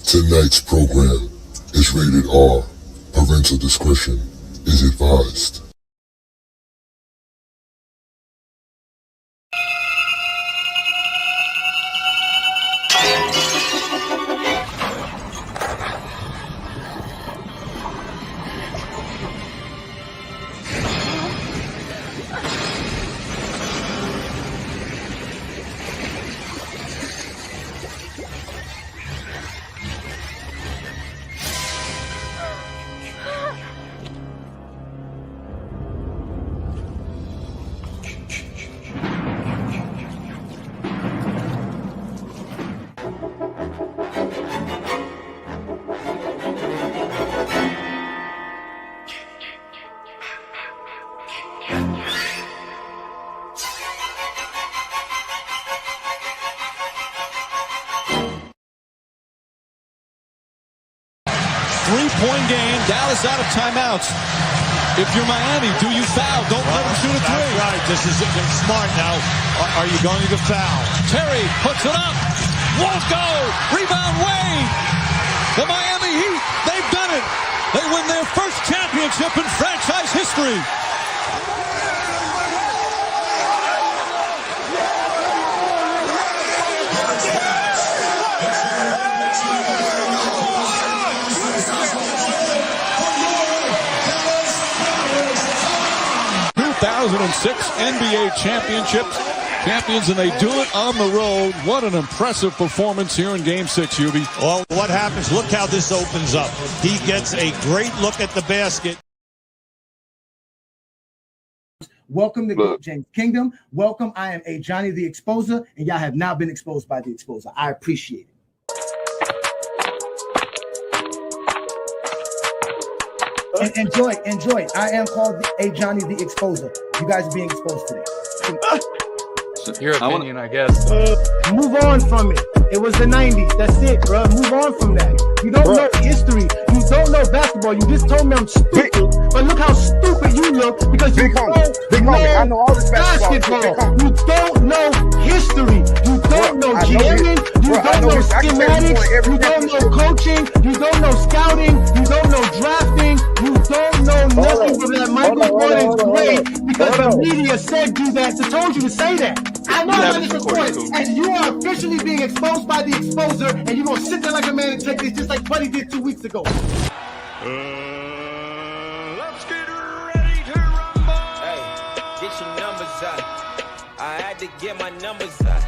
Tonight's program is rated R. Parental discretion is advised. Three-point game. Dallas out of timeouts. If you're Miami, do you foul? Don't let him shoot a three. That's right. This is smart now. Are you going to foul? Terry puts it up. Won't go. Rebound Wade. The Miami Heat, they've done it. They win their first championship in franchise history. NBA championships, champions, and they do it on the road. What an impressive performance here in Game 6, Hubie. Well, what happens? Look how this opens up. He gets a great look at the basket. Welcome to GOAT James Kingdom. Welcome. I am Ajani the Exposer, and y'all have now been exposed by the Exposer. I appreciate it. And enjoy. I am called Ajani the Exposer. You guys are being exposed today. Your opinion, I guess. Move on from it. It was the 90s. That's it, bro. Move on from that. You don't know history. You don't know basketball. You just told me I'm stupid. But look how stupid you look because you don't know all this basketball. You don't know history. You don't know jamming. You don't know schematics. You don't know coaching. You don't know scouting. You don't know drafting. You don't know nothing from that Michael Jordan's great because the media said do that. So told you to say that. I know how this recorded, and you are officially being exposed by the Exposer, and you're going to sit there like a man and take this just like Buddy did 2 weeks ago. Let's get ready to rumble. Hey, get your numbers out. I had to get my numbers out.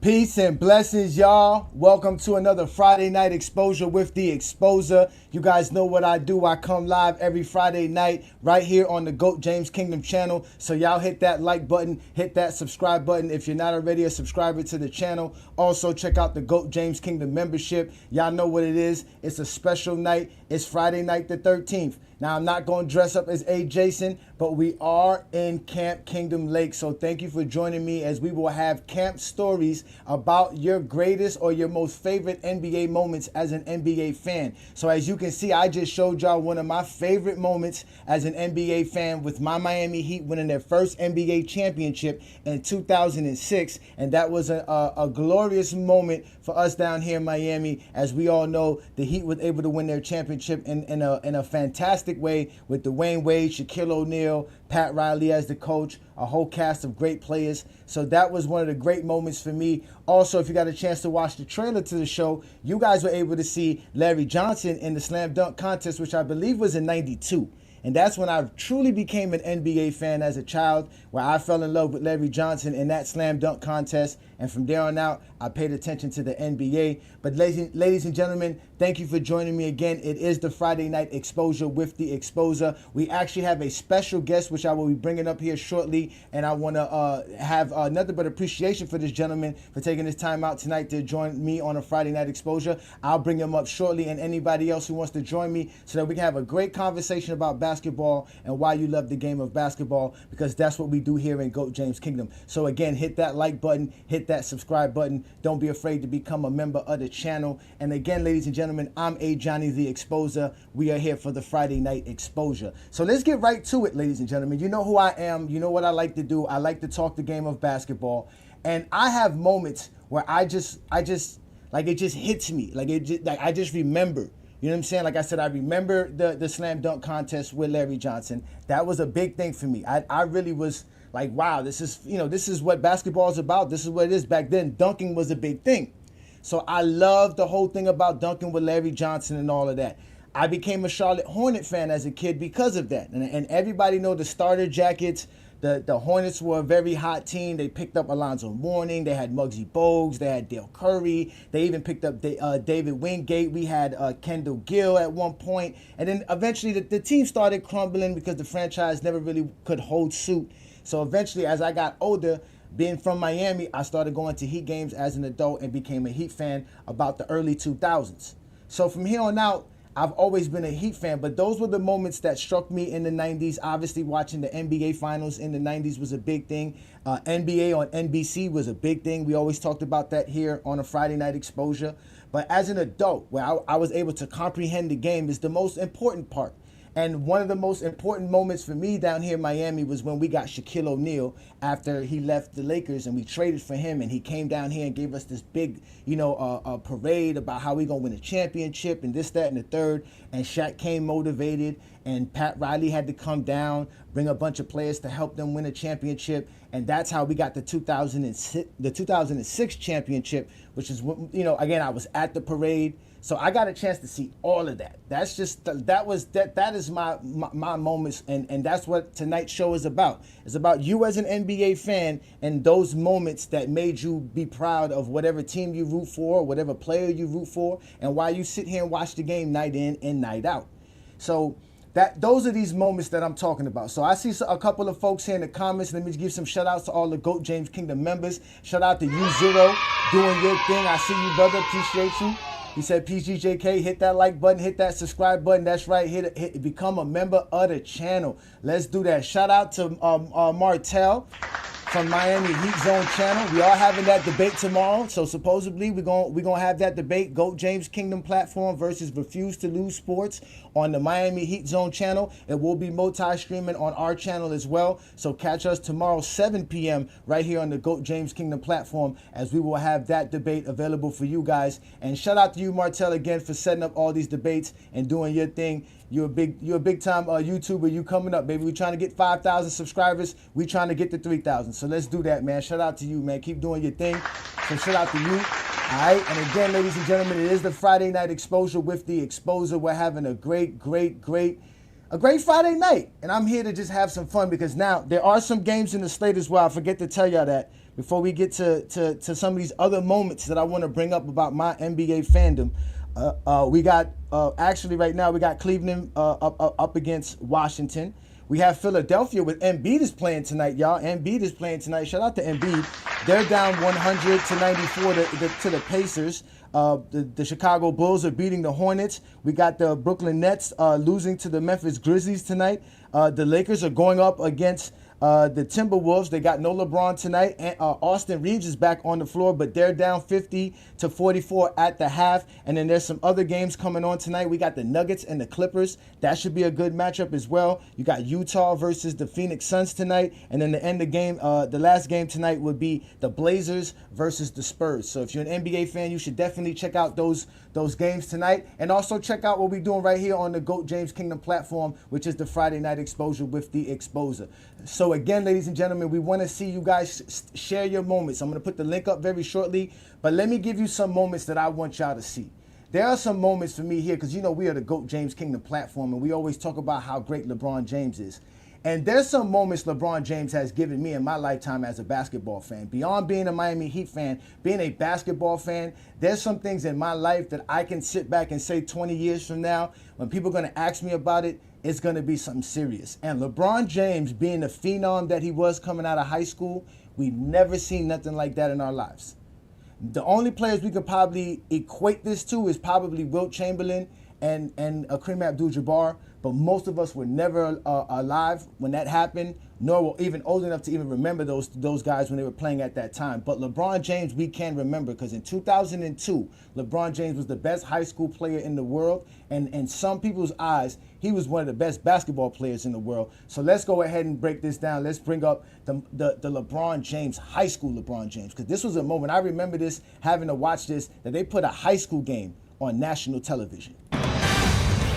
Peace and blessings, y'all. Welcome to another Friday night exposure with the Exposer. You guys know what I do. I come live every Friday night right here on the GOAT James Kingdom channel. So y'all hit that like button, hit that subscribe button if you're not already a subscriber to the channel. Also, check out the GOAT James Kingdom membership. Y'all know what it is. It's a special night. It's Friday night the 13th. Now, I'm not going to dress up as AJason, but we are in Camp Kingdom Lake. So thank you for joining me as we will have camp stories about your greatest or your most favorite NBA moments as an NBA fan. So as you can see, I just showed y'all one of my favorite moments as an NBA fan with my Miami Heat winning their first NBA championship in 2006. And that was a glorious moment for us down here in Miami. As we all know, the Heat was able to win their championship in a fantastic way with Dwayne Wade, Shaquille O'Neal, Pat Riley as the coach, a whole cast of great players. So that was one of the great moments for me. Also, if you got a chance to watch the trailer to the show, you guys were able to see Larry Johnson in the slam dunk contest, which I believe was in '92. And that's when I truly became an NBA fan as a child, where I fell in love with Larry Johnson in that slam dunk contest. And from there on out, I paid attention to the NBA. But ladies and gentlemen, thank you for joining me again. It is the Friday night exposure with the Exposer. We actually have a special guest, which I will be bringing up here shortly. And I want to have nothing but appreciation for this gentleman for taking his time out tonight to join me on a Friday night exposure. I'll bring him up shortly, and anybody else who wants to join me so that we can have a great conversation about basketball and why you love the game of basketball, because that's what we do here in GOAT James Kingdom. So again, hit that like button, hit that subscribe button. Don't be afraid to become a member of the channel. And again, ladies and gentlemen, I'm Ajani the Exposer. We are here for the Friday night exposure. So let's get right to it, ladies and gentlemen. You know who I am. You know what I like to do. I like to talk the game of basketball. And I have moments where I just Like it just hits me. Like I just remember. You know what I'm saying? Like I said, I remember the slam dunk contest with Larry Johnson. That was a big thing for me. I really was like, wow, this is what basketball is about. This is what it is. Back then, dunking was a big thing. So I loved the whole thing about dunking with Larry Johnson and all of that. I became a Charlotte Hornet fan as a kid because of that. And everybody know the starter jackets. The Hornets were a very hot team. They picked up Alonzo Mourning. They had Muggsy Bogues. They had Dale Curry. They even picked up David Wingate. We had Kendall Gill at one point. And then eventually the team started crumbling because the franchise never really could hold suit. So eventually, as I got older, being from Miami, I started going to Heat games as an adult and became a Heat fan about the early 2000s. So from here on out, I've always been a Heat fan, but those were the moments that struck me in the 90s. Obviously, watching the NBA Finals in the 90s was a big thing. NBA on NBC was a big thing. We always talked about that here on a Friday night exposure. But as an adult, where I was able to comprehend the game is the most important part. And one of the most important moments for me down here in Miami was when we got Shaquille O'Neal after he left the Lakers and we traded for him, and he came down here and gave us this big, parade about how we gonna win a championship and this, that, and the third. And Shaq came motivated, and Pat Riley had to come down, bring a bunch of players to help them win a championship, and that's how we got the 2006 championship, which is, again, I was at the parade. So I got a chance to see all of that. That is my moments, and that's what tonight's show is about. It's about you as an NBA fan and those moments that made you be proud of whatever team you root for, whatever player you root for, and why you sit here and watch the game night in and night out. So those are these moments that I'm talking about. So I see a couple of folks here in the comments. Let me give some shout outs to all the GOAT James Kingdom members. Shout out to U0 doing your thing. I see you, brother. Appreciate you. He said, PGJK, hit that like button, hit that subscribe button. That's right, hit become a member of the channel. Let's do that. Shout out to Martell from Miami Heat Zone channel. We are having that debate tomorrow. So supposedly we're gonna have that debate, GOAT James Kingdom platform versus Refuse to Lose Sports on the Miami Heat Zone channel. It will be multi-streaming on our channel as well. So catch us tomorrow 7 p.m. right here on the GOAT James Kingdom platform, as we will have that debate available for you guys. And shout out to you, Martell, again for setting up all these debates and doing your thing. You're a big time YouTuber. You coming up, baby. We trying to get 5,000 subscribers. We trying to get to 3,000. So let's do that, man. Shout out to you, man. Keep doing your thing. So shout out to you. All right. And again, ladies and gentlemen, it is the Friday night exposure with the Exposer. We're having a great Friday night. And I'm here to just have some fun, because now there are some games in the slate as well. I forget to tell y'all that before we get to some of these other moments that I want to bring up about my NBA fandom. We got actually right now we got Cleveland up against Washington. We have Philadelphia with Embiid is playing tonight, y'all. Embiid is playing tonight. Shout out to Embiid. They're down 100-94 to the Pacers. The Chicago Bulls are beating the Hornets. We got the Brooklyn Nets losing to the Memphis Grizzlies tonight. The Lakers are going up against the Timberwolves. They got no LeBron tonight. And, Austin Reeves is back on the floor, but they're down 50-44 at the half. And then there's some other games coming on tonight. We got the Nuggets and the Clippers. That should be a good matchup as well. You got Utah versus the Phoenix Suns tonight. And then the last game tonight would be the Blazers versus the Spurs. So if you're an NBA fan, you should definitely check out those games tonight. And also check out what we're doing right here on the GOAT James Kingdom platform, which is the Friday night exposure with the Exposer. So again, ladies and gentlemen, we want to see you guys share your moments. I'm going to put the link up very shortly, but let me give you some moments that I want y'all to see. There are some moments for me here, because we are the GOAT James Kingdom platform, and we always talk about how great LeBron James is. And there's some moments LeBron James has given me in my lifetime as a basketball fan. Beyond being a Miami Heat fan, being a basketball fan, there's some things in my life that I can sit back and say 20 years from now, when people are going to ask me about it, it's going to be something serious. And LeBron James, being the phenom that he was coming out of high school, we've never seen nothing like that in our lives. The only players we could probably equate this to is probably Wilt Chamberlain and Kareem Abdul-Jabbar, but most of us were never alive when that happened, nor were even old enough to even remember those guys when they were playing at that time. But LeBron James, we can remember, because in 2002, LeBron James was the best high school player in the world, and in some people's eyes, he was one of the best basketball players in the world. So let's go ahead and break this down. Let's bring up the LeBron James, high school LeBron James, because this was a moment, I remember this, having to watch this, that they put a high school game on national television.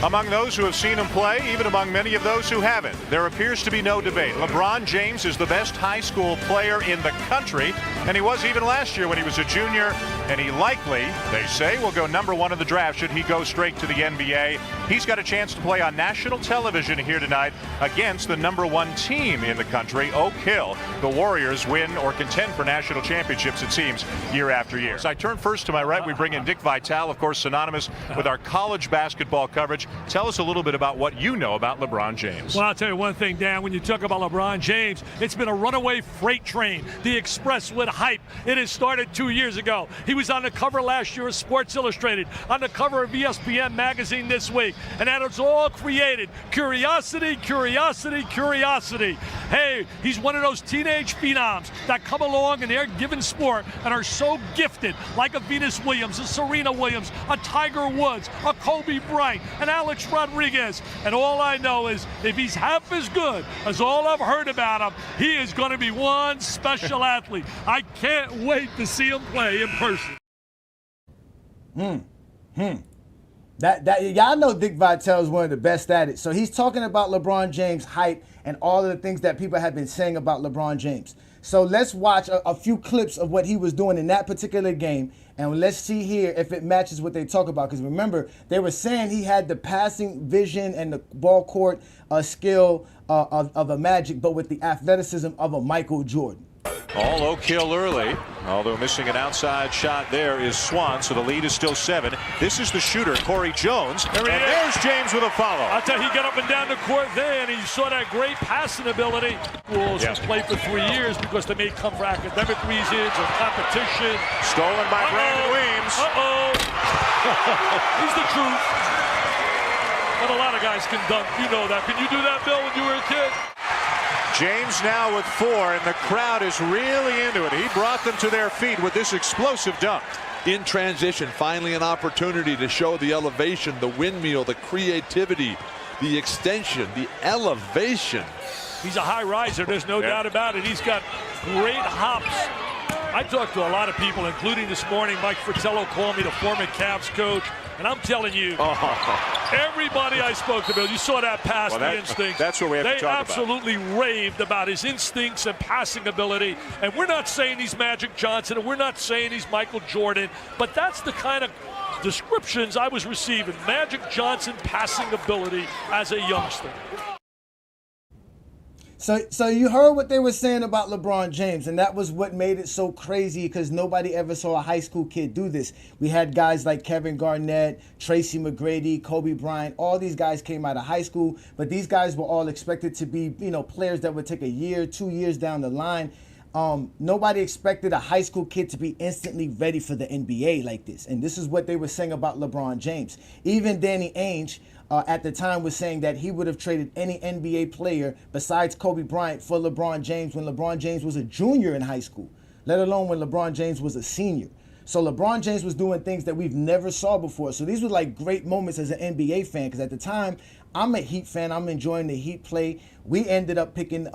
Among those who have seen him play, even among many of those who haven't, there appears to be no debate. LeBron James is the best high school player in the country, and he was even last year when he was a junior, and he likely, they say, will go #1 in the draft should he go straight to the NBA. He's got a chance to play on national television here tonight against the #1 team in the country, Oak Hill. The Warriors win or contend for national championships, it seems, year after year. So I turn first to my right. We bring in Dick Vitale, of course, synonymous with our college basketball coverage. Tell us a little bit about what you know about LeBron James. Well, I'll tell you one thing, Dan. When you talk about LeBron James, it's been a runaway freight train. The Express with hype. It has started 2 years ago. He was on the cover last year of Sports Illustrated, on the cover of ESPN magazine this week, and that is all created curiosity, curiosity, curiosity. Hey, he's one of those teenage phenoms that come along in their given sport and are so gifted, like a Venus Williams, a Serena Williams, a Tiger Woods, a Kobe Bryant, an Alex Rodriguez. And all I know is if he's half as good as all I've heard about him, he is going to be one special athlete. I can't wait to see him play in person. Y'all know Dick Vitale is one of the best at it. So he's talking about LeBron James' hype and all of the things that people have been saying about LeBron James. So let's watch a few clips of what he was doing in that particular game, and let's see here if it matches what they talk about. Because remember, they were saying he had the passing vision and the ball court skill of a Magic, but with the athleticism of a Michael Jordan. All Oak Hill early, although missing an outside shot there is Swan, so the lead is still 7. This is the shooter, Corey Jones, and there's James with a follow. I'll tell you, he got up and down the court there, and he saw that great passing ability. Wolves has played for 3 years because they may come for academic reasons or competition. Stolen by Brandon Weems. He's the truth. But a lot of guys can dunk. You know that. Can you do that, Bill, when you were a kid? James now with 4, and the crowd is really into it. He brought them to their feet with this explosive dunk. In transition, finally an opportunity to show the elevation, the windmill, the creativity, the extension, the elevation. He's a high riser, there's no doubt about it. He's got great hops. I talked to a lot of people, including this morning, Mike Fratello called me, the former Cavs coach, and I'm telling you, everybody I spoke to, Bill, you saw that pass, the instincts. That's what we have to talk about. They absolutely raved about his instincts and passing ability, and we're not saying he's Magic Johnson, and we're not saying he's Michael Jordan, but that's the kind of descriptions I was receiving. Magic Johnson passing ability as a youngster. So you heard what they were saying about LeBron James, and that was what made it so crazy, because nobody ever saw a high school kid do this. We had guys like Kevin Garnett, Tracy McGrady, Kobe Bryant. All these guys came out of high school, but these guys were all expected to be, players that would take a year, 2 years down the line. Nobody expected a high school kid to be instantly ready for the NBA like this. And this is what they were saying about LeBron James. Even Danny Ainge at the time was saying that he would have traded any NBA player besides Kobe Bryant for LeBron James when LeBron James was a junior in high school, let alone when LeBron James was a senior. So LeBron James was doing things that we've never saw before. So these were like great moments as an NBA fan, because at the time, I'm a Heat fan. I'm enjoying the Heat play. We ended up picking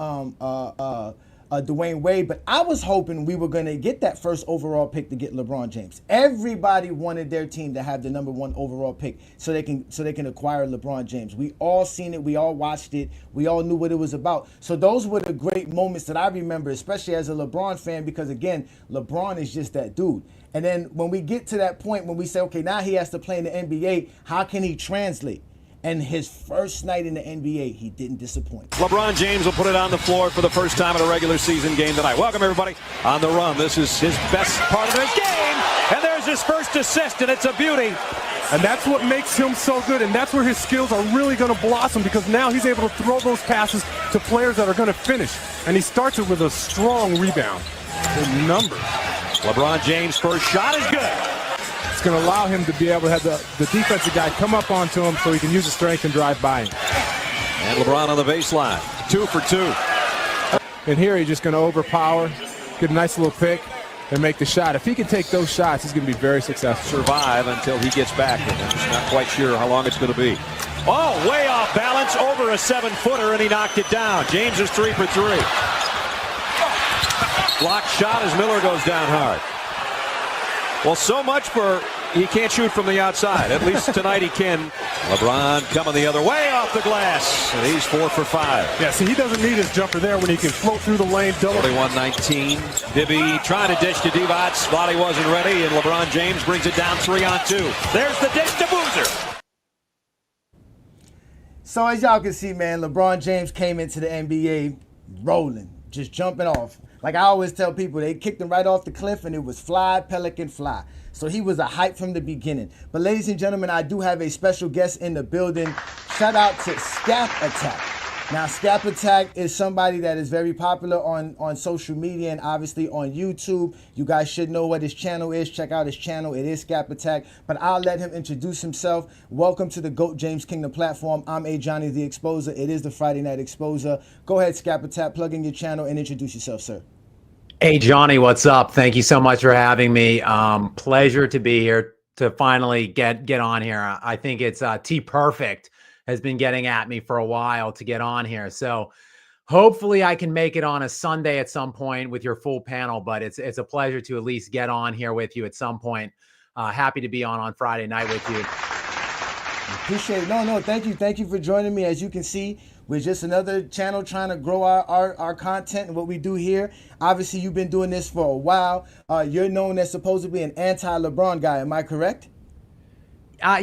Dwayne Wade, but I was hoping we were going to get that first overall pick to get LeBron James. Everybody wanted their team to have the #1 overall pick so they can acquire LeBron James. We all seen it, we all watched it, we all knew what it was about. So those were the great moments that I remember, especially as a LeBron fan, because again, LeBron is just that dude. And then when we get to that point when we say, okay, now he has to play in the NBA, how can he translate? And his first night in the NBA, he didn't disappoint. LeBron James will put it on the floor for the first time in a regular season game tonight. Welcome, everybody, on the run. This is his best part of his game. And there's his first assist, and it's a beauty. And that's what makes him so good, and that's where his skills are really going to blossom, because now he's able to throw those passes to players that are going to finish. And he starts it with a strong rebound. Good numbers. LeBron James' first shot is good. going to allow him to be able to have the defensive guy come up onto him so he can use his strength and drive by him. And LeBron on the baseline, 2 for 2. And here he's just going to overpower, get a nice little pick, and make the shot. If he can take those shots, he's going to be very successful. Survive until he gets back, and I'm just not quite sure how long it's going to be. Oh, way off balance, over a 7-footer, and he knocked it down. James is 3 for 3. Blocked shot as Miller goes down hard. Well, so much for he can't shoot from the outside. At least tonight he can. LeBron coming the other way off the glass, and he's 4 for 5. Yeah, see, he doesn't need his jumper there when he can float through the lane. 41-19. Bibby trying to dish to Divac. Thought he wasn't ready, and LeBron James brings it down 3-on-2. There's the dish to Boozer. So as y'all can see, man, LeBron James came into the NBA rolling, just jumping off. Like I always tell people, they kicked him right off the cliff, and it was fly, pelican, fly. So he was a hype from the beginning. But ladies and gentlemen, I do have a special guest in the building. Shout out to Skap Attack. Now, Skap Attack is somebody that is very popular on social media and obviously on YouTube. You guys should know what his channel is. Check out his channel. It is Skap Attack. But I'll let him introduce himself. Welcome to the GOAT James Kingdom platform. I'm Ajani, the Exposer. It is the Friday Night Exposer. Go ahead, Skap Attack. Plug in your channel and introduce yourself, sir. Hey, Johnny, what's up? Thank you so much for having me. Pleasure to be here to finally get on here. I think it's T-Perfect has been getting at me for a while to get on here. So hopefully I can make it on a Sunday at some point with your full panel, but it's a pleasure to at least get on here with you at some point. Happy to be on Friday night with you. Appreciate it. No, thank you. Thank you for joining me. As you can see, we're just another channel trying to grow our content and what we do here. Obviously, you've been doing this for a while. You're known as supposedly an anti-LeBron guy. Am I correct?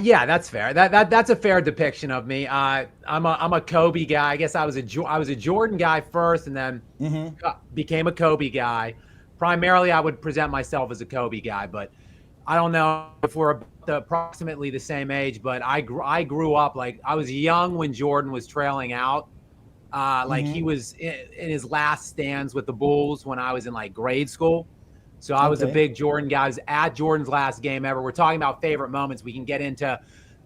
Yeah, that's fair. That's a fair depiction of me. I'm a Kobe guy. I guess I was a Jordan guy first, and then became a Kobe guy. Primarily, I would present myself as a Kobe guy, but I don't know if we're approximately the same age. But I grew up, like, I was young when Jordan was trailing out. Like he was in his last stands with the Bulls when I was in like grade school. So I was a big Jordan guy. I was at Jordan's last game ever. We're talking about favorite moments. We can get into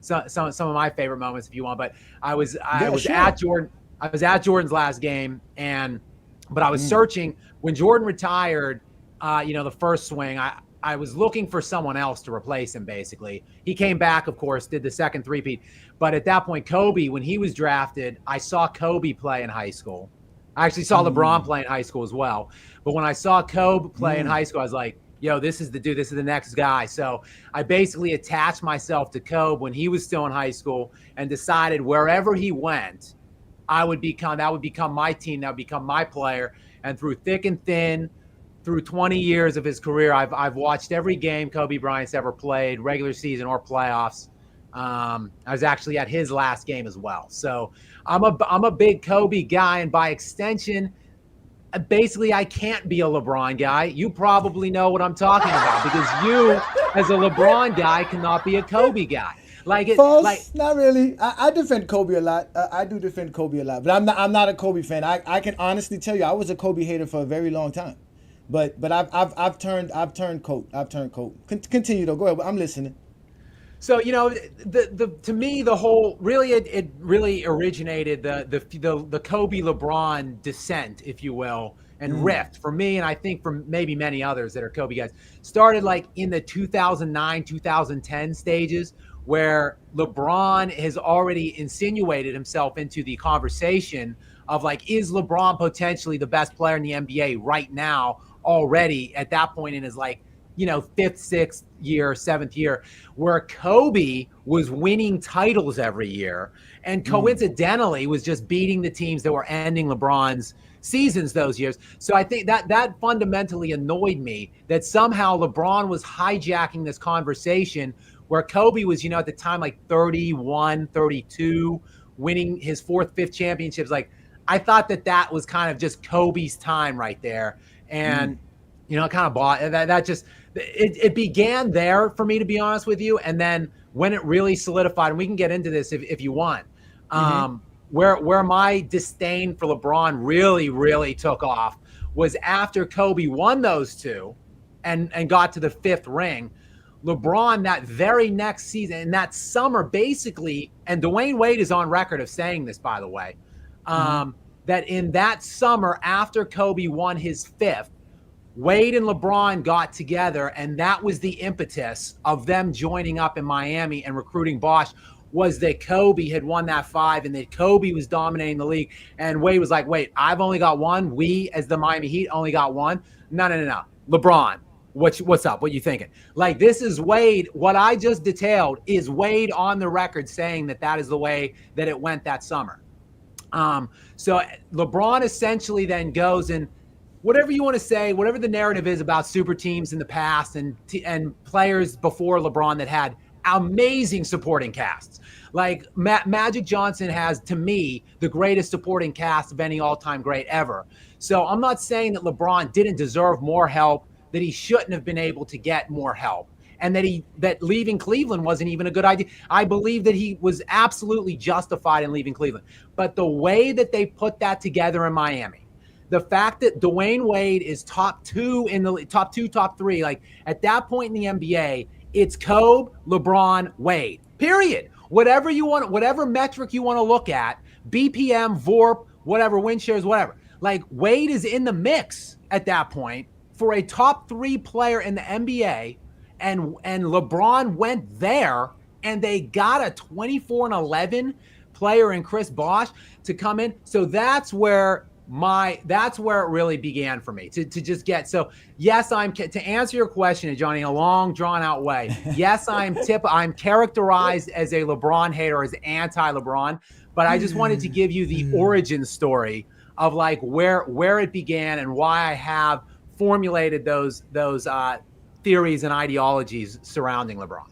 some of my favorite moments if you want. But I was at Jordan. I was at Jordan's last game, but I was searching when Jordan retired. The first swing. I was looking for someone else to replace him. Basically, he came back, of course, did the second three-peat. But at that point, Kobe, when he was drafted, I saw Kobe play in high school. I actually saw LeBron play in high school as well. But when I saw Kobe play in high school, I was like, yo, this is the dude. This is the next guy. So I basically attached myself to Kobe when he was still in high school and decided wherever he went, that would become my team. That would become my player. And through thick and thin, through 20 years of his career, I've watched every game Kobe Bryant's ever played, regular season or playoffs. I was actually at his last game as well. So I'm a big Kobe guy, and by extension, basically I can't be a LeBron guy. You probably know what I'm talking about because you, as a LeBron guy, cannot be a Kobe guy. False, not really. I defend Kobe a lot. I do defend Kobe a lot, but I'm not a Kobe fan. I can honestly tell you, I was a Kobe hater for a very long time, but I've turned coat. Continue though. Go ahead. I'm listening. So, to me, the whole it really originated the Kobe LeBron descent, if you will, and rift for me, and I think for maybe many others that are Kobe guys, started like in the 2009, 2010 stages where LeBron has already insinuated himself into the conversation of like, is LeBron potentially the best player in the NBA right now already at that point in his like, fifth, sixth year, seventh year, where Kobe was winning titles every year and coincidentally was just beating the teams that were ending LeBron's seasons those years. So I think that fundamentally annoyed me that somehow LeBron was hijacking this conversation where Kobe was, at the time, like 31, 32, winning his fourth, fifth championships. Like, I thought that was kind of just Kobe's time right there. And, kind of bought that just, it began there for me, to be honest with you. And then when it really solidified, and we can get into this if you want, where my disdain for LeBron really, really took off was after Kobe won those two and got to the fifth ring. LeBron that very next season, in that summer, basically, and Dwayne Wade is on record of saying this, by the way, that in that summer after Kobe won his 5th, Wade and LeBron got together, and that was the impetus of them joining up in Miami and recruiting Bosh, was that Kobe had won that 5 and that Kobe was dominating the league. And Wade was like, wait, I've only got one. We, as the Miami Heat, only got one. No. LeBron, what's up? What you thinking? Like, this is Wade. What I just detailed is Wade on the record saying that is the way that it went that summer. So LeBron essentially then goes and whatever you want to say, whatever the narrative is about super teams in the past and players before LeBron that had amazing supporting casts. Like Magic Johnson has, to me, the greatest supporting cast of any all-time great ever. So I'm not saying that LeBron didn't deserve more help, that he shouldn't have been able to get more help, and that leaving Cleveland wasn't even a good idea. I believe that he was absolutely justified in leaving Cleveland. But the way that they put that together in Miami, the fact that Dwayne Wade is top 2 in the top 2, top 3, like at that point in the NBA, it's Kobe, LeBron, Wade, period. Whatever you want, whatever metric you want to look at, BPM, VORP, whatever, win shares, whatever. Like Wade is in the mix at that point for a top 3 player in the NBA, and LeBron went there, and they got a 24-11 player in Chris Bosh to come in. So that's where it really began for me to just get. So yes, to answer your question, Johnny, in a long drawn out way. Yes, I'm characterized as a LeBron hater, as anti-LeBron, but I just wanted to give you the origin story of like where it began and why I have formulated those theories and ideologies surrounding LeBron.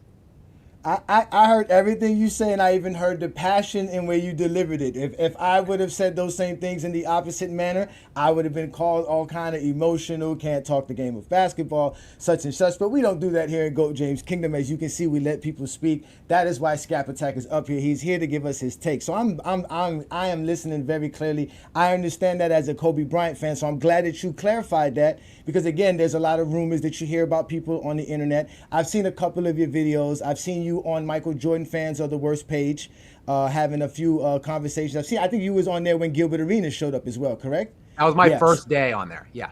I heard everything you say, and I even heard the passion in where you delivered it. If I would have said those same things in the opposite manner, I would have been called all kind of emotional, can't talk the game of basketball, such and such. But we don't do that here in GOAT James Kingdom. As you can see, we let people speak. That is why Skap Attack is up here. He's here to give us his take. So I am listening very clearly. I understand that as a Kobe Bryant fan, so I'm glad that you clarified that, because again, there's a lot of rumors that you hear about people on the internet. I've seen a couple of your videos. I've seen you on Michael Jordan Fans Are the Worst page, having a few conversations. I think you was on there when Gilbert Arenas showed up as well, correct? That was my first day on there. Yeah.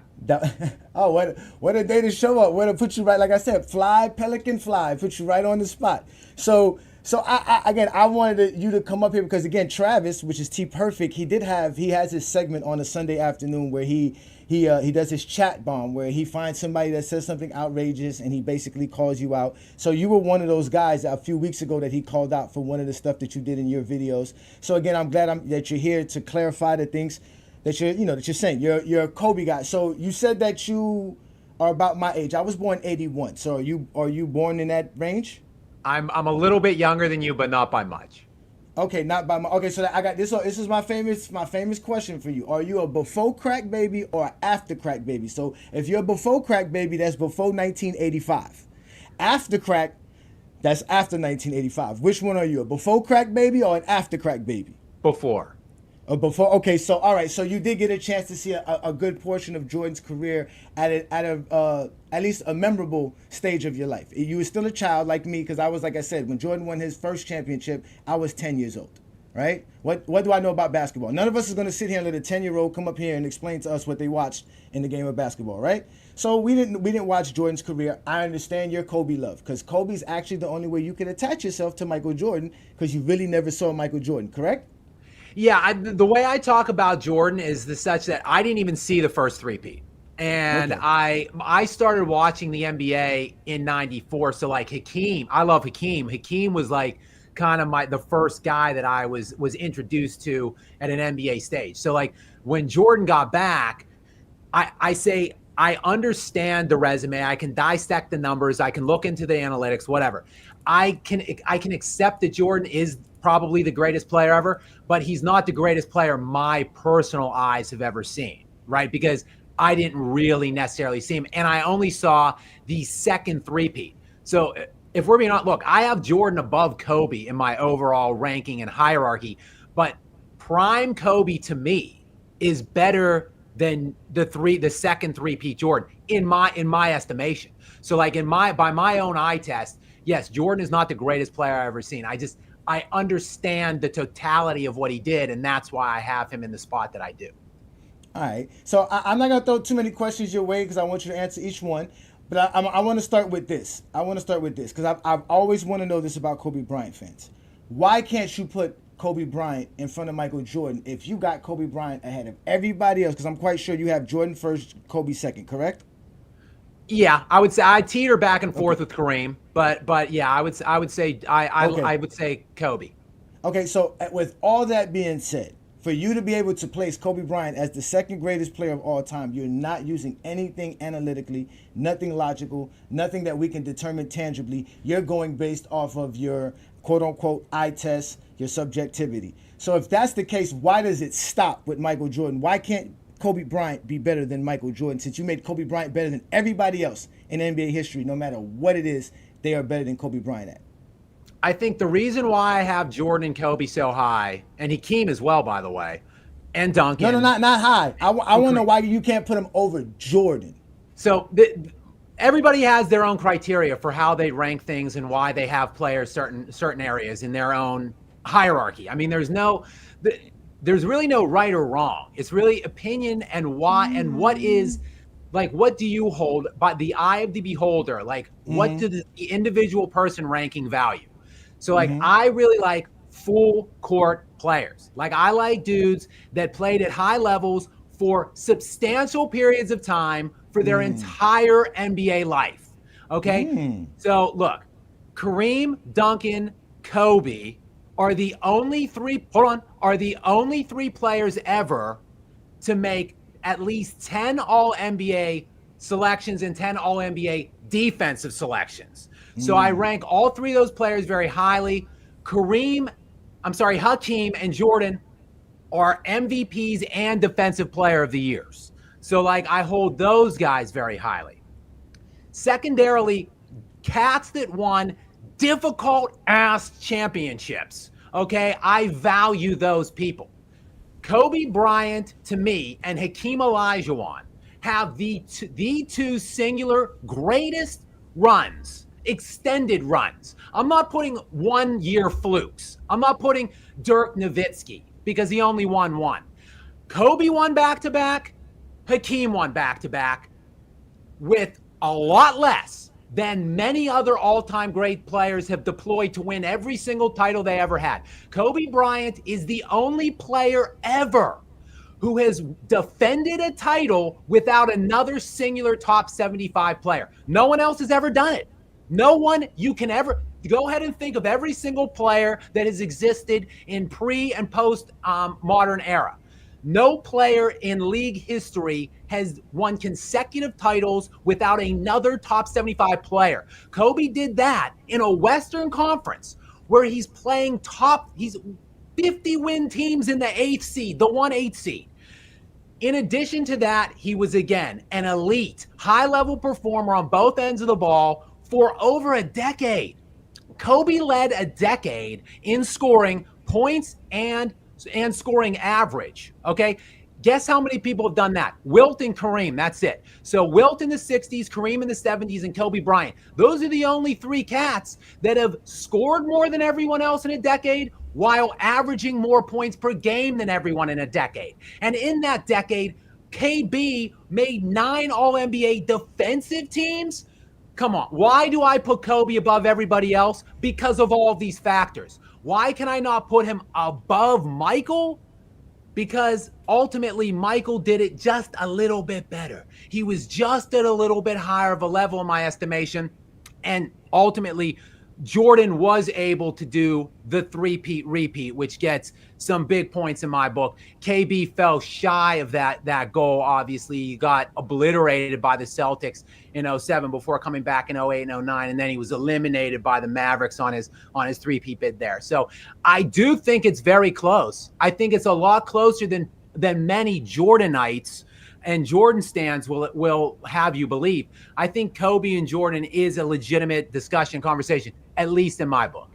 What a day to show up. What to put you right, like I said, fly, pelican fly, put you right on the spot. So I wanted you to come up here because again, Travis, which is T Perfect, he has his segment on a Sunday afternoon where he does his chat bomb, where he finds somebody that says something outrageous and he basically calls you out. So you were one of those guys a few weeks ago that he called out for one of the stuff that you did in your videos. So again, I'm glad that you're here to clarify the things that you're saying. You're a Kobe guy. So you said that you are about my age. I was born 81. So are you born in that range? I'm a little bit younger than you, but not by much. Okay, not by much. Okay, so I got this. So this is my famous question for you. Are you a before crack baby or an after crack baby? So if you're a before crack baby, that's before 1985. After crack, that's after 1985. Which one are you, a before crack baby or an after crack baby? Before. Before. Okay, so all right. So you did get a chance to see a good portion of Jordan's career at least a memorable stage of your life. You were still a child like me, because I was, like I said, when Jordan won his first championship, I was 10 years old. Right? What do I know about basketball? None of us is going to sit here and let a 10-year-old come up here and explain to us what they watched in the game of basketball, right? So we didn't watch Jordan's career. I understand your Kobe love, because Kobe's actually the only way you can attach yourself to Michael Jordan, because you really never saw Michael Jordan, correct? Yeah, the way I talk about Jordan is such that I didn't even see the first three-peat. And okay. I started watching the NBA in 94. So like Hakeem, I love Hakeem. Hakeem was like kind of the first guy that I was introduced to at an NBA stage. So like when Jordan got back, I say I understand the resume. I can dissect the numbers. I can look into the analytics, whatever. I can accept that Jordan is probably the greatest player ever, but he's not the greatest player my personal eyes have ever seen, right? Because I didn't really necessarily see him, and I only saw the second three-peat. So if we're being honest, look, I have Jordan above Kobe in my overall ranking and hierarchy, but prime Kobe to me is better than the second three-peat Jordan. in my estimation. So like by my own eye test, yes, Jordan is not the greatest player I've ever seen. I understand the totality of what he did, and that's why I have him in the spot that I do. All right. So I'm not going to throw too many questions your way because I want you to answer each one. But I want to start with this. Because I've always want to know this about Kobe Bryant fans. Why can't you put Kobe Bryant in front of Michael Jordan if you got Kobe Bryant ahead of everybody else? Because I'm quite sure you have Jordan first, Kobe second, correct? Yeah, I would say I teeter back and forth with Kareem, but yeah, I would say I would say Kobe. Okay, so with all that being said, for you to be able to place Kobe Bryant as the second greatest player of all time, you're not using anything analytically, nothing logical, nothing that we can determine tangibly. You're going based off of your quote-unquote eye test, your subjectivity. So if that's the case, why does it stop with Michael Jordan? Why can't Kobe Bryant be better than Michael Jordan? Since you made Kobe Bryant better than everybody else in NBA history, no matter what it is, they are better than Kobe Bryant at. I think the reason why I have Jordan and Kobe so high, and Hakeem as well, by the way, and Duncan. No, not high. I want to know why you can't put him over Jordan. So everybody has their own criteria for how they rank things and why they have players certain areas in their own hierarchy. I mean, there's really no right or wrong. It's really opinion and why and what is. Like, what do you hold by the eye of the beholder? Like, what do the individual person ranking value? So, like, I really like full court players. Like, I like dudes that played at high levels for substantial periods of time for their entire NBA life. Okay? So, look, Kareem, Duncan, Kobe are the only three players ever to make at least 10 All-NBA selections and 10 All-NBA defensive selections. So I rank all three of those players very highly. Hakeem and Jordan are MVPs and Defensive Player of the Years. So, like, I hold those guys very highly. Secondarily, cats that won difficult-ass championships, okay? I value those people. Kobe Bryant, to me, and Hakeem Olajuwon have the two singular greatest runs, extended runs. I'm not putting 1 year flukes. I'm not putting Dirk Nowitzki because he only won one. Kobe won back-to-back. Hakeem won back-to-back with a lot less than many other all-time great players have deployed to win every single title they ever had. Kobe Bryant is the only player ever who has defended a title without another singular top 75 player. No one else has ever done it. No one you can ever go ahead and think of every single player that has existed in pre and post modern era. No player in league history has won consecutive titles without another top 75 player. Kobe did that in a Western Conference where he's playing he's 50 win teams in the 8th seed, the 1-8 seed. In addition to that, he was again an elite, high-level performer on both ends of the ball for over a decade. Kobe led a decade in scoring points and scoring average, okay? Guess how many people have done that? Wilt and Kareem, that's it. So Wilt in the 60s, Kareem in the 70s, and Kobe Bryant. Those are the only three cats that have scored more than everyone else in a decade while averaging more points per game than everyone in a decade. And in that decade, KB made 9 All-NBA defensive teams. Come on, why do I put Kobe above everybody else? Because of all of these factors. Why can I not put him above Michael? Because ultimately Michael did it just a little bit better. He was just at a little bit higher of a level in my estimation. And ultimately, Jordan was able to do the repeat, which gets some big points in my book. KB fell shy of that goal. Obviously, he got obliterated by the Celtics in 07 before coming back in 08 and 09, and then he was eliminated by the Mavericks on his three-peat bid there. So I do think it's very close. I think it's a lot closer than many Jordanites and Jordan stands will have you believe. I think Kobe and Jordan is a legitimate discussion conversation, at least in my book.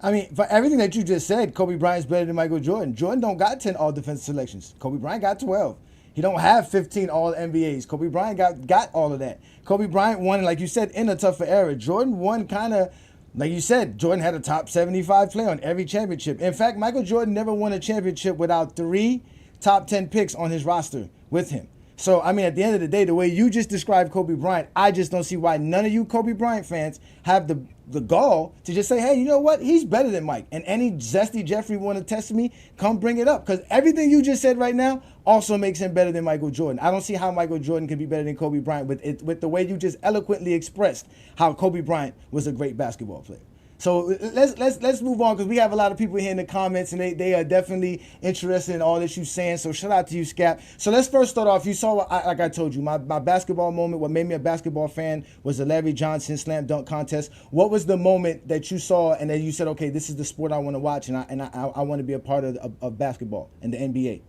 I mean, for everything that you just said, Kobe Bryant's better than Michael Jordan. Jordan don't got 10 all-defensive selections. Kobe Bryant got 12. He don't have 15 all NBAs. Kobe Bryant got all of that. Kobe Bryant won, like you said, in a tougher era. Jordan won kind of, like you said, Jordan had a top 75 player on every championship. In fact, Michael Jordan never won a championship without 3 top 10 picks on his roster with him. So, I mean, at the end of the day, the way you just described Kobe Bryant, I just don't see why none of you Kobe Bryant fans have the gall to just say, hey, you know what? He's better than Mike. And any zesty Jeffrey want to test me, come bring it up. Because everything you just said right now also makes him better than Michael Jordan. I don't see how Michael Jordan can be better than Kobe Bryant with the way you just eloquently expressed how Kobe Bryant was a great basketball player. So let's move on, because we have a lot of people here in the comments, and they are definitely interested in all that you're saying. So shout out to you, Skap. So let's first start off. You saw, like I told you, my basketball moment, what made me a basketball fan was the Larry Johnson slam dunk contest. What was the moment that you saw and then you said, okay, this is the sport I want to watch, and I want to be a part of basketball and the NBA?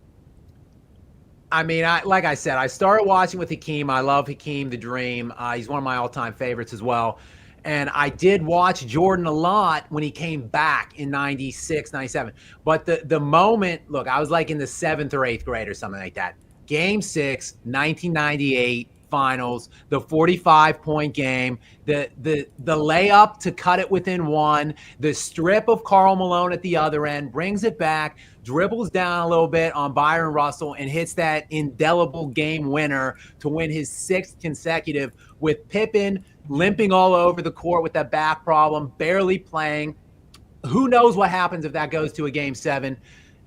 I mean, like I said, I started watching with Hakeem. I love Hakeem the Dream. He's one of my all-time favorites as well. And I did watch Jordan a lot when he came back in 96, 97. But the moment, look, I was like in the 7th or 8th grade or something like that. Game 6, 1998 finals, the 45-point game, the layup to cut it within 1, the strip of Karl Malone at the other end, brings it back, dribbles down a little bit on Byron Russell, and hits that indelible game winner to win his 6th consecutive, with Pippen limping all over the court with that back problem, barely playing. Who knows what happens if that goes to a game 7?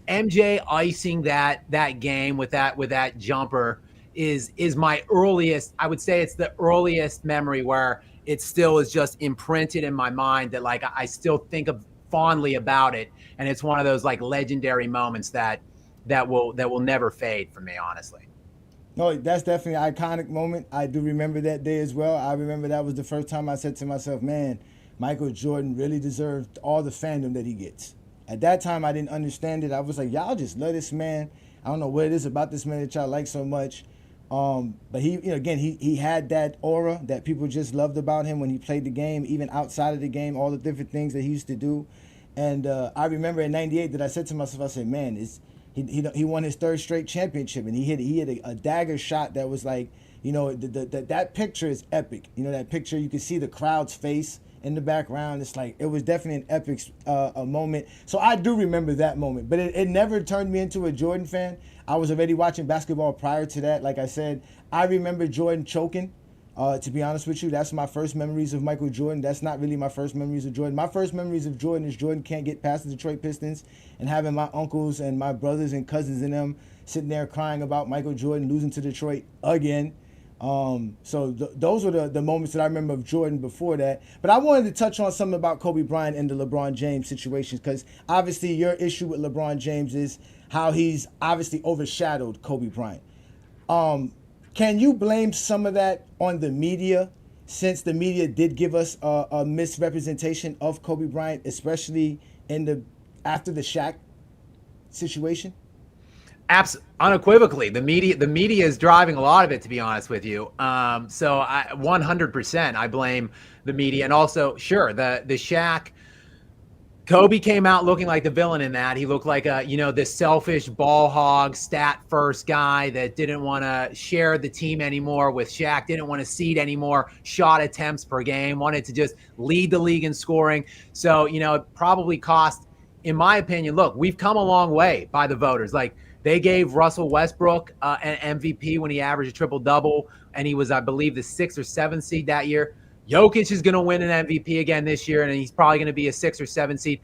MJ icing that game with that jumper is my earliest, I would say it's the earliest memory where it still is just imprinted in my mind, that like I still think of fondly about it. And it's one of those like legendary moments that will never fade for me, honestly. No, that's definitely an iconic moment. I do remember that day as well. I remember that was the first time I said to myself, man, Michael Jordan really deserved all the fandom that he gets. At that time, I didn't understand it. I was like, y'all just love this man. I don't know what it is about this man that y'all like so much. But he, again, he had that aura that people just loved about him when he played the game, even outside of the game, all the different things that he used to do. And I remember in '98 that I said to myself, I said, man, he won his 3rd straight championship, and he hit a dagger shot that was like, that picture is epic. That picture, you can see the crowd's face in the background. It's like, it was definitely an epic a moment. So I do remember that moment, but it never turned me into a Jordan fan. I was already watching basketball prior to that. Like I said, I remember Jordan choking. To be honest with you, that's my first memories of Michael Jordan. That's not really my first memories of Jordan. My first memories of Jordan is Jordan can't get past the Detroit Pistons, and having my uncles and my brothers and cousins and them sitting there crying about Michael Jordan losing to Detroit again. So those were the moments that I remember of Jordan before that. But I wanted to touch on something about Kobe Bryant and the LeBron James situation, because obviously your issue with LeBron James is how he's obviously overshadowed Kobe Bryant. Can you blame some of that on the media, since the media did give us a misrepresentation of Kobe Bryant, especially after the Shaq situation? Unequivocally, the media is driving a lot of it, to be honest with you. So 100% I blame the media, and also sure the Shaq. Kobe came out looking like the villain in that. He looked like this selfish ball hog, stat first guy that didn't want to share the team anymore with Shaq, didn't want to cede any more shot attempts per game, wanted to just lead the league in scoring. So, it probably cost, in my opinion, look, we've come a long way by the voters. Like, they gave Russell Westbrook an MVP when he averaged a triple-double, and he was, I believe, the 6th or 7th seed that year. Jokic is going to win an MVP again this year, and he's probably going to be a 6th or 7th seed.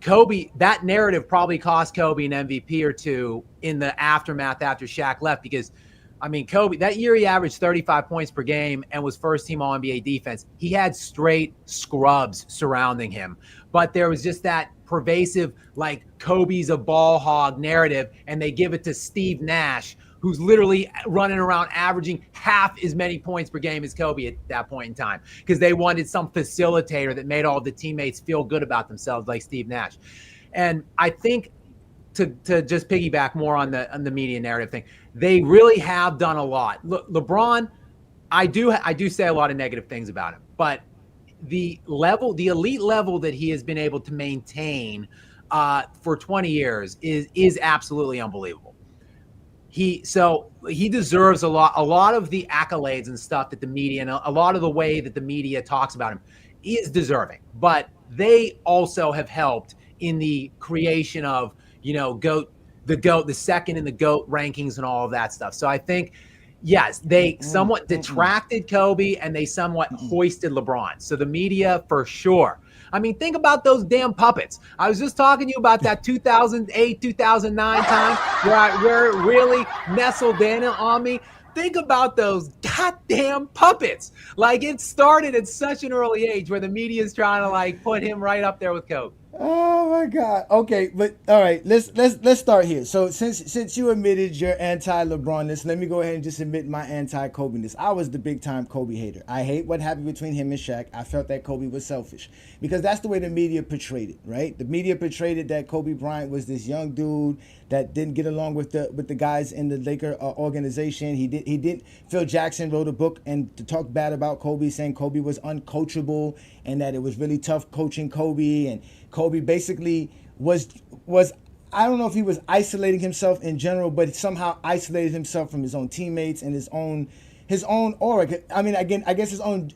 Kobe, that narrative probably cost Kobe an MVP or 2 in the aftermath after Shaq left, because, I mean, Kobe, that year he averaged 35 points per game and was first-team All-NBA defense. He had straight scrubs surrounding him, but there was just that pervasive, like, Kobe's a ball hog narrative, and they give it to Steve Nash, who's literally running around averaging half as many points per game as Kobe at that point in time, because they wanted some facilitator that made all the teammates feel good about themselves, like Steve Nash. And I think, to just piggyback more on the media narrative thing, they really have done a lot. Look, LeBron, I do say a lot of negative things about him, but the elite level that he has been able to maintain for 20 years is absolutely unbelievable. So he deserves a lot of the accolades and stuff that the media and a lot of the way that the media talks about him. He is deserving, but they also have helped in the creation of, the second in the GOAT rankings and all of that stuff. So I think, yes, they somewhat detracted Kobe and they somewhat hoisted LeBron. So the media, for sure. I mean, think about those damn puppets. I was just talking to you about that 2008, 2009 time where it really nestled in on me. Think about those goddamn puppets. Like, it started at such an early age where the media is trying to put him right up there with Kobe. Oh my God. Okay, but all right, let's start here. So since you admitted your anti-LeBronness, let me go ahead and just admit my anti-Kobe-ness. I was the big time Kobe hater. I hate what happened between him and Shaq. I felt that Kobe was selfish because that's the way the media portrayed it, right? The media portrayed it that Kobe Bryant was this young dude that didn't get along with the guys in the Laker organization. He did. Phil Jackson wrote a book and to talk bad about Kobe, saying Kobe was uncoachable and that it was really tough coaching Kobe, and Kobe basically was I don't know if he was isolating himself in general, but somehow isolated himself from his own teammates and his own aura. I mean, again, I guess his own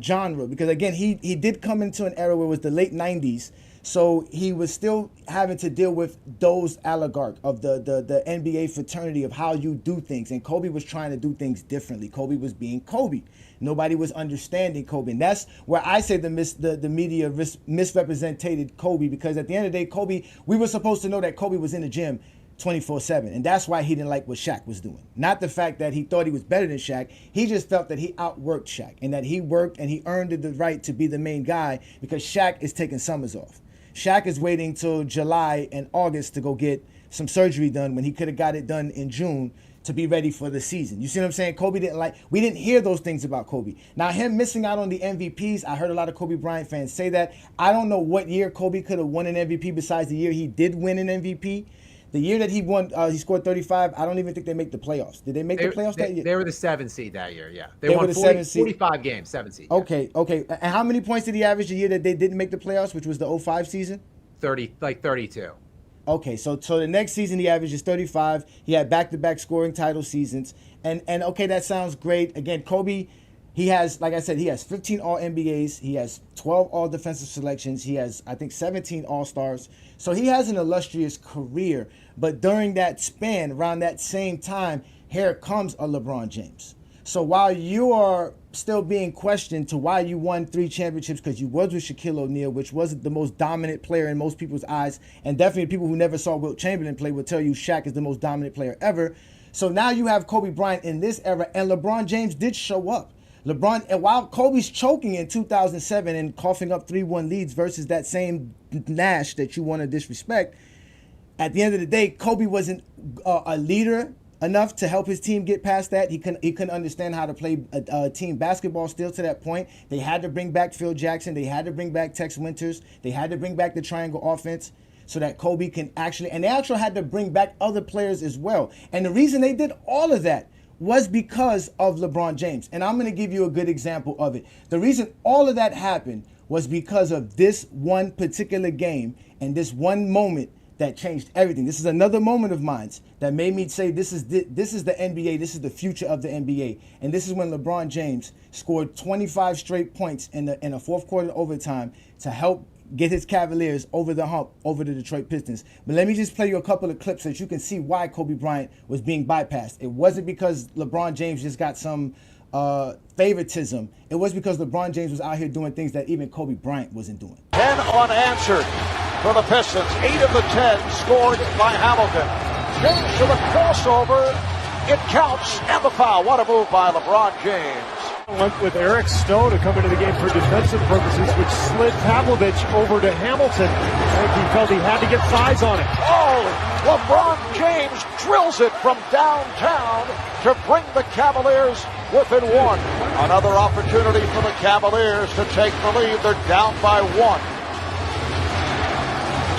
genre, because again, he did come into an era where it was the late 90s. So he was still having to deal with those oligarchs of the NBA fraternity of how you do things. And Kobe was trying to do things differently. Kobe was being Kobe. Nobody was understanding Kobe. And that's where I say the media misrepresented Kobe, because at the end of the day, Kobe, we were supposed to know that Kobe was in the gym 24/7. And that's why he didn't like what Shaq was doing. Not the fact that he thought he was better than Shaq. He just felt that he outworked Shaq and that he worked and he earned the right to be the main guy because Shaq is taking summers off. Shaq is waiting till July and August to go get some surgery done when he could have got it done in June to be ready for the season. You see what I'm saying? We didn't hear those things about Kobe. Now, him missing out on the MVPs, I heard a lot of Kobe Bryant fans say that. I don't know what year Kobe could have won an MVP besides the year he did win an MVP. The year that he won, he scored 35. I don't even think they make the playoffs. Did they make the playoffs that year? They were the 7th seed that year, yeah. They won 45 games, 7th seed. Okay. And how many points did he average the year that they didn't make the playoffs, which was the 05 season? 32. Okay, so the next season he averages 35. He had back-to-back scoring title seasons. And okay, that sounds great. Again, Kobe, he has, like I said, he has 15 All-NBAs. He has 12 All-Defensive selections. He has, I think, 17 All-Stars. So he has an illustrious career. But during that span, around that same time, here comes a LeBron James. So while you are still being questioned to why you won 3 championships, because you was with Shaquille O'Neal, which wasn't the most dominant player in most people's eyes, and definitely people who never saw Wilt Chamberlain play will tell you Shaq is the most dominant player ever. So now you have Kobe Bryant in this era, and LeBron James did show up. And while Kobe's choking in 2007 and coughing up 3-1 leads versus that same Nash that you want to disrespect, at the end of the day, Kobe wasn't a leader enough to help his team get past that. He couldn't understand how to play team basketball still to that point. They had to bring back Phil Jackson. They had to bring back Tex Winters. They had to bring back the triangle offense so that Kobe can and they actually had to bring back other players as well. And the reason they did all of that was because of LeBron James. And I'm going to give you a good example of it. The reason all of that happened was because of this one particular game and this one moment that changed everything. This is another moment of mine that made me say this is the NBA, this is the future of the NBA. And this is when LeBron James scored 25 straight points in a fourth quarter overtime to help get his Cavaliers over the hump, over the Detroit Pistons. But let me just play you a couple of clips so that you can see why Kobe Bryant was being bypassed. It wasn't because LeBron James just got some favoritism. It was because LeBron James was out here doing things that even Kobe Bryant wasn't doing. 10 unanswered for the Pistons. 8 of the 10 scored by Hamilton. James to the crossover. It counts, and the foul. What a move by LeBron James. Went with Eric Stowe to come into the game for defensive purposes, which slid Pavlovich over to Hamilton. I think he felt he had to get size on it. Oh, LeBron James drills it from downtown to bring the Cavaliers within 1. Another opportunity for the Cavaliers to take the lead. They're down by 1.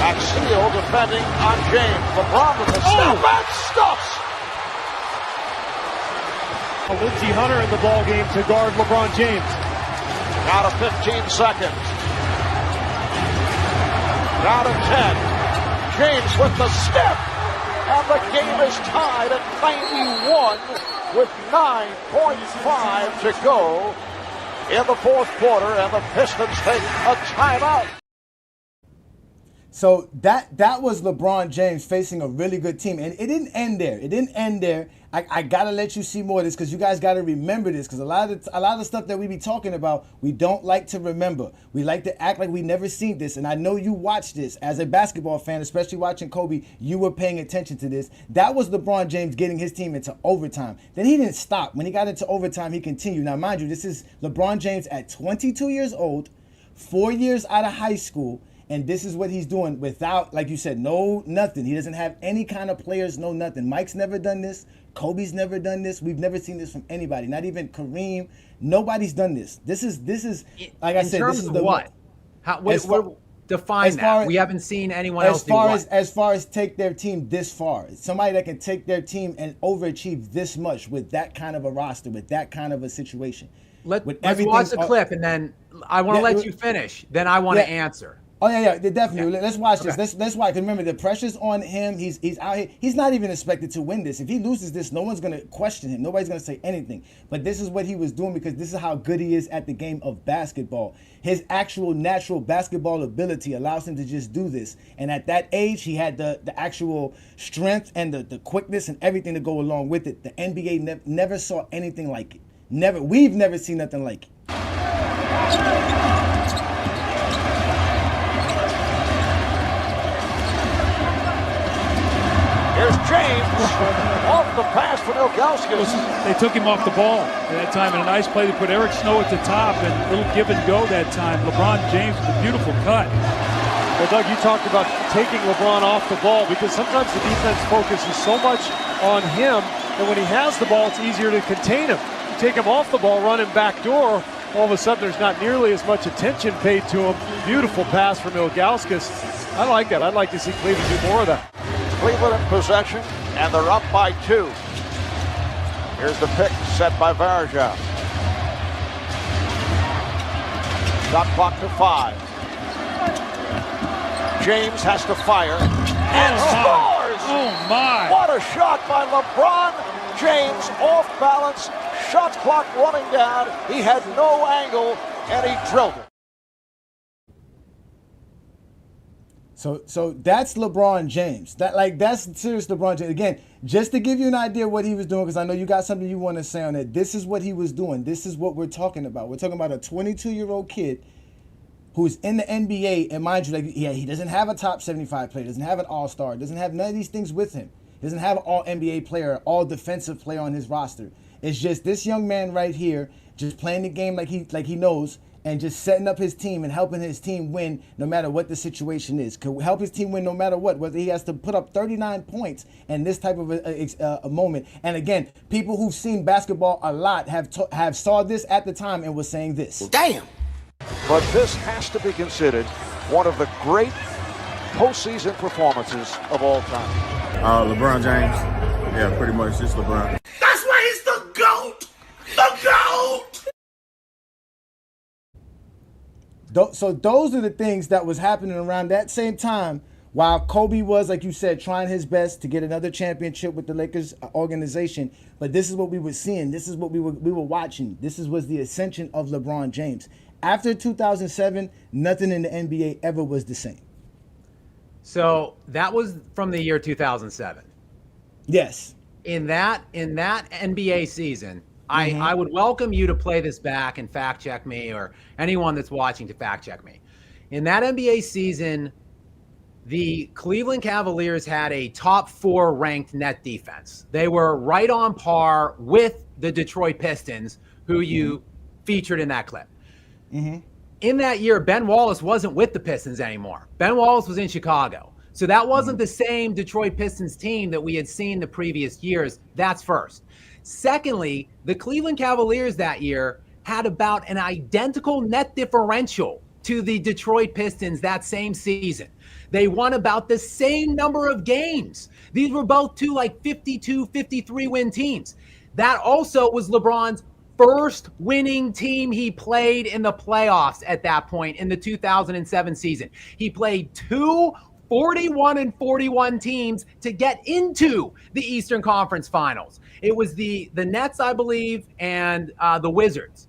Axial defending on James. LeBron with the step back stuffs. Lindsey Hunter in the ball game to guard LeBron James. Down to 15 seconds. Down to 10. James with the step. And the game is tied at 91 with 9.5 to go in the fourth quarter, and the Pistons take a timeout. So that was LeBron James facing a really good team. And it didn't end there. I got to let you see more of this because you guys got to remember this, because a lot of stuff that we be talking about, we don't like to remember. We like to act like we never seen this. And I know you watched this as a basketball fan, especially watching Kobe. You were paying attention to this. That was LeBron James getting his team into overtime. Then he didn't stop. When he got into overtime, he continued. Now, mind you, this is LeBron James at 22 years old, 4 years out of high school. And this is what he's doing without, like you said, nothing. He doesn't have any kind of players, nothing. Mike's never done this. Kobe's never done this. We've never seen this from anybody, not even Kareem. Nobody's done this. This is like I said, this is the what? Define that. We haven't seen anyone else do what? As far as take their team this far. Somebody that can take their team and overachieve this much with that kind of a roster, with that kind of a situation. Let's watch the clip, and then I want to let you finish. Then I want to answer. Oh yeah, definitely. Yeah. Let's watch this. That's why. Because remember, the pressure's on him. He's out here. He's not even expected to win this. If he loses this, no one's gonna question him. Nobody's gonna say anything. But this is what he was doing because this is how good he is at the game of basketball. His actual natural basketball ability allows him to just do this. And at that age, he had the actual strength and the quickness and everything to go along with it. The NBA never saw anything like it. Never. We've never seen nothing like it. Here's James off the pass from Ilgauskas. They took him off the ball at that time, and a nice play to put Eric Snow at the top, and a little give and go that time. LeBron James with a beautiful cut. Well, Doug, you talked about taking LeBron off the ball because sometimes the defense focuses so much on him that when he has the ball, it's easier to contain him. You take him off the ball, run him back door, all of a sudden there's not nearly as much attention paid to him. Beautiful pass from Ilgauskas. I like that. I'd like to see Cleveland do more of that. Cleveland in possession, and they're up by 2. Here's the pick set by Varejao. Shot clock to 5. James has to fire and scores! Oh my! What a shot by LeBron James, off balance, shot clock running down. He had no angle, and he drilled it. So that's LeBron James. That's serious LeBron James. Again, just to give you an idea of what he was doing, because I know you got something you want to say on it. This is what he was doing. This is what we're talking about. We're talking about a 22-year-old kid who's in the NBA, and mind you, he doesn't have a top 75 player, doesn't have an all-star, doesn't have none of these things with him. He doesn't have an all-NBA player, all-defensive player on his roster. It's just this young man right here just playing the game like he knows, and just setting up his team and helping his team win no matter what the situation is. Could help his team win no matter what, whether he has to put up 39 points in this type of a moment. And again, people who've seen basketball a lot have saw this at the time and was saying this. Damn! But this has to be considered one of the great postseason performances of all time. LeBron James. Yeah, pretty much just LeBron. That's why he's the GOAT! The GOAT! So those are the things that was happening around that same time while Kobe was, like you said, trying his best to get another championship with the Lakers organization. But this is what we were seeing. This is what we were watching. This was the ascension of LeBron James. After 2007, nothing in the NBA ever was the same. So that was from the year 2007. Yes. In that NBA season, I would welcome you to play this back and fact check me, or anyone that's watching to fact check me. In that NBA season, the Cleveland Cavaliers had a top 4 ranked net defense. They were right on par with the Detroit Pistons, who you featured in that clip. In that year, Ben Wallace wasn't with the Pistons anymore. Ben Wallace was in Chicago. So that wasn't the same Detroit Pistons team that we had seen the previous years. That's first. Secondly, the Cleveland Cavaliers that year had about an identical net differential to the Detroit Pistons that same season. They won about the same number of games. These were both 52, 53 win teams. That also was LeBron's first winning team he played in the playoffs at that point in the 2007 season. He played 2 41 teams to get into the Eastern Conference Finals. It was the Nets, I believe, and the Wizards.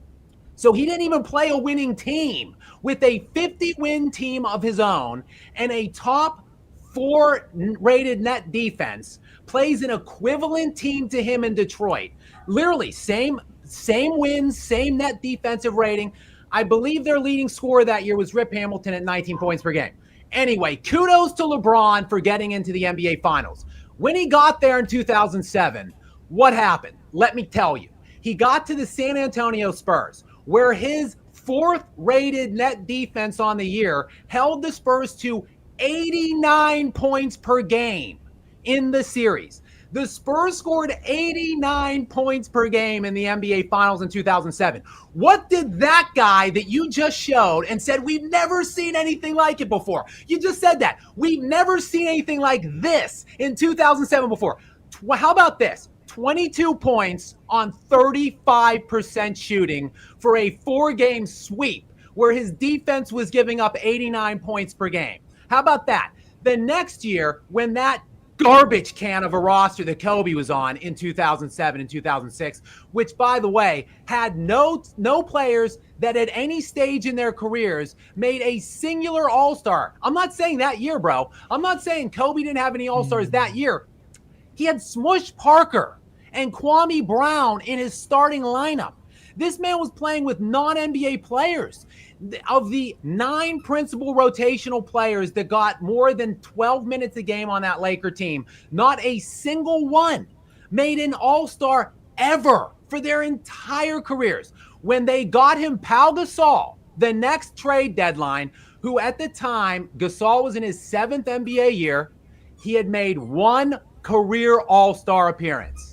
So he didn't even play a winning team with a 50-win team of his own and a top 4 rated net defense, plays an equivalent team to him in Detroit. Literally same wins, same net defensive rating. I believe their leading scorer that year was Rip Hamilton at 19 points per game. Anyway, kudos to LeBron for getting into the NBA Finals. When he got there in 2007, what happened? Let me tell you. He got to the San Antonio Spurs, where his 4th rated net defense on the year held the Spurs to 89 points per game in the series. The Spurs scored 89 points per game in the NBA Finals in 2007. What did that guy that you just showed and said, we've never seen anything like it before? You just said that. We've never seen anything like this in 2007 before. How about this? 22 points on 35% shooting for a 4-game sweep where his defense was giving up 89 points per game. How about that? The next year, when that garbage can of a roster that Kobe was on in 2007 and 2006, which, by the way, had no players that at any stage in their careers made a singular all-star. I'm not saying that year, bro. I'm not saying Kobe didn't have any all-stars that year. He had Smush Parker and Kwame Brown in his starting lineup. This man was playing with non-NBA players. Of the 9 principal rotational players that got more than 12 minutes a game on that Laker team, not a single one made an all-star ever for their entire careers. When they got him Pau Gasol, the next trade deadline, who at the time, Gasol was in his 7th NBA year, he had made 1 career all-star appearance.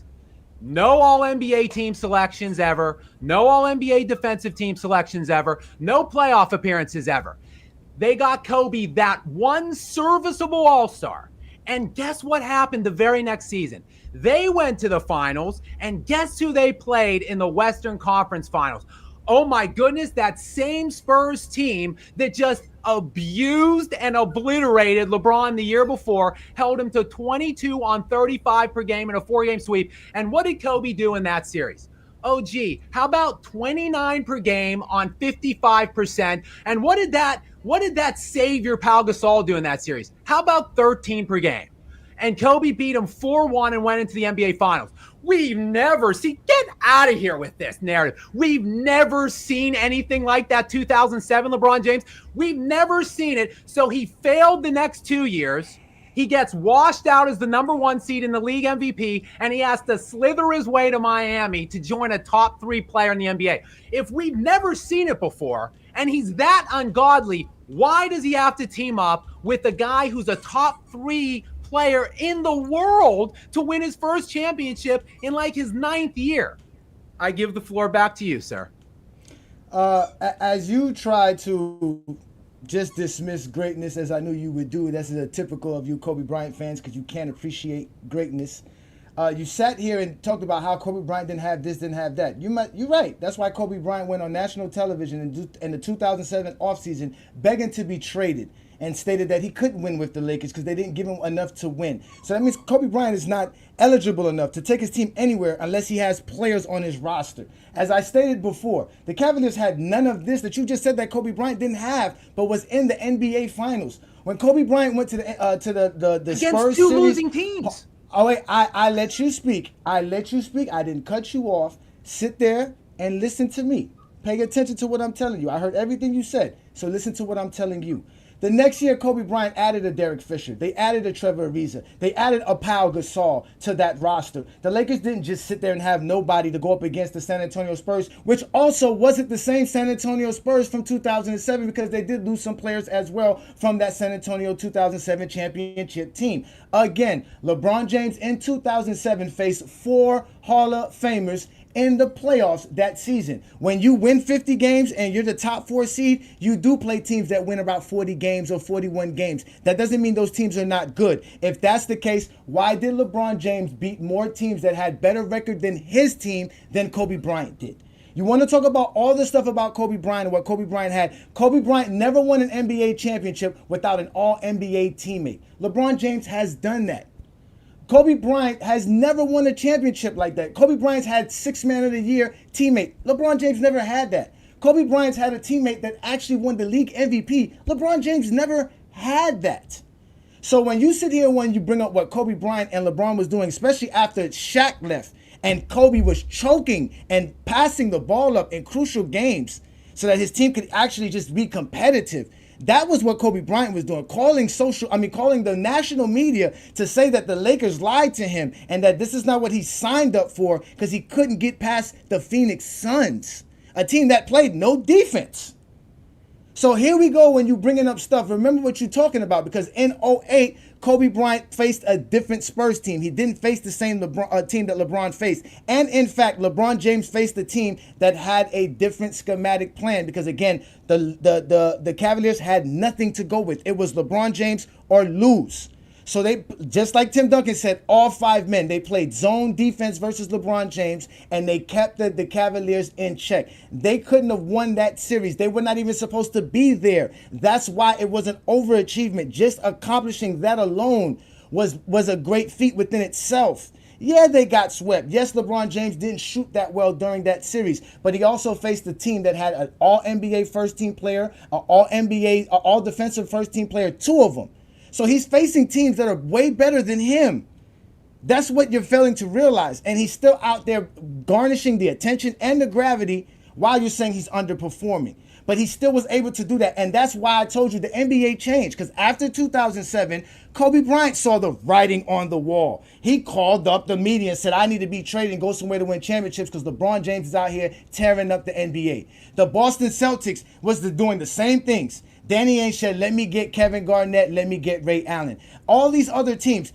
No All-NBA team selections ever. No All-NBA defensive team selections ever. No playoff appearances ever. They got Kobe that 1 serviceable All-Star. And guess what happened the very next season? They went to the finals, and guess who they played in the Western Conference Finals? Oh my goodness, that same Spurs team that just abused and obliterated LeBron the year before, held him to 22 on 35 per game in a 4-game sweep. And what did Kobe do in that series? Oh, gee, how about 29 per game on 55%? And what did that savior Pau Gasol do in that series? How about 13 per game? And Kobe beat him 4-1 and went into the NBA Finals. We've never seen, get out of here with this narrative. We've never seen anything like that 2007 LeBron James. We've never seen it. So he failed the next 2 years. He gets washed out as the number 1 seed in the league MVP, and he has to slither his way to Miami to join a top 3 player in the NBA. If we've never seen it before, and he's that ungodly, why does he have to team up with a guy who's a top 3 player in the world to win his first championship in like his 9th year? I give the floor back to you, sir. As you try to just dismiss greatness, as I knew you would do, that's a typical of you Kobe Bryant fans, because you can't appreciate greatness. You sat here and talked about how Kobe Bryant didn't have this, didn't have that. You're right. That's why Kobe Bryant went on national television in the 2007 offseason begging to be traded, and stated that he couldn't win with the Lakers because they didn't give him enough to win. So that means Kobe Bryant is not eligible enough to take his team anywhere unless he has players on his roster. As I stated before, the Cavaliers had none of this that you just said that Kobe Bryant didn't have, but was in the NBA Finals. When Kobe Bryant went to the against Spurs 2 series, losing teams. Oh wait, I let you speak. I didn't cut you off. Sit there and listen to me. Pay attention to what I'm telling you. I heard everything you said, so listen to what I'm telling you. The next year, Kobe Bryant added a Derek Fisher. They added a Trevor Ariza. They added a Pau Gasol to that roster. The Lakers didn't just sit there and have nobody to go up against the San Antonio Spurs, which also wasn't the same San Antonio Spurs from 2007, because they did lose some players as well from that San Antonio 2007 championship team. Again, LeBron James in 2007 faced 4 Hall of Famers in the playoffs that season. When you win 50 games and you're the top 4 seed, you do play teams that win about 40 games or 41 games. That doesn't mean those teams are not good. If that's the case, why did LeBron James beat more teams that had better record than his team than Kobe Bryant did? You want to talk about all the stuff about Kobe Bryant and what Kobe Bryant had. Kobe Bryant never won an NBA championship without an all-NBA teammate. LeBron James has done that. Kobe Bryant has never won a championship like that. Kobe Bryant's had Sixth Man of the Year teammate. LeBron James never had that. Kobe Bryant's had a teammate that actually won the league MVP. LeBron James never had that. So when you sit here, when you bring up what Kobe Bryant and LeBron was doing, especially after Shaq left, and Kobe was choking and passing the ball up in crucial games so that his team could actually just be competitive. That was what Kobe Bryant was doing, calling the national media to say that the Lakers lied to him and that this is not what he signed up for because he couldn't get past the Phoenix Suns, a team that played no defense. So here we go when you bringing up stuff. Remember what you're talking about, because in 2008, Kobe Bryant faced a different Spurs team. He didn't face the same team that LeBron faced. And in fact, LeBron James faced a team that had a different schematic plan because, again, the Cavaliers had nothing to go with. It was LeBron James or lose. So they, just like Tim Duncan said, all 5 men, they played zone defense versus LeBron James, and they kept the Cavaliers in check. They couldn't have won that series. They were not even supposed to be there. That's why it was an overachievement. Just accomplishing that alone was a great feat within itself. Yeah, they got swept. Yes, LeBron James didn't shoot that well during that series, but he also faced a team that had an all-NBA first-team player, an all-NBA, all-defensive first-team player, 2 of them. So he's facing teams that are way better than him. That's what you're failing to realize. And he's still out there garnishing the attention and the gravity while you're saying he's underperforming. But he still was able to do that. And that's why I told you the NBA changed. Because after 2007, Kobe Bryant saw the writing on the wall. He called up the media and said, I need to be traded and go somewhere to win championships because LeBron James is out here tearing up the NBA. The Boston Celtics was doing the same things. Danny Ainge said, let me get Kevin Garnett, let me get Ray Allen. All these other teams,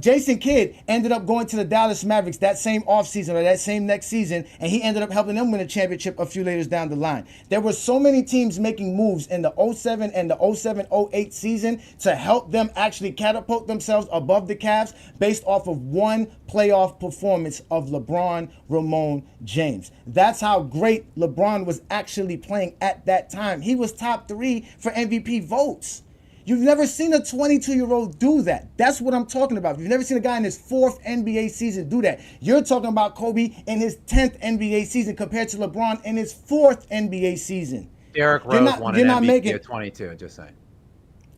Jason Kidd ended up going to the Dallas Mavericks that same offseason or that same next season, and he ended up helping them win a championship a few later down the line. There were so many teams making moves in the 07 and the 07-08 season to help them actually catapult themselves above the Cavs based off of one playoff performance of LeBron Ramon James. That's how great LeBron was actually playing at that time. He was top 3 for MVP votes. You've never seen a 22-year-old do that. That's what I'm talking about. You've never seen a guy in his 4th NBA season do that. You're talking about Kobe in his 10th NBA season compared to LeBron in his 4th NBA season. Derrick Rose won an MVP at 22, just saying.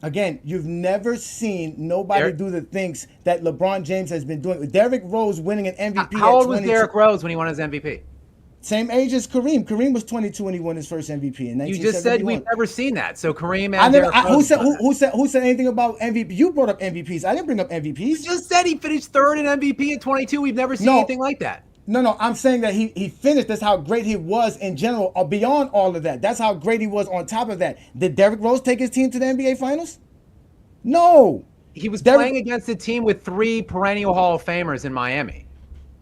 Again, you've never seen nobody do the things that LeBron James has been doing. Derrick Rose winning an MVP. How old was Derrick Rose when he won his MVP? Same age as Kareem. Kareem was 22 when he won his first MVP in 1971. You just said we've never seen that. So Kareem and Derrick Rose. Who said anything about MVP? You brought up MVPs. I didn't bring up MVPs. You just said he finished 3rd in MVP at 22. We've never seen anything like that. No, I'm saying that he finished. That's how great he was in general, or beyond all of that. That's how great he was on top of that. Did Derrick Rose take his team to the NBA Finals? No. He was playing against a team with 3 perennial Hall of Famers in Miami.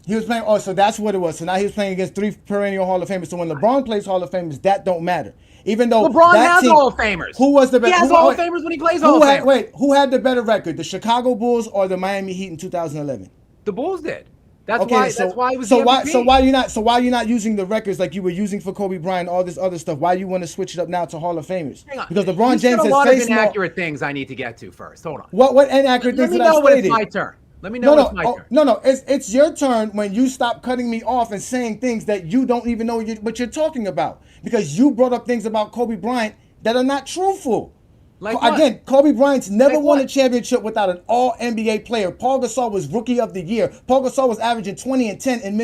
He was playing, so that's what it was. So now he was playing against 3 perennial Hall of Famers. So when LeBron plays Hall of Famers, that don't matter. Even though LeBron has Hall of Famers. Who was the best? He has Hall of Famers when he plays Hall of Famers. Wait, who had the better record, the Chicago Bulls or the Miami Heat in 2011? The Bulls did. That's why he was so the why MVP. So why you not using the records like you were using for Kobe Bryant, all this other stuff? Why you want to switch it up now to Hall of Famers? Hang on. Because LeBron James has has a lot of faced inaccurate things I need to get to first. Hold on. What inaccurate things did I Let me know when stated? it's my turn. Let me know when it's my turn. No, it's your turn when you stop cutting me off and saying things that you don't even know what you're talking about. Because you brought up things about Kobe Bryant that are not truthful. Again, Kobe Bryant's never won a championship without an all-NBA player. Paul Gasol was Rookie of the Year. Paul Gasol was averaging 20 and 10 in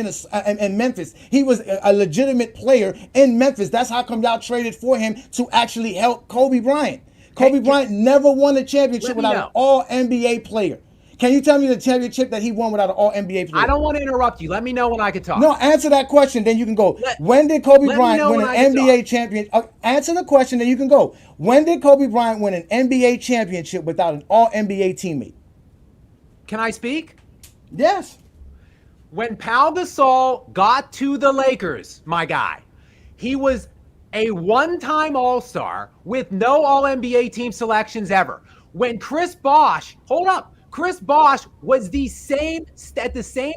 Memphis. He was a legitimate player in Memphis. That's how come y'all traded for him to actually help Kobe Bryant. Kobe Bryant never won a championship without an all-NBA player. Can you tell me the championship that he won without an all-NBA player? I don't want to interrupt you. Let me know when I can talk. No, answer that question, then you can go. When did Kobe Bryant win an NBA championship? Answer the question, then you can go. When did Kobe Bryant win an NBA championship without an all-NBA teammate? Can I speak? Yes. When Pau Gasol got to the Lakers, my guy, he was a one-time All-Star with no All-NBA team selections ever. When Chris Bosh, hold up, Chris Bosh was at the same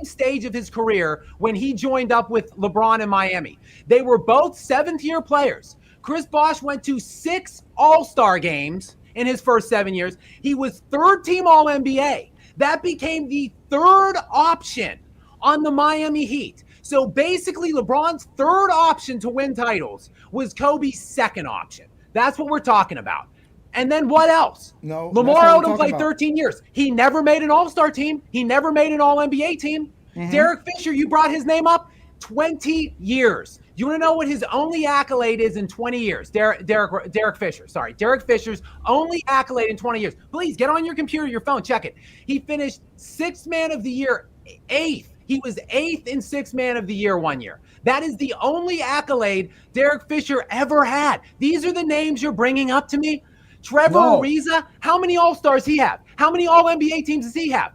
stage of his career when he joined up with LeBron in Miami. They were both seventh-year players. Chris Bosh went to 6 All-Star games in his first 7 years. He was third-team All-NBA. That became the third option on the Miami Heat. So basically, LeBron's third option to win titles was Kobe's second option. That's what we're talking about. And then what else? No. Lamar Odom played 13 years. He never made an All-Star team. He never made an All-NBA team. Derek Fisher, you brought his name up, 20 years. You want to know what his only accolade is in 20 years? Derek Fisher. Sorry. Derek Fisher's only accolade in 20 years. Please get on your computer, your phone, check it. He finished 6th man of the year, 8th. He was 8th in 6th man of the year 1 year. That is the only accolade Derek Fisher ever had. These are the names you're bringing up to me. Trevor Ariza, how many All-Stars he have? How many All-NBA teams does he have?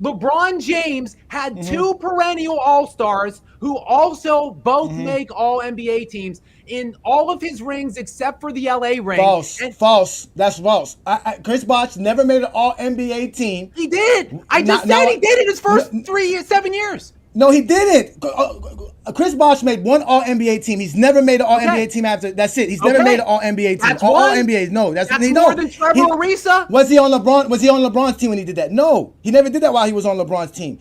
LeBron James had 2 perennial All-Stars who also both make All-NBA teams in all of his rings except for the LA ring. False. That's false. Chris Bosh never made an All-NBA team. He did. I just said he did in his first 7 years. No, he didn't. Chris Bosh made 1 All-NBA team. He's never made an All-NBA team after. That's it. He's never made an All-NBA team. That's All-NBA. No, that's more than Trevor Ariza. Was he on LeBron's team when he did that? No, he never did that while he was on LeBron's team.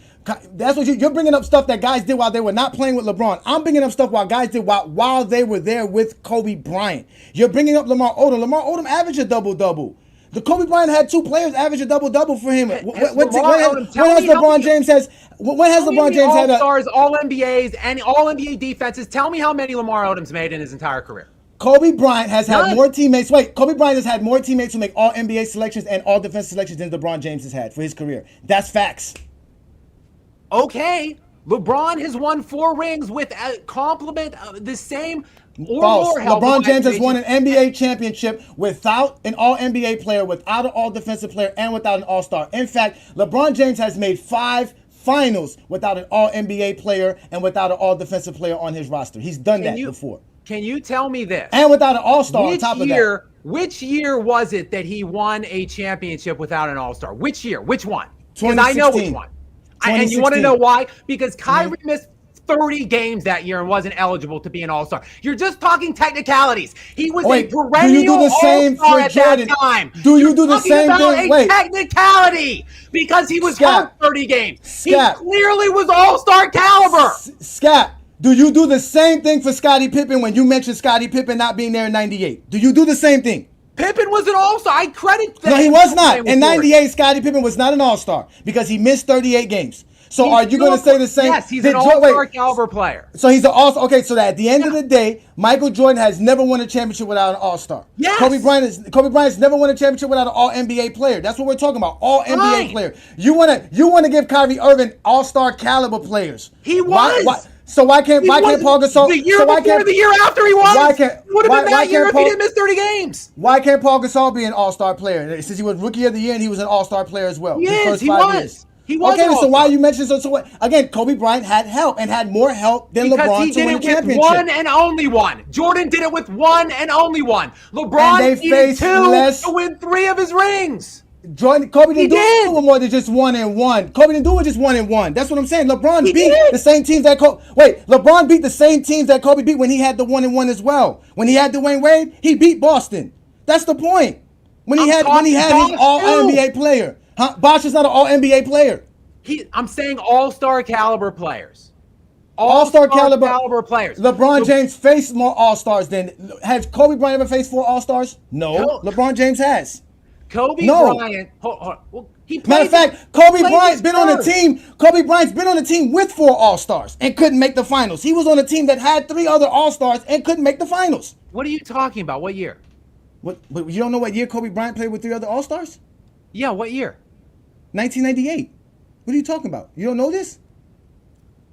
That's what you're bringing up, stuff that guys did while they were not playing with LeBron. I'm bringing up stuff while guys did while they were there with Kobe Bryant. You're bringing up Lamar Odom. Lamar Odom averaged a double-double. The Kobe Bryant had 2 players average a double-double for him. When has LeBron James had All-Stars, All-NBAs, and All-NBA defenses? Tell me how many Lamar Odom's made in his entire career. Kobe Bryant has had more teammates. Kobe Bryant has had more teammates who make All-NBA selections and All-Defensive selections than LeBron James has had for his career. That's facts. Okay. LeBron has won 4 rings with a complement of the same or False. more help. LeBron James has won an NBA championship without an All-NBA player, without an All-Defensive player, and without an All-Star. In fact, LeBron James has made 5 finals without an All-NBA player and without an All-Defensive player on his roster. He's done that before. Can you tell me this? And without an All-Star on top of that. Which year was it that he won a championship without an All-Star? Which year? Which one? 2016. I know which one. And you want to know why? Because Kyrie missed 30 games that year and wasn't eligible to be an All-Star. You're just talking technicalities. He was a perennial All-Star at that time. Do you do the same thing? Wait, technicality because he was hurt 30 games. He clearly was All-Star caliber. Skap, do you do the same thing for Scottie Pippen when you mentioned Scottie Pippen not being there in '98? Do you do the same thing? Pippen was an All-Star. I credit that. No, he was not. In '98, Scottie Pippen was not an All-Star because he missed 38 games. So are you going to say the same? Yes, he's an All-Star caliber player. So he's an All-Star. Okay, so that at the end of the day, Michael Jordan has never won a championship without an All-Star. Yes. Kobe Bryant's never won a championship without an All-NBA player. That's what we're talking about. All-NBA player. You want to give Kyrie Irving All-Star caliber players. He was. So why can't Paul Gasol? The year before, the year after he was. Would have been that year if he didn't miss 30 games. Why can't Paul Gasol be an All-Star player? Since he was Rookie of the Year and he was an All-Star player as well. He was. Okay, so why are you mentioning so again? Kobe Bryant had help and had more help than LeBron to win a championship. Because he did it with one and only one. Jordan did it with one and only one. LeBron needed 2 to win 3 of his rings. Kobe didn't do it with more than just 1 and 1. Kobe didn't do it just 1 and 1. That's what I'm saying. LeBron beat the same teams that LeBron beat the same teams that Kobe beat when he had the 1 and 1 as well. When he had Dwayne Wade, he beat Boston. That's the point. When he had his All-NBA player. Bosh is not an All-NBA player. I'm saying All-Star caliber players. All-Star caliber players. LeBron James faced more All-Stars than... Has Kobe Bryant ever faced 4 All-Stars? No. LeBron James has. Bryant... Matter of fact, Kobe Bryant's been on a team. Kobe Bryant's been on a team with 4 All-Stars and couldn't make the finals. He was on a team that had 3 other All-Stars and couldn't make the finals. What are you talking about? What year? What? You don't know what year Kobe Bryant played with 3 other All-Stars? Yeah, what year? 1998. What are you talking about? You don't know this?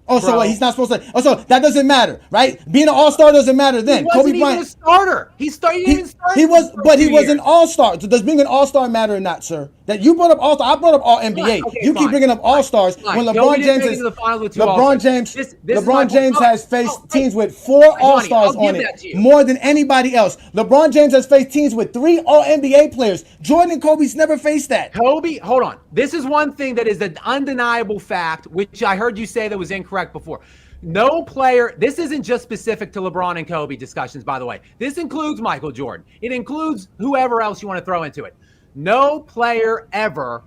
Oh, so what, he's not supposed to. Oh, so that doesn't matter, right? Being an all-star doesn't matter then. He wasn't even a starter. He didn't even start. He was, but he was an all-star. So does being an all-star matter or not, sir? That you brought up all-star. I brought up all NBA. You keep bringing up all-stars when LeBron James is. LeBron James has faced teams with 4 all-stars on it, more than anybody else. LeBron James has faced teams with 3 all-NBA players. Jordan and Kobe's never faced that. Kobe, hold on. This is one thing that is an undeniable fact, which I heard you say that was incorrect before. No player, this isn't just specific to LeBron and Kobe discussions, by the way. This includes Michael Jordan. It includes whoever else you want to throw into it. No player ever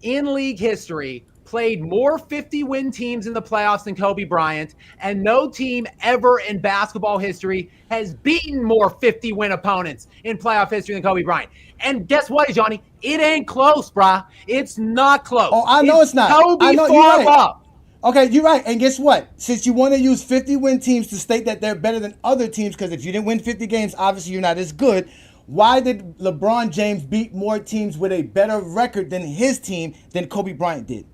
in league history played more 50-win teams in the playoffs than Kobe Bryant, and no team ever in basketball history has beaten more 50-win opponents in playoff history than Kobe Bryant. And guess what, Ajani? It ain't close, brah. It's not close. Oh, I know it's not. Kobe I know far you're right. up. Okay, you're right. And guess what? Since you want to use 50-win teams to state that they're better than other teams, because if you didn't win 50 games, obviously you're not as good. Why did LeBron James beat more teams with a better record than his team than Kobe Bryant did?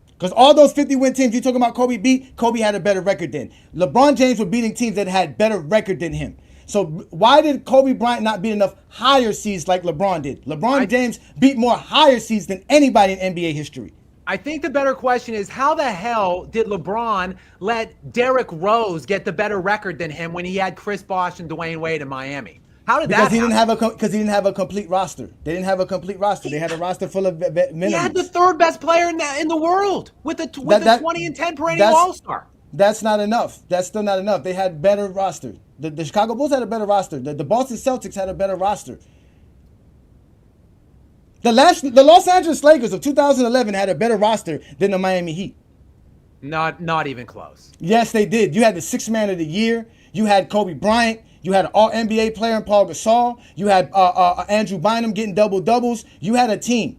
Because all those 50-win teams you're talking about Kobe beat, Kobe had a better record than. LeBron James were beating teams that had better record than him. So why did Kobe Bryant not beat enough higher seeds like LeBron did? LeBron James beat more higher seeds than anybody in NBA history. I think the better question is, how the hell did LeBron let Derrick Rose get the better record than him when he had Chris Bosh and Dwayne Wade in Miami? How did because that happen? Because he didn't have a complete roster. They didn't have a complete roster. They had a roster full of minimums. He had the 3rd best player in the world with a 20 and 10 perennial All-Star. That's not enough. That's still not enough. They had better roster. The Chicago Bulls had a better roster. The Boston Celtics had a better roster. The Los Angeles Lakers of 2011 had a better roster than the Miami Heat. Not even close. Yes, they did. You had the 6th man of the year. You had Kobe Bryant. You had an all-NBA player in Paul Gasol. You had Andrew Bynum getting double-doubles. You had a team.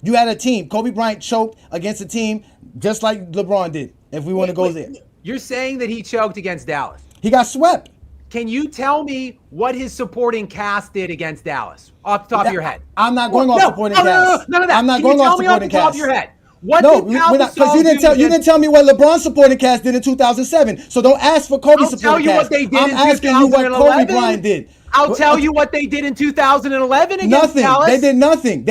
Kobe Bryant choked against a team just like LeBron did, if we want to go there. You're saying that he choked against Dallas. He got swept. Can you tell me what his supporting cast did against Dallas off the top of your head? I'm not going off supporting cast. None of that. I'm not going off supporting cast. Top of your head? Because you didn't tell me what LeBron's supporting cast did in 2007. So don't ask for Kobe's supporting cast. What they did I'm asking you what Kobe Bryant did. I'll tell you what they did in 2011 against Dallas. They did nothing.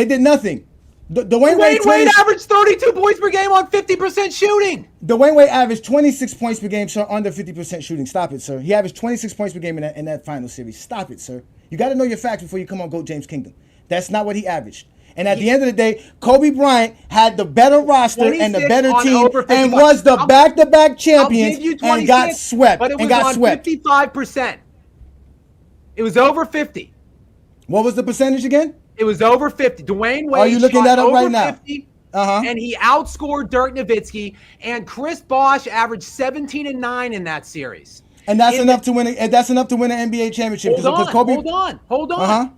Dwayne Wade averaged 32 points per game on 50% shooting. Dwayne Wade averaged 26 points per game, sir, under 50% shooting. Stop it, sir. He averaged 26 points per game in that final series. Stop it, sir. You got to know your facts before you come on GOAT James Kingdom. That's not what he averaged. And at the end of the day, Kobe Bryant had the better roster and the better team and was the back-to-back champions and got swept. But it was on 55%. It was over 50. What was the percentage again? It was over 50. Dwayne Wade. Are you looking that up right now? 50, and he outscored Dirk Nowitzki. And Chris Bosh averaged 17 and 9 in that series. And that's enough to win. That's enough to win an NBA championship. Hold on.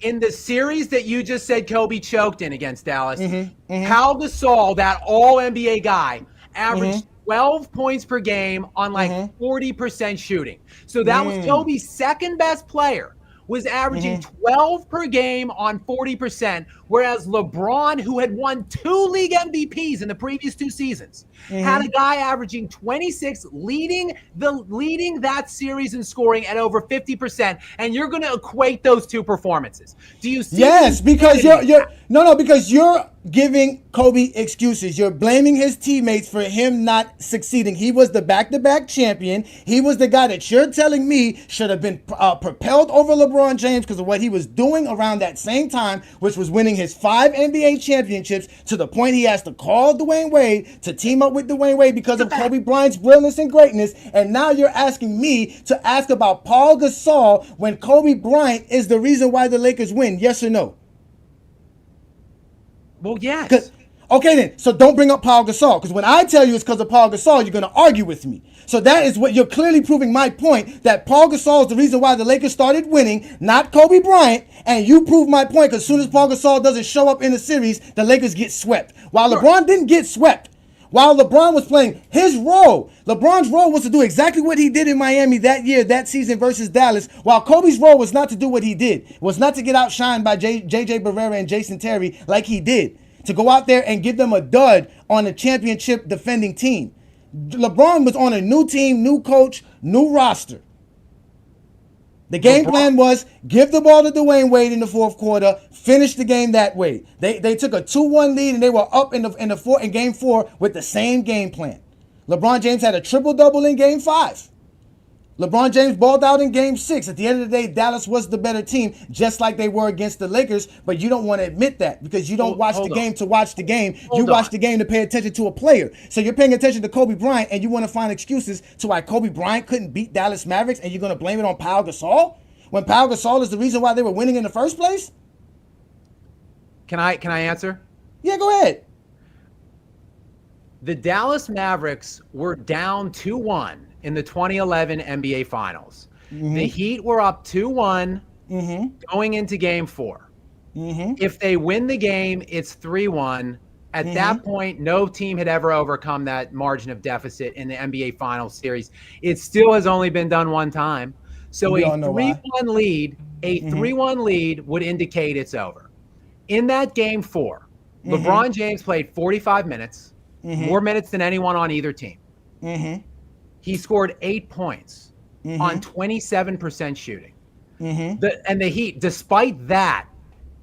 In the series that you just said Kobe choked in against Dallas, Pau Gasol, that all-NBA guy, averaged 12 points per game on 40% shooting. So that was Kobe's 2nd best player, was averaging 12 per game on 40%, whereas LeBron, who had won 2 league MVPs in the previous 2 seasons, had a guy averaging 26, leading that series in scoring at over 50%. And you're going to equate those 2 performances. Do you see? Yes, because because you're giving Kobe excuses. You're blaming his teammates for him not succeeding. He was the back-to-back champion. He was the guy that you're telling me should have been propelled over LeBron James because of what he was doing around that same time, which was winning his 5 NBA championships to the point he has to call Dwayne Wade to team up with Dwayne Wade because of Kobe Bryant's brilliance and greatness. And now you're asking me to ask about Paul Gasol when Kobe Bryant is the reason why the Lakers win. Yes or no? Well, yes. Okay, then. So don't bring up Paul Gasol, because when I tell you it's because of Paul Gasol, you're going to argue with me. So that is what you're clearly proving my point, that Paul Gasol is the reason why the Lakers started winning, not Kobe Bryant. And you prove my point, because as soon as Paul Gasol doesn't show up in the series, the Lakers get swept. While LeBron didn't get swept. While LeBron was playing his role, LeBron's role was to do exactly what he did in Miami that year, that season versus Dallas, while Kobe's role was not to do what he did, was not to get outshined by J.J. Barrera and Jason Terry like he did, to go out there and give them a dud on a championship defending team. LeBron was on a new team, new coach, new roster. The game plan was give the ball to Dwayne Wade in the fourth quarter, finish the game that way. They took a 2-1 lead and they were up in game 4 with the same game plan. LeBron James had a triple-double in game 5. LeBron James balled out in game 6. At the end of the day, Dallas was the better team, just like they were against the Lakers, but you don't want to admit that because you don't watch the game to watch the game. You watch the game to pay attention to a player. So you're paying attention to Kobe Bryant, and you want to find excuses to why Kobe Bryant couldn't beat Dallas Mavericks, and you're going to blame it on Pau Gasol? When Pau Gasol is the reason why they were winning in the first place? Can I answer? Yeah, go ahead. The Dallas Mavericks were down 2-1 in the 2011 NBA Finals. The Heat were up 2-1 going into game 4. If they win the game, it's 3-1. At that point, no team had ever overcome that margin of deficit in the NBA Finals series. It still has only been done one time. So a 3-1 lead, would indicate it's over. In that game 4, LeBron James played 45 minutes, more minutes than anyone on either team. He scored 8 points on 27% shooting. And the Heat, despite that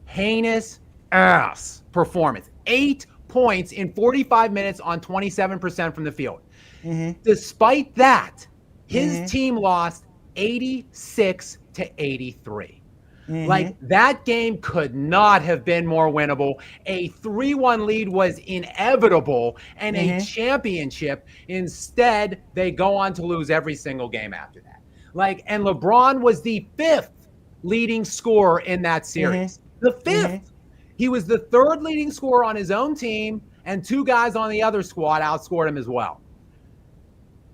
heinous ass performance, 8 points in 45 minutes on 27% from the field. Despite that, his team lost 86-83. Like, that game could not have been more winnable. A 3-1 lead was inevitable, and a championship. Instead, they go on to lose every single game after that. Like, and LeBron was the 5th leading scorer in that series. The 5th. He was the 3rd leading scorer on his own team, and 2 guys on the other squad outscored him as well.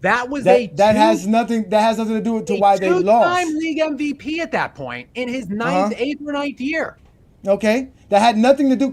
That was that has nothing to do with why they lost. Two-time league MVP at that point in his 8th or 9th year. Okay, that had nothing to do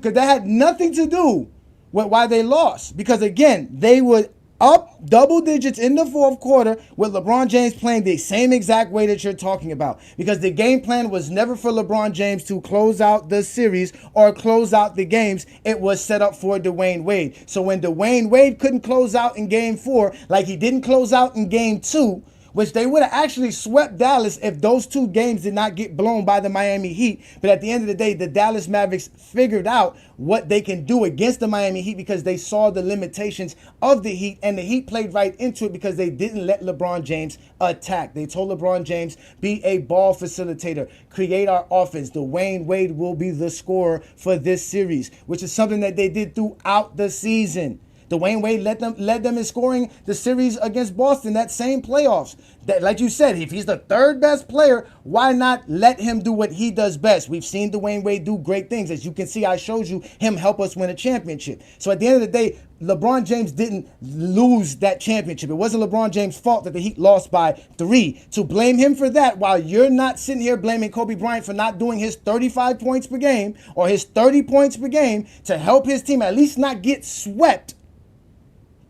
with why they lost. Because again, they were up double digits in the fourth quarter with LeBron James playing the same exact way that you're talking about. Because the game plan was never for LeBron James to close out the series or close out the games. It was set up for Dwayne Wade. So when Dwayne Wade couldn't close out in game 4, like he didn't close out in game 2, which they would have actually swept Dallas if those 2 games did not get blown by the Miami Heat. But at the end of the day, the Dallas Mavericks figured out what they can do against the Miami Heat because they saw the limitations of the Heat, and the Heat played right into it because they didn't let LeBron James attack. They told LeBron James, be a ball facilitator, create our offense. Dwayne Wade will be the scorer for this series, which is something that they did throughout the season. Dwayne Wade led them in scoring the series against Boston, that same playoffs. That, like you said, if he's the 3rd best player, why not let him do what he does best? We've seen Dwayne Wade do great things. As you can see, I showed you him help us win a championship. So at the end of the day, LeBron James didn't lose that championship. It wasn't LeBron James' fault that the Heat lost by 3. To blame him for that while you're not sitting here blaming Kobe Bryant for not doing his 35 points per game or his 30 points per game to help his team at least not get swept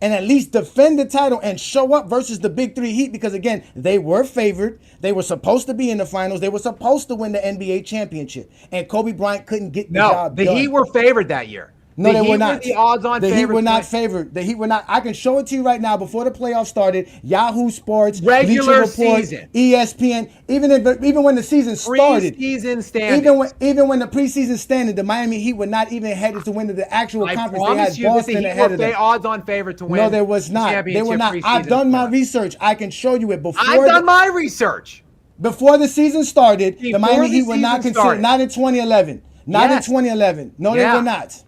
and at least defend the title and show up versus the Big 3 Heat, because again, they were favored. They were supposed to be in the finals. They were supposed to win the NBA championship, and Kobe Bryant couldn't get the job done. The Heat were favored that year. No, they were not. The odds-on The Heat were not favored. The Heat were not. I can show it to you right now. Before the playoffs started, Yahoo Sports, regular Report, season, ESPN, even when the season started, preseason standings, even when the preseason standing, the Miami Heat were not even headed to win the actual conference. They had Boston ahead of them. They odds-on favorite to win. No, there was not. They were not. I've done my research. I can show you it before. I've done my research. Before the season started, the Miami Heat were not considered. Not in 2011. Not in 2011. No, they were not.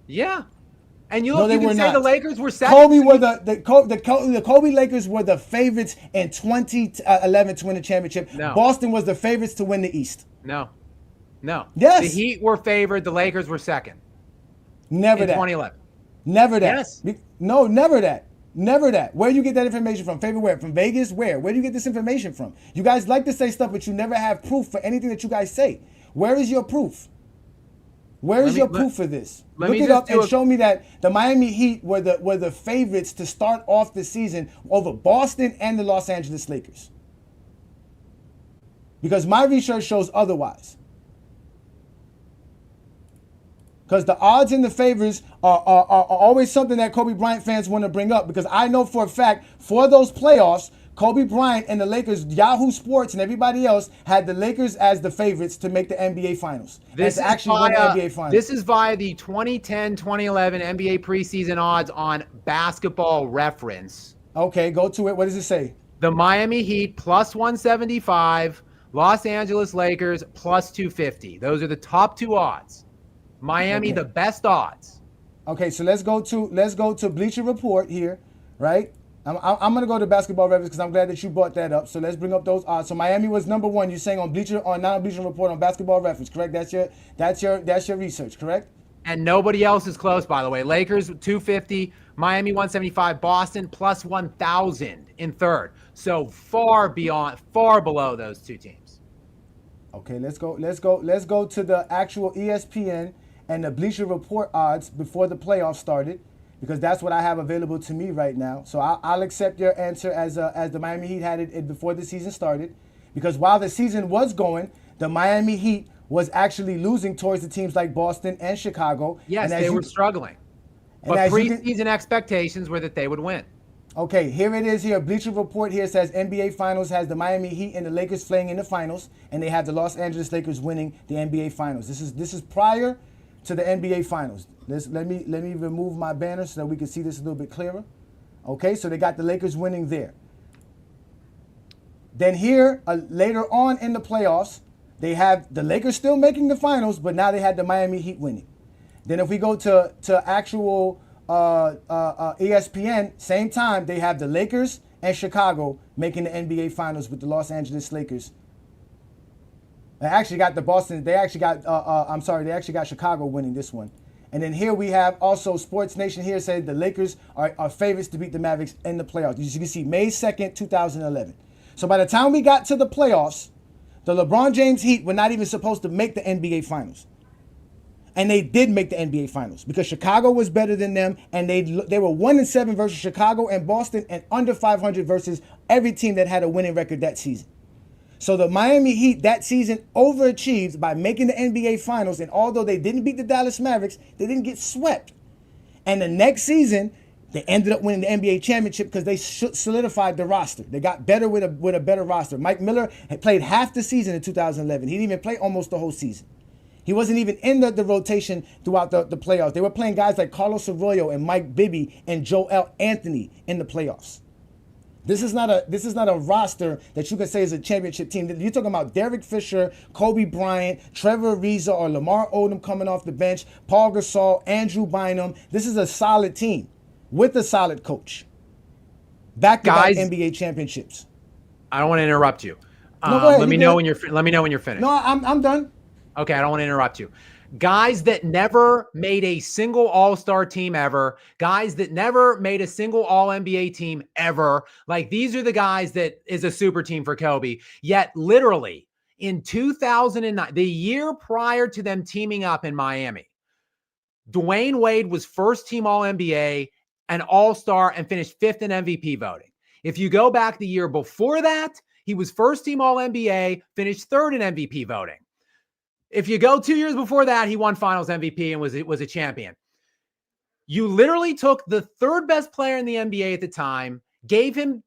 Yeah. And you can say the Lakers were second. The Kobe Lakers were the favorites in 2011 to win the championship. No. Boston was the favorites to win the East. No. Yes. The Heat were favored. The Lakers were second. Never that. 2011. Never that. Yes. No, never that. Never that. Where do you get that information from? Favorite where? From Vegas? Where do you get this information from? You guys like to say stuff, but you never have proof for anything that you guys say. Where is your proof? Where is your proof for this? Look it up and show me that the Miami Heat were the favorites to start off the season over Boston and the Los Angeles Lakers. Because my research shows otherwise. Because the odds and the favors are always something that Kobe Bryant fans want to bring up. Because I know for a fact, for those playoffs, Kobe Bryant and the Lakers, Yahoo Sports and everybody else had the Lakers as the favorites to make the NBA Finals. This is via the 2010-2011 NBA preseason odds on Basketball Reference. Okay, go to it. What does it say? The Miami Heat plus 175, Los Angeles Lakers plus 250. Those are the top two odds. Miami, the best odds. Okay, so let's go to Bleacher Report here, right? I'm gonna go to Basketball Reference because I'm glad that you brought that up. So let's bring up those odds. So Miami was number one. You're saying not on Bleacher Report, on Basketball Reference, correct? That's your research, correct? And nobody else is close, by the way. Lakers 250, Miami 175, Boston plus 1,000 in third. So far below those two teams. Okay, let's go to the actual ESPN and the Bleacher Report odds before the playoffs started, because that's what I have available to me right now. So I'll accept your answer as the Miami Heat had it before the season started, because while the season was going, the Miami Heat was actually losing towards the teams like Boston and Chicago. Yes, they were struggling. But preseason expectations were that they would win. Okay, here it is here. Bleacher Report here says NBA Finals has the Miami Heat and the Lakers playing in the finals, and they have the Los Angeles Lakers winning the NBA Finals. This is prior to the NBA Finals. Let me remove my banner so that we can see this a little bit clearer. Okay, so they got the Lakers winning there. Then here, later on in the playoffs, they have the Lakers still making the finals, but now they had the Miami Heat winning. Then if we go to actual ESPN, same time, they have the Lakers and Chicago making the NBA Finals with the Los Angeles Lakers. They actually got they actually got Chicago winning this one. And then here we have also Sports Nation here said the Lakers are favorites to beat the Mavericks in the playoffs. As you can see, May 2nd, 2011. So by the time we got to the playoffs, the LeBron James Heat were not even supposed to make the NBA Finals. And they did make the NBA Finals because Chicago was better than them, and they were 1-7 versus Chicago and Boston, and under 500 versus every team that had a winning record that season. So the Miami Heat that season overachieved by making the NBA Finals, and although they didn't beat the Dallas Mavericks, they didn't get swept. And the next season, they ended up winning the NBA championship because they solidified the roster. They got better with a better roster. Mike Miller had played half the season in 2011. He didn't even play almost the whole season. He wasn't even in the rotation throughout the playoffs. They were playing guys like Carlos Arroyo and Mike Bibby and Joel Anthony in the playoffs. This is not a roster that you can say is a championship team. You're talking about Derek Fisher, Kobe Bryant, Trevor Ariza, or Lamar Odom coming off the bench, Paul Gasol, Andrew Bynum. This is a solid team with a solid coach. Back-to-back NBA championships. I don't want to interrupt you. No, go ahead, let me know when you're finished. No, I'm done. Okay, I don't want to interrupt you. Guys that never made a single All-Star team ever, guys that never made a single All-NBA team ever. Like, these are the guys that is a super team for Kobe. Yet, literally, in 2009, the year prior to them teaming up in Miami, Dwayne Wade was first team All-NBA, an All-Star, and finished fifth in MVP voting. If you go back the year before that, he was first team All-NBA, finished third in MVP voting. If you go 2 years before that, he won Finals MVP and was a champion. You literally took the third best player in the NBA at the time, gave him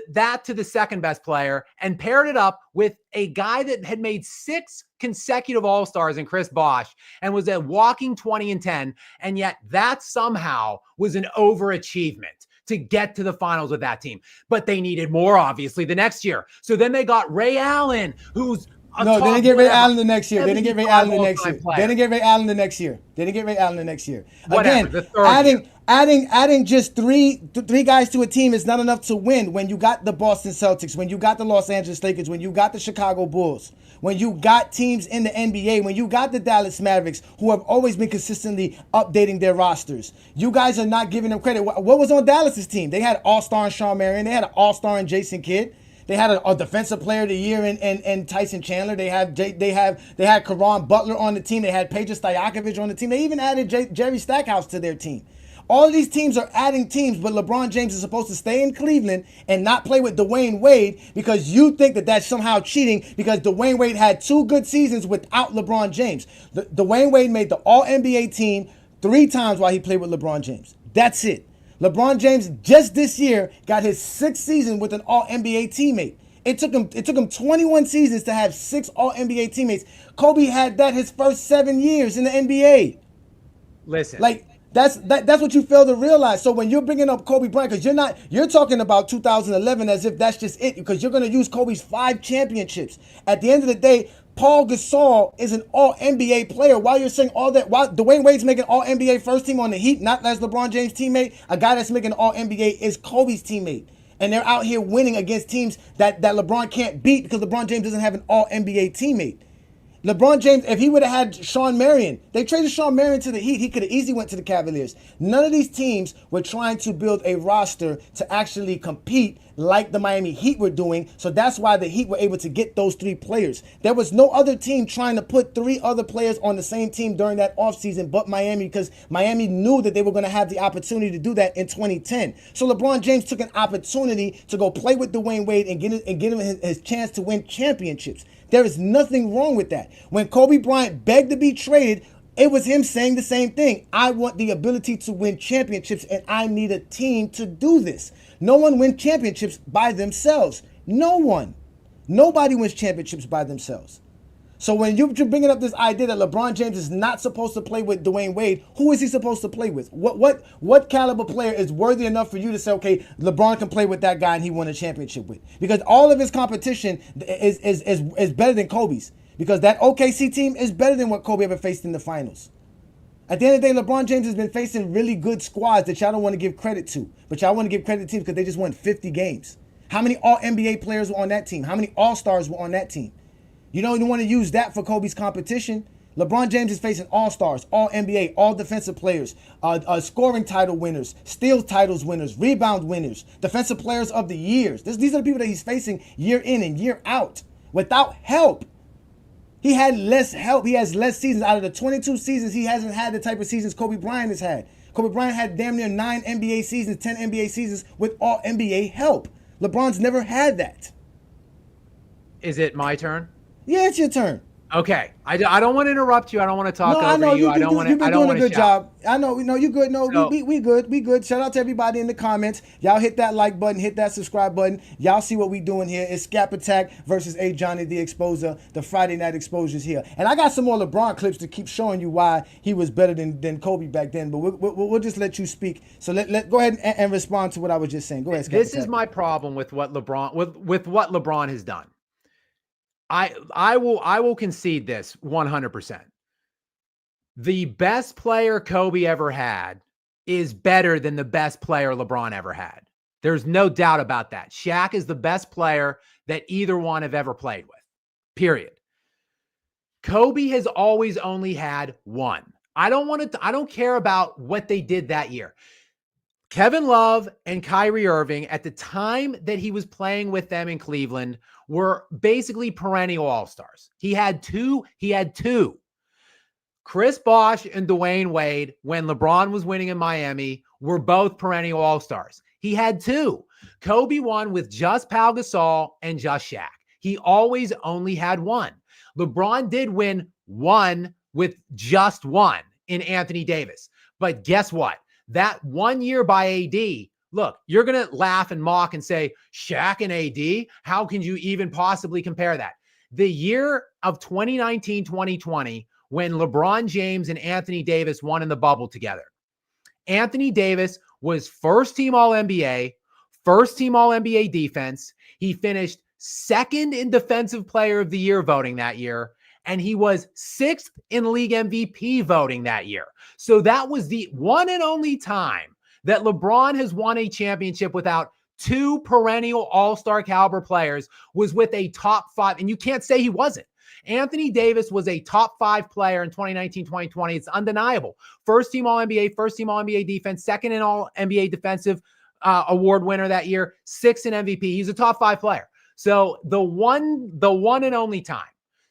that to the second best player, and paired it up with a guy that had made 6 consecutive All-Stars in Chris Bosh and was a walking 20-10, and yet that somehow was an overachievement to get to the finals with that team. But they needed more, obviously, the next year. So then they got Ray Allen, who's no, they didn't get Ray Allen the next year. They didn't get Ray Allen the next year. They didn't get Ray Allen the next year. They didn't get Ray Allen the next year. Again, adding just three guys to a team is not enough to win when you got the Boston Celtics, when you got the Los Angeles Lakers, when you got the Chicago Bulls, when you got teams in the NBA, when you got the Dallas Mavericks, who have always been consistently updating their rosters. You guys are not giving them credit. What was on Dallas's team? They had All-Star in Shawn Marion. They had an All-Star in Jason Kidd. They had a defensive player of the year in Tyson Chandler. They had Caron Butler on the team. They had Peja Stojakovic on the team. They even added Jerry Stackhouse to their team. All these teams are adding teams, but LeBron James is supposed to stay in Cleveland and not play with Dwayne Wade because you think that that's somehow cheating because Dwayne Wade had 2 good seasons without LeBron James. Dwayne Wade made the All-NBA team 3 times while he played with LeBron James. That's it. LeBron James just this year got his 6th season with an All-NBA teammate. It took him 21 seasons to have 6 All-NBA teammates. Kobe had that his first 7 years in the NBA. Listen. Like, that's what you fail to realize. So when you're bringing up Kobe Bryant, because you're talking about 2011 as if that's just it, because you're going to use Kobe's 5 championships. At the end of the day, Paul Gasol is an All-NBA player. While you're saying all that, while Dwayne Wade's making All-NBA first team on the Heat, not as LeBron James' teammate, a guy that's making All-NBA is Kobe's teammate. And they're out here winning against teams that LeBron can't beat because LeBron James doesn't have an All-NBA teammate. LeBron James, if he would have had Sean Marion, they traded Sean Marion to the Heat. He could have easily went to the Cavaliers. None of these teams were trying to build a roster to actually compete like the Miami Heat were doing. So that's why the Heat were able to get those 3 players. There was no other team trying to put 3 other players on the same team during that offseason but Miami, because Miami knew that they were going to have the opportunity to do that in 2010. So LeBron James took an opportunity to go play with Dwayne Wade and get him his chance to win championships. There is nothing wrong with that. When Kobe Bryant begged to be traded, it was him saying the same thing. I want the ability to win championships, and I need a team to do this. No one wins championships by themselves. No one. Nobody wins championships by themselves. So when you're bringing up this idea that LeBron James is not supposed to play with Dwayne Wade, who is he supposed to play with? What caliber player is worthy enough for you to say, okay, LeBron can play with that guy and he won a championship with? Because all of his competition is better than Kobe's. Because that OKC team is better than what Kobe ever faced in the finals. At the end of the day, LeBron James has been facing really good squads that y'all don't want to give credit to. But y'all want to give credit to teams because they just won 50 games. How many All-NBA players were on that team? How many All-Stars were on that team? You don't want to use that for Kobe's competition. LeBron James is facing All-Stars, All-NBA, All-Defensive players, scoring title winners, steal titles winners, rebound winners, Defensive Players of the Years. These are the people that he's facing year in and year out without help. He had less help. He has less seasons. Out of the 22 seasons, he hasn't had the type of seasons Kobe Bryant has had. Kobe Bryant had damn near 9 NBA seasons, 10 NBA seasons with all NBA help. LeBron's never had that. Is it my turn? Yeah, it's your turn. Okay, I don't want to interrupt you. I don't want to talk over I know you. You've been doing a good job. I know. No, you good. No, So- we good. We good. Shout out to everybody in the comments. Y'all hit that like button. Hit that subscribe button. Y'all see what we doing here. It's Skap Attack versus Ajani the Exposer. The Friday Night Exposures here. And I got some more LeBron clips to keep showing you why he was better than Kobe back then. But we'll just let you speak. So let go ahead and respond to what I was just saying. Go ahead, Skap This Attack. is my problem with what LeBron with what LeBron has done. I will concede this 100%. The best player Kobe ever had is better than the best player LeBron ever had. There's no doubt about that. Shaq is the best player that either one have ever played with. Period. Kobe has always only had one. I don't care about what they did that year. Kevin Love and Kyrie Irving, at the time that he was playing with them in Cleveland, were basically perennial all-stars. He had two. Chris Bosh and Dwayne Wade, when LeBron was winning in Miami, were both perennial all-stars. He had 2. Kobe won with just Pau Gasol and just Shaq. He always only had 1. LeBron did win 1 with just 1 in Anthony Davis. But guess what? That 1 year by AD, look, you're going to laugh and mock and say, Shaq and AD, how can you even possibly compare that? The year of 2019-2020, when LeBron James and Anthony Davis won in the bubble together, Anthony Davis was first team All-NBA, first team All-NBA defense. He finished second in Defensive Player of the Year voting that year, and he was 6th in league MVP voting that year. So that was the one and only time that LeBron has won a championship without 2 perennial all-star caliber players, was with a top 5. And you can't say he wasn't. Anthony Davis was a top 5 player in 2019-2020. It's undeniable. First team All-NBA, first team All-NBA defense, second in All-NBA defensive award winner that year, 6th in MVP. He's a top 5 player. So the one and only time.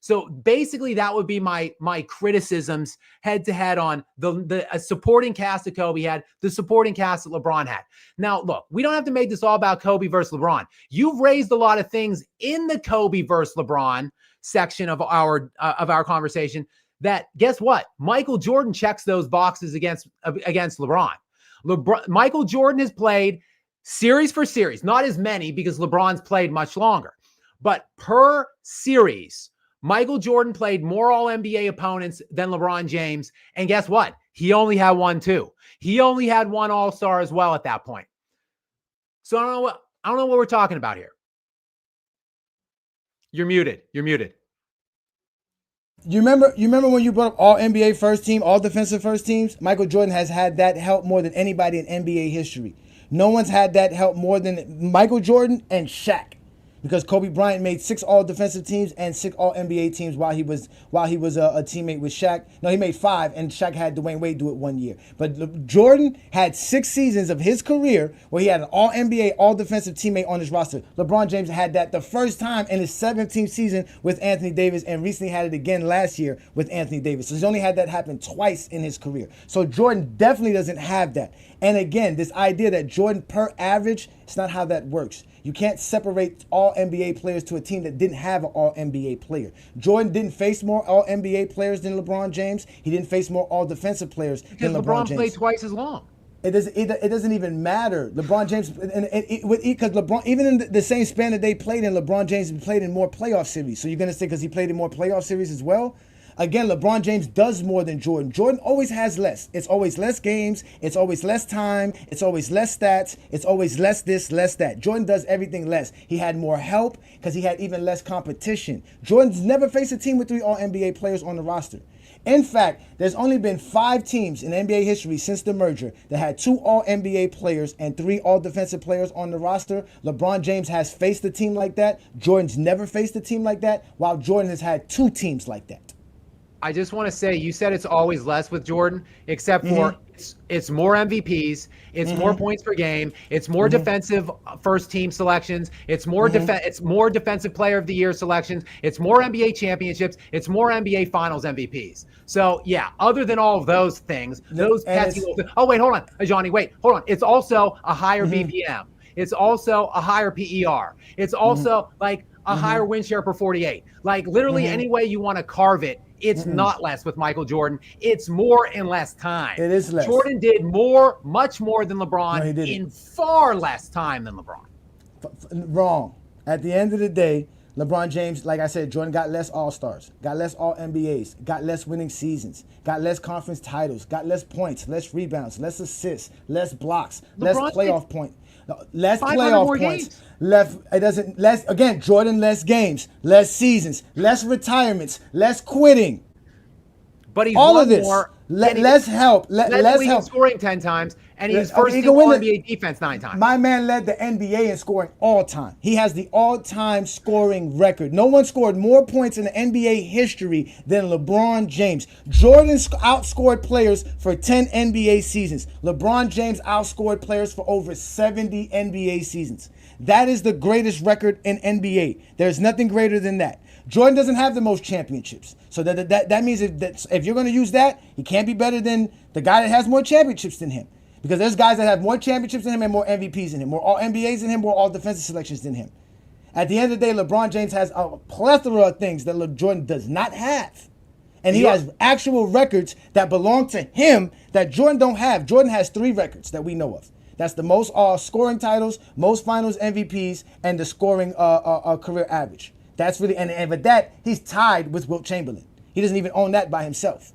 So basically, that would be my criticisms head to head on the supporting cast that Kobe had, the supporting cast that LeBron had. Now, look, we don't have to make this all about Kobe versus LeBron. You've raised a lot of things in the Kobe versus LeBron section of our conversation. That, guess what? Michael Jordan checks those boxes against LeBron. Michael Jordan has played series for series, not as many because LeBron's played much longer, but per series, Michael Jordan played more All-NBA opponents than LeBron James. And guess what? He only had one, too. He only had one All-Star as well at that point. So I don't know what we're talking about here. You're muted. You're muted. You remember when you brought up all NBA first team, all defensive first teams? Michael Jordan has had that help more than anybody in NBA history. No one's had that help more than Michael Jordan and Shaq. Because Kobe Bryant made 6 all-defensive teams and 6 all-NBA teams while he was a teammate with Shaq. No, he made 5, and Shaq had Dwayne Wade do it 1 year. But Jordan had 6 seasons of his career where he had an all-NBA, all-defensive teammate on his roster. LeBron James had that the first time in his 17th season with Anthony Davis, and recently had it again last year with Anthony Davis. So he's only had that happen twice in his career. So Jordan definitely doesn't have that. And again, this idea that Jordan per average, it's not how that works. You can't separate all NBA players to a team that didn't have an all NBA player. Jordan didn't face more all NBA players than LeBron James. He didn't face more all defensive players than LeBron James. Played twice as long. It doesn't even matter. LeBron James, because LeBron, even in the same span that they played in, LeBron James played in more playoff series. So you're gonna say because he played in more playoff series as well? Again, LeBron James does more than Jordan. Jordan always has less. It's always less games. It's always less time. It's always less stats. It's always less this, less that. Jordan does everything less. He had more help because he had even less competition. Jordan's never faced a team with 3 All-NBA players on the roster. In fact, there's only been 5 teams in NBA history since the merger that had 2 All-NBA players and 3 All-Defensive players on the roster. LeBron James has faced a team like that. Jordan's never faced a team like that, while Jordan has had 2 teams like that. I just want to say, you said it's always less with Jordan, except for it's more MVPs, it's more points per game, it's more defensive first team selections, it's more defensive player of the year selections, it's more NBA championships, it's more NBA Finals MVPs. So yeah, other than all of those things, those pesky little things. Oh wait, hold on, Ajani, wait, hold on. It's also a higher BPM. It's also a higher PER. It's also like a higher win share per 48. Like literally any way you want to carve it. It's not less with Michael Jordan. It's more in less time. It is less. Jordan did much more than LeBron in far less time than LeBron. Wrong. At the end of the day, LeBron James, like I said, Jordan got less All-Stars, got less All-NBAs, got less winning seasons, got less conference titles, got less points, less rebounds, less assists, less blocks, less playoff points. Less playoff points. Jordan less games, less seasons, less retirements, less quitting. But he's all of this. More, less help. Less help. Scoring 10 times, and he's first team NBA defense 9 times. My man led the NBA in scoring all time. He has the all-time scoring record. No one scored more points in the NBA history than LeBron James. Jordan outscored players for 10 NBA seasons. LeBron James outscored players for over 70 NBA seasons. That is the greatest record in NBA. There's nothing greater than that. Jordan doesn't have the most championships. So that means if you're going to use that, he can't be better than the guy that has more championships than him. Because there's guys that have more championships than him and more MVPs than him, more All-NBAs than him, more All-Defensive selections than him. At the end of the day, LeBron James has a plethora of things that Jordan does not have. And he has actual records that belong to him that Jordan don't have. Jordan has 3 records that we know of. That's the most scoring titles, most finals MVPs, and the scoring career average. That's really, and with that, he's tied with Wilt Chamberlain. He doesn't even own that by himself.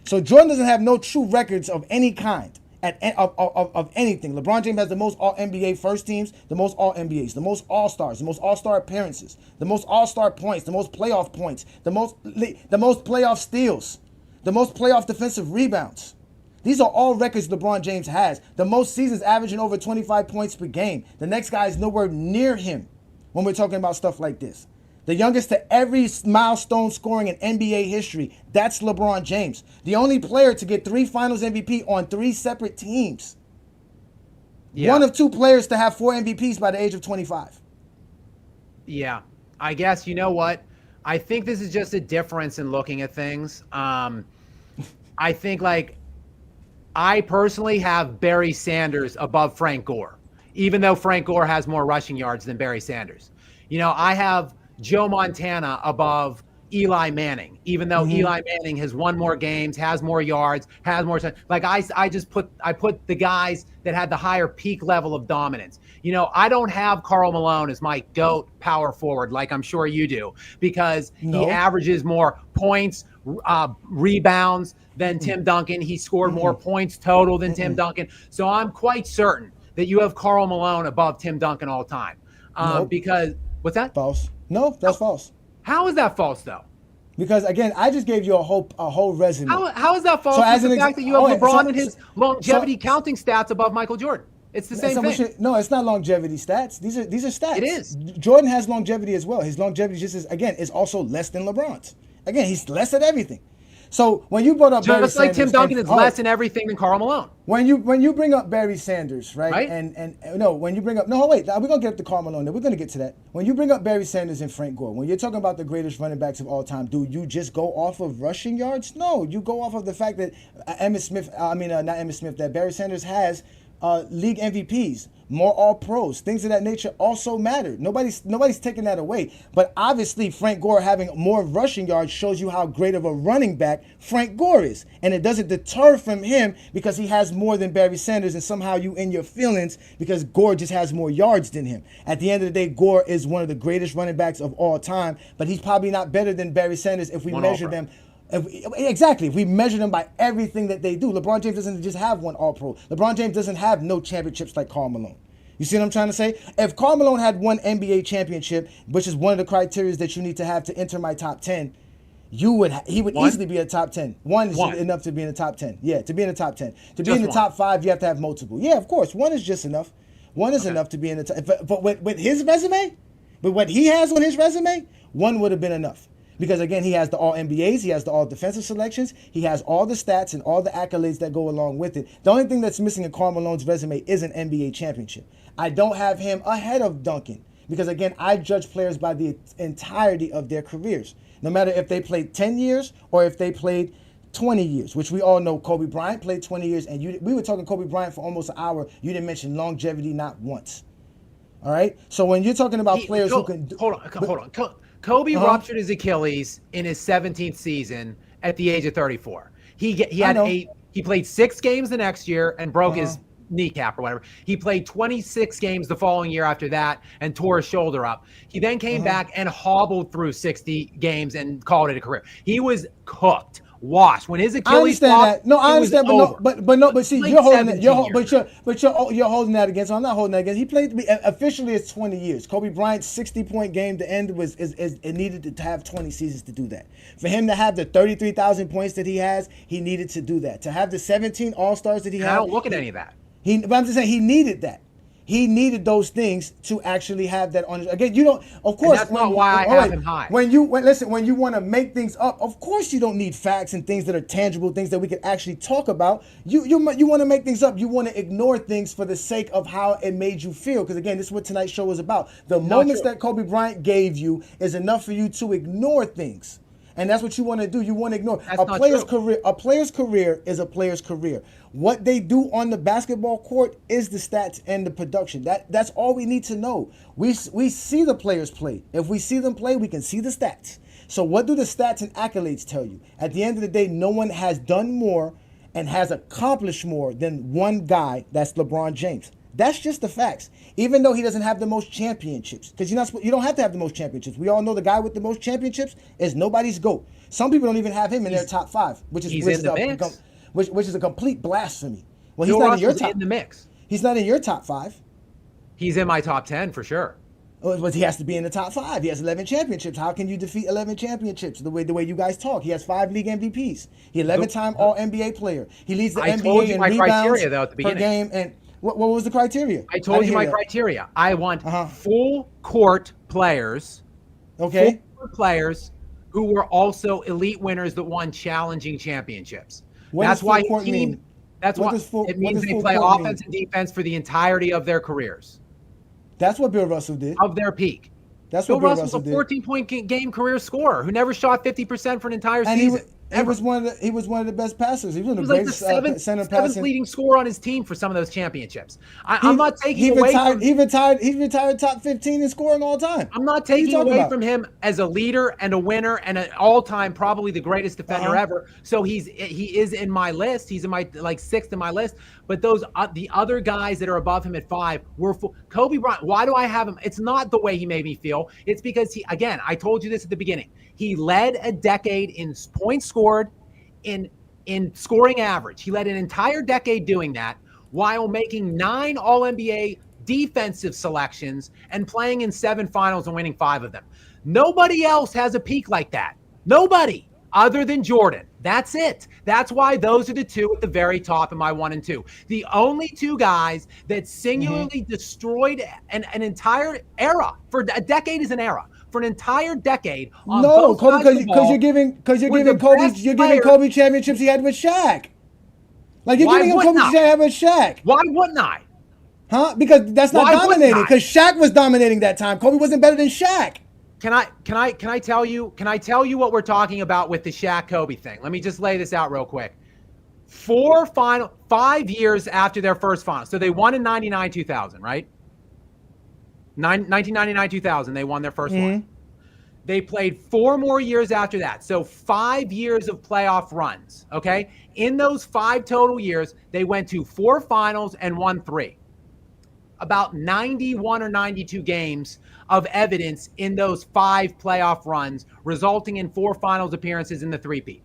So Jordan doesn't have no true records of any kind, of anything. LeBron James has the most All-NBA first teams, the most All-NBAs, the most All-Stars, the most All-Star appearances, the most All-Star points, the most playoff points, the most playoff steals, the most playoff defensive rebounds. These are all records LeBron James has. The most seasons averaging over 25 points per game. The next guy is nowhere near him when we're talking about stuff like this. The youngest to every milestone scoring in NBA history, that's LeBron James. The only player to get 3 Finals MVP on 3 separate teams. Yeah. One of 2 players to have 4 MVPs by the age of 25. Yeah, I guess, you know what? I think this is just a difference in looking at things. I think, like, I personally have Barry Sanders above Frank Gore, even though Frank Gore has more rushing yards than Barry Sanders. You know, I have Joe Montana above Eli Manning, even though Eli Manning has won more games, has more yards, has more time. Like, I put the guys that had the higher peak level of dominance. You know, I don't have Karl Malone as my GOAT power forward, like I'm sure you do, because he averages more points, rebounds than Tim Duncan. He scored more points total than Tim Duncan. So I'm quite certain that you have Karl Malone above Tim Duncan all time. Because, what's that? False. No, that's false. How is that false, though? Because, again, I just gave you a whole resume. How is that false? So the fact that you have LeBron and his longevity counting stats above Michael Jordan. It's the same thing. No, it's not longevity stats. These are stats. It is. Jordan has longevity as well. His longevity is also less than LeBron's. Again, he's less at everything. So when you brought up Barry just like Sanders, Tim Duncan is less in everything than Karl Malone. When you bring up Barry Sanders, right? When you bring up we're gonna get up to Karl Malone. We're gonna get to that. When you bring up Barry Sanders and Frank Gore, when you're talking about the greatest running backs of all time, do you just go off of rushing yards? No, you go off of the fact that that Barry Sanders has league MVPs, more All-Pros, things of that nature also matter. Nobody's taking that away. But obviously, Frank Gore having more rushing yards shows you how great of a running back Frank Gore is. And it doesn't deter from him because he has more than Barry Sanders, and somehow you in your feelings because Gore just has more yards than him. At the end of the day, Gore is one of the greatest running backs of all time, but he's probably not better than Barry Sanders if we measure them. If we measure them by everything that they do. LeBron James doesn't just have one All-Pro. LeBron James doesn't have no championships like Karl Malone. You see what I'm trying to say? If Karl Malone had one NBA championship, which is one of the criteria that you need to have to enter my top 10, he would easily be a top 10. One is enough to be in the top 10. Yeah, to be in the top 10. To be in the top 5, you have to have multiple. Yeah, of course. One is just enough. One is enough to be in the top. But with his resume, with what he has on his resume, one would have been enough. Because, again, he has the All-NBAs, he has the All-Defensive selections, he has all the stats and all the accolades that go along with it. The only thing that's missing in Karl Malone's resume is an NBA championship. I don't have him ahead of Duncan because, again, I judge players by the entirety of their careers. No matter if they played 10 years or if they played 20 years, which we all know Kobe Bryant played 20 years, and we were talking Kobe Bryant for almost an hour. You didn't mention longevity not once. All right? So when you're talking about players who can... Hold on. Kobe ruptured his Achilles in his 17th season at the age of 34. He played 6 games the next year and broke his kneecap or whatever. He played 26 games the following year after that and tore his shoulder up. He then came back and hobbled through 60 games and called it a career. He was cooked. Washed when his Achilles. I understand that. But see, you're holding that. You're holding that against. I'm not holding that against. He played officially it's 20 years. Kobe Bryant's 60-point game to end it needed to have 20 seasons to do that. For him to have the 33,000 points that he has, he needed to do that. To have the 17 All-Stars that he had. I don't look at any of that. But I'm just saying he needed that. He needed those things to actually have that on. Again, you don't. Of course, and that's not why I have him high. When you want to make things up, of course you don't need facts and things that are tangible, things that we can actually talk about. You want to make things up. You want to ignore things for the sake of how it made you feel. Because again, this is what tonight's show is about. The moments that Kobe Bryant gave you is enough for you to ignore things. And that's what you want to do. You want to ignore a player's career. A player's career is a player's career. What they do on the basketball court is the stats and the production. That's all we need to know. We see the players play. If we see them play, we can see the stats. So what do the stats and accolades tell you? At the end of the day, no one has done more and has accomplished more than one guy. That's LeBron James. That's just the facts. Even though he doesn't have the most championships, because you don't have to have the most championships. We all know the guy with the most championships is nobody's GOAT. Some people don't even have him in their top 5, which is a complete blasphemy. Well, he's not in your top. In the mix. He's not in your top 5. He's in my top 10 for sure. But he has to be in the top 5. He has 11 championships. How can you defeat 11 championships? The way you guys talk. He has 5 league MVPs. He's 11-time All-NBA player. He leads the NBA in rebounds per game. And what was the criteria? I told you my criteria. I want full court players. Okay. Full court players who were also elite winners that won challenging championships. That's why it means they play offense and defense for the entirety of their careers. That's what Bill Russell did. Of their peak. That's Bill what Bill Russell's Russell a 14-point game career scorer who never shot 50% for an entire season. He was one of the best passers. He was one of the like the greatest seventh leading scorer on his team for some of those championships. I'm not taking away from he retired top 15 in scoring all time. I'm not taking away from him as a leader and a winner and an all-time probably the greatest defender ever. So he is in my list. He's in my sixth in my list. But those the other guys that are above him at 5 were Kobe Bryant. Why do I have him? It's not the way he made me feel. It's because I told you this at the beginning. He led a decade in points scored, in scoring average. He led an entire decade doing that while making 9 All-NBA defensive selections and playing in 7 finals and winning 5 of them. Nobody else has a peak like that. Nobody other than Jordan. That's it. That's why those are the 2 at the very top in my 1 and 2. The only 2 guys that singularly destroyed an entire era. For a decade is an era. For an entire decade. No, Kobe, because you're giving Kobe championships he had with Shaq. Like you're giving him Kobe championships he had with Shaq. Why wouldn't I? Huh? Because that's not dominating. Because Shaq was dominating that time. Kobe wasn't better than Shaq. Can I tell you what we're talking about with the Shaq Kobe thing? Let me just lay this out real quick. 5 years after their first final. So they won in 99-2000, right? 1999-2000, they won their first one. They played 4 more years after that. So 5 years of playoff runs, okay? In those 5 total years, they went to 4 finals and won 3. About 91 or 92 games of evidence in those 5 playoff runs, resulting in 4 finals appearances in the three-peat.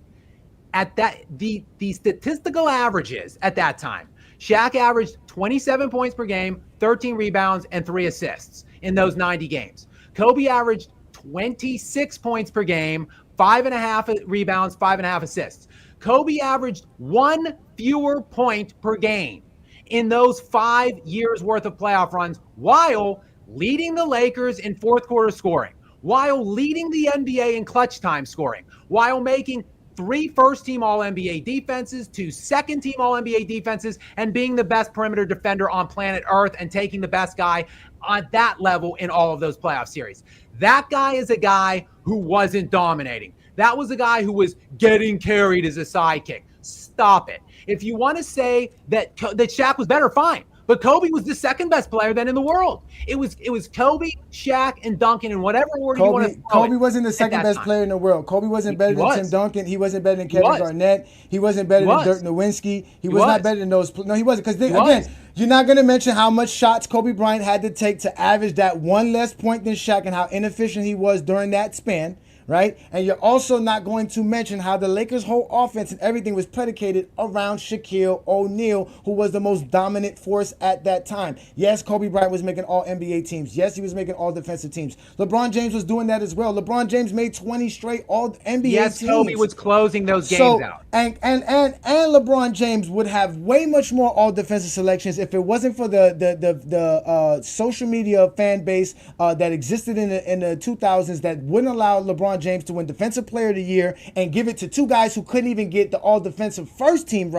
At that, the statistical averages at that time, Shaq averaged 27 points per game, 13 rebounds, and 3 assists in those 90 games. Kobe averaged 26 points per game, 5.5 rebounds, 5.5 assists. Kobe averaged 1 fewer point per game in those 5 years worth of playoff runs, while leading the Lakers in fourth quarter scoring, while leading the NBA in clutch time scoring, while making 3 first-team All-NBA defenses, 2 second-team All-NBA defenses, and being the best perimeter defender on planet Earth and taking the best guy on that level in all of those playoff series. That guy is a guy who wasn't dominating. That was a guy who was getting carried as a sidekick. Stop it. If you want to say that Shaq was better, fine. But Kobe was the second best player then in the world. It was Kobe, Shaq, and Duncan in whatever order you want to throw Kobe wasn't the second best player in the world. Kobe wasn't better than Tim Duncan. He wasn't better than Kevin Garnett. He wasn't better than Dirk Nowitzki. He was not better than those. No, he wasn't. Because again, you're not going to mention how much shots Kobe Bryant had to take to average that 1 less point than Shaq and how inefficient he was during that span. Right? And you're also not going to mention how the Lakers' whole offense and everything was predicated around Shaquille O'Neal, who was the most dominant force at that time. Yes, Kobe Bryant was making all NBA teams. Yes, he was making all defensive teams. LeBron James was doing that as well. LeBron James made 20 straight all NBA teams. Yes, Kobe was closing those games out. And LeBron James would have way much more all defensive selections if it wasn't for the social media fan base that existed in the 2000s that wouldn't allow LeBron James to win Defensive Player of the Year and give it to 2 guys who couldn't even get the all-defensive first-team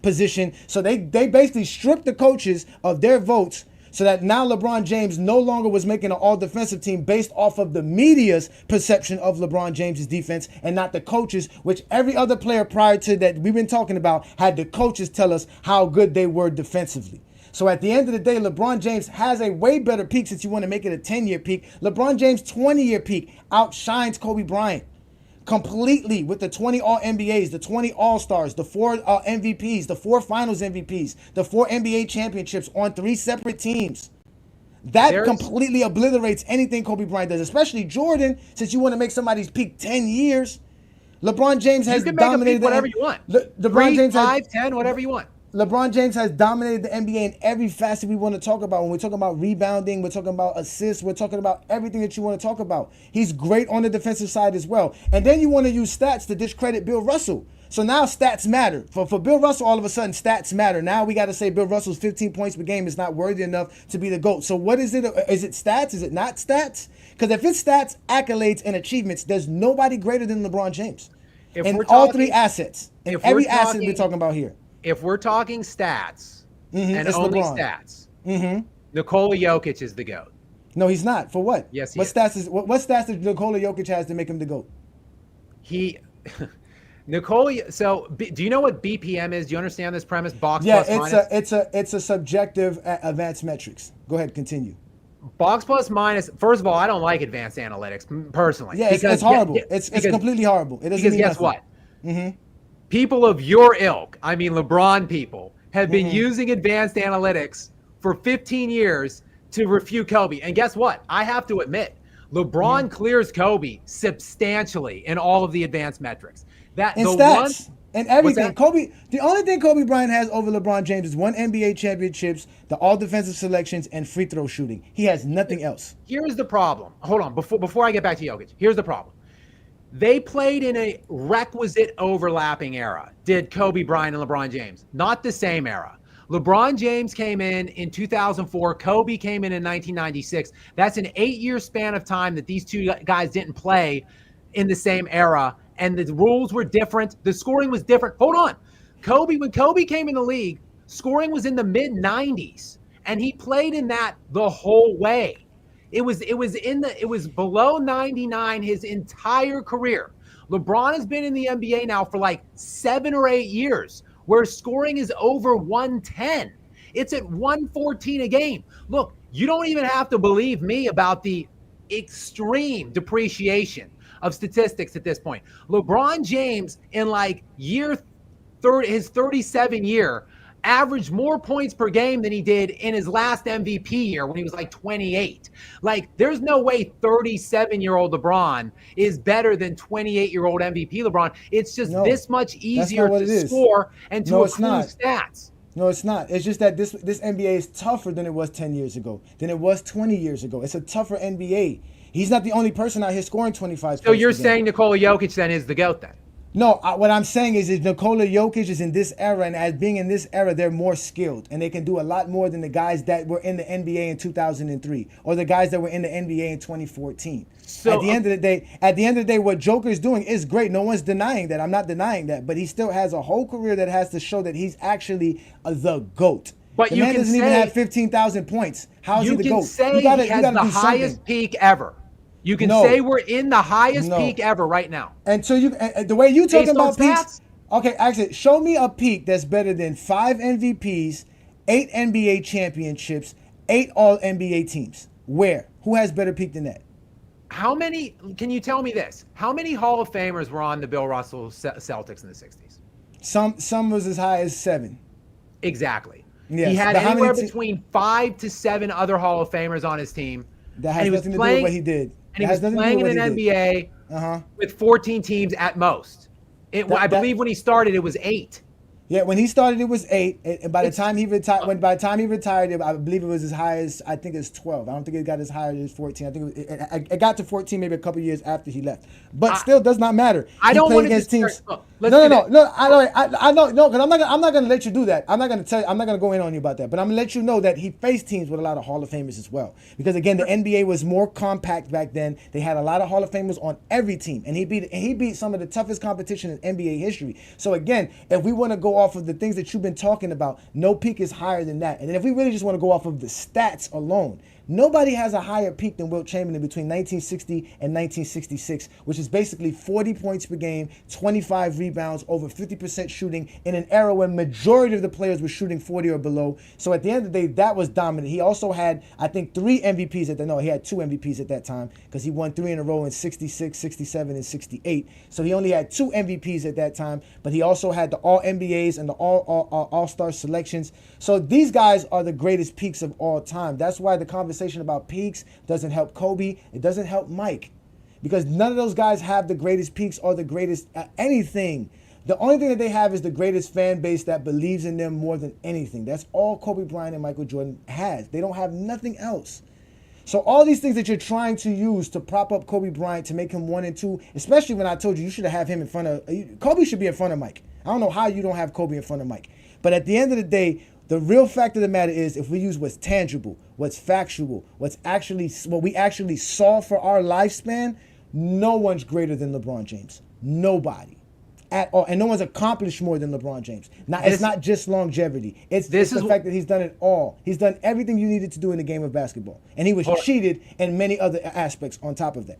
position. So they basically stripped the coaches of their votes so that now LeBron James no longer was making an all-defensive team based off of the media's perception of LeBron James's defense and not the coaches, which every other player prior to that we've been talking about had the coaches tell us how good they were defensively. So at the end of the day, LeBron James has a way better peak since you want to make it a 10-year peak. LeBron James' 20-year peak outshines Kobe Bryant completely with the 20 All-NBAs, the 20 All-Stars, the 4 MVPs, the 4 Finals MVPs, the 4 NBA championships on 3 separate teams. That completely obliterates anything Kobe Bryant does, especially Jordan, since you want to make somebody's peak 10 years. LeBron James has dominated whatever you want. LeBron James 5, 10, whatever you want. LeBron James has dominated the NBA in every facet we want to talk about. When we're talking about rebounding, we're talking about assists, we're talking about everything that you want to talk about. He's great on the defensive side as well. And then you want to use stats to discredit Bill Russell. So now stats matter. For Bill Russell, all of a sudden, stats matter. Now we got to say Bill Russell's 15 points per game is not worthy enough to be the GOAT. So what is it? Is it stats? Is it not stats? Because if it's stats, accolades, and achievements, there's nobody greater than LeBron James. In all 3 assets. In every asset we're talking about here. If we're talking stats and it's only LeBron. stats, Nikola Jokic is the GOAT. No, he's not. For what? Yes, he what is. Stats is what stats does Nikola Jokic has to make him the GOAT? Nikola. So, do you know what BPM is? Do you understand this premise? Box Yeah, plus minus? it's a subjective advanced metrics. Go ahead, continue. Box plus minus. First of all, I don't like advanced analytics personally. Yeah, it's horrible. It's completely horrible. It doesn't because mean guess nothing. what? Mm-hmm. People of your ilk, I mean LeBron people, have been using advanced analytics for 15 years to refute Kobe. And guess what? I have to admit, LeBron clears Kobe substantially in all of the advanced metrics. That And the stats one, and everything. What's that? Kobe, the only thing Kobe Bryant has over LeBron James is 1 NBA championships, the all defensive selections, and free throw shooting. He has nothing else. Here's the problem. Hold on, before I get back to Jokic, here's the problem. They played in a requisite overlapping era, did Kobe Bryant and LeBron James. Not the same era. LeBron James came in 2004. Kobe came in 1996. That's an 8-year span of time that these two guys didn't play in the same era. And the rules were different. The scoring was different. Hold on. When Kobe came in the league, scoring was in the mid-90s. And he played in that the whole way. It was below 99 his entire career. LeBron has been in the NBA now for like 7 or 8 years, where scoring is over 110. It's at 114 a game. Look, you don't even have to believe me about the extreme depreciation of statistics at this point. LeBron James in like his 37 year averaged more points per game than he did in his last MVP year when he was like 28. Like, there's no way 37-year-old LeBron is better than 28-year-old MVP LeBron. It's just this much easier to score and to accrue stats. No, it's not. It's just that this NBA is tougher than it was 10 years ago, than it was 20 years ago. It's a tougher NBA. He's not the only person out here scoring 25 So you're saying Nikola Jokic then is the GOAT then? No, what I'm saying is Nikola Jokic is in this era, and as being in this era, they're more skilled, and they can do a lot more than the guys that were in the NBA in 2003 or the guys that were in the NBA in 2014. So at the end of the day, what Joker's doing is great. No one's denying that. I'm not denying that, but he still has a whole career that has to show that he's actually the GOAT. But the you man can doesn't even have 15,000 points. How is he the GOAT? You can say he has the highest peak ever. You can say we're in the highest peak ever right now. And so the way you talking about stats? peaks, okay, actually, show me a peak that's better than 5 MVPs, 8 NBA championships, 8 All-NBA teams. Where? Who has better peak than that? Can you tell me this? How many Hall of Famers were on the Bill Russell Celtics in the 60s? Some was as high as 7. Exactly. Yes. He had anywhere between 5 to 7 other Hall of Famers on his team. That has nothing to do with what he did. And he was playing in an NBA with 14 teams at most. I believe when he started, it was 8. Yeah, when he started, it was 8. And by the time he retired, I believe it was as high as, I think it's 12. I don't think it got as high as 14. I think it got to 14 maybe a couple years after he left. But still, does not matter. I don't want to against teams. No. I know. No, because I'm not gonna let you do that. I'm not gonna go in on you about that. But I'm gonna let you know that he faced teams with a lot of Hall of Famers as well. Because again, the NBA was more compact back then. They had a lot of Hall of Famers on every team, and he beat some of the toughest competition in NBA history. So again, if we want to go off of the things that you've been talking about, no peak is higher than that. And then if we really just want to go off of the stats alone, nobody has a higher peak than Wilt Chamberlain between 1960 and 1966, which is basically 40 points per game, 25 rebounds, over 50% shooting in an era when majority of the players were shooting 40 or below. So at the end of the day, that was dominant. He also had, I think, 3 MVPs he had 2 MVPs at that time because he won 3 in a row in 66, 67, and 68. So he only had 2 MVPs at that time, but he also had the All-NBAs and the All-Star selections. So these guys are the greatest peaks of all time. That's why the conversation about peaks doesn't help Kobe. It doesn't help Mike, because none of those guys have the greatest peaks or the greatest anything. The only thing that they have is the greatest fan base that believes in them more than anything. That's all Kobe Bryant and Michael Jordan has. They don't have nothing else. So all these things that you're trying to use to prop up Kobe Bryant to make him 1 and 2, especially when I told you should have him in front of Kobe, should be in front of Mike. I don't know how you don't have Kobe in front of Mike. But at the end of the day, the real fact of the matter is, if we use what's tangible, what's factual, what we actually saw for our lifespan, no one's greater than LeBron James. Nobody. at all, and no one's accomplished more than LeBron James. It's not just longevity. It's the fact that he's done it all. He's done everything you needed to do in the game of basketball, and he was cheated in many other aspects on top of that.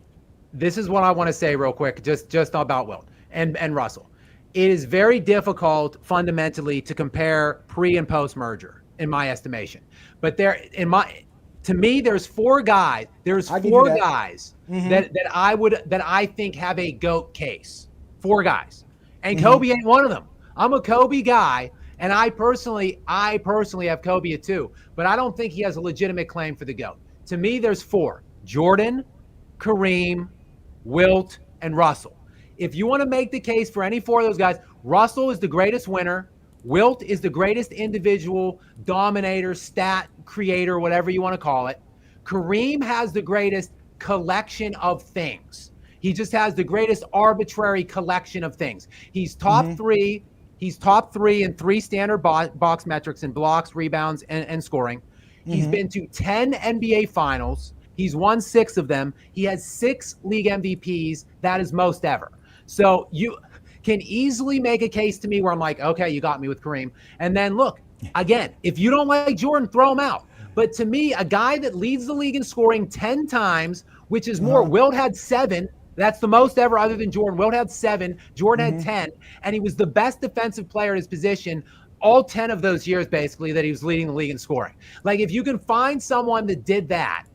This is what I want to say real quick, just about Wilt and Russell. It is very difficult fundamentally to compare pre and post merger, in my estimation. But to me, there's four guys. There's four guys that I think have a GOAT case. Four guys, and Kobe ain't one of them. I'm a Kobe guy, and I personally have Kobe at 2, but I don't think he has a legitimate claim for the GOAT. To me, there's 4: Jordan, Kareem, Wilt, and Russell. If you want to make the case for any 4 of those guys, Russell is the greatest winner. Wilt is the greatest individual dominator, stat creator, whatever you want to call it. Kareem has the greatest collection of things. He just has the greatest arbitrary collection of things. He's top 3. He's top 3 in 3 standard box metrics in blocks, rebounds, and scoring. He's been to 10 NBA finals. He's won 6 of them. He has 6 league MVPs. That is most ever. So you can easily make a case to me where I'm like, okay, you got me with Kareem. And then look, again, if you don't like Jordan, throw him out. But to me, a guy that leads the league in scoring 10 times, which is more, Wilt had 7. That's the most ever other than Jordan. Wilt had 7. Jordan had 10. And he was the best defensive player at his position all 10 of those years, basically, that he was leading the league in scoring. Like, if you can find someone that did that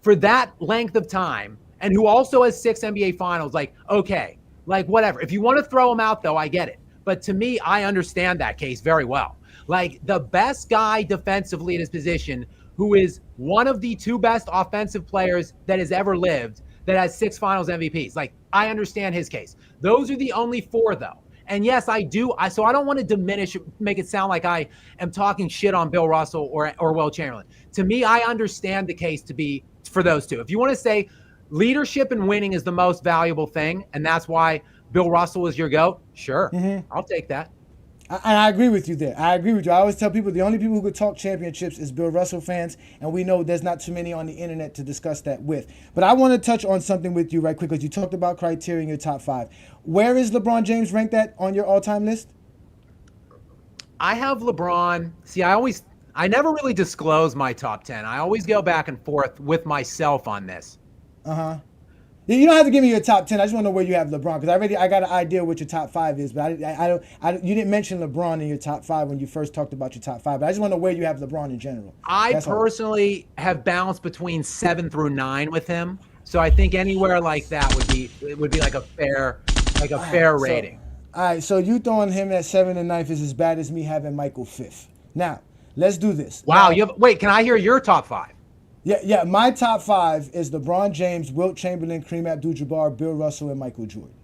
for that length of time and who also has 6 NBA finals, like, okay, like, whatever. If you want to throw him out, though, I get it. But to me, I understand that case very well. Like, the best guy defensively at his position, who is one of the 2 best offensive players that has ever lived, that has 6 finals MVPs. Like, I understand his case. Those are the only 4, though. And yes, I do. So I don't want to diminish, make it sound like I am talking shit on Bill Russell or Wilt Chamberlain. To me, I understand the case to be for those 2. If you want to say leadership and winning is the most valuable thing, and that's why Bill Russell is your GOAT, sure, I'll take that. And I agree with you there. I agree with you. I always tell people the only people who could talk championships is Bill Russell fans, and we know there's not too many on the internet to discuss that with. But I want to touch on something with you right quick, because you talked about criteria in your top 5. Where is LeBron James ranked at on your all-time list? I have LeBron. See, I never really disclose my top 10. I always go back and forth with myself on this. You don't have to give me your top 10. I just want to know where you have LeBron, because I got an idea what your top 5 is, but you didn't mention LeBron in your top 5 when you first talked about your top 5. But I just want to know where you have LeBron in general. I personally have bounced between 7 through 9 with him, so I think anywhere like that would be like a fair rating. All right, so you throwing him at 7 and 9 is as bad as me having Michael 5th. Now, let's do this. Wow, wait, can I hear your top 5? Yeah. My top 5 is LeBron James, Wilt Chamberlain, Kareem Abdul-Jabbar, Bill Russell, and Michael Jordan.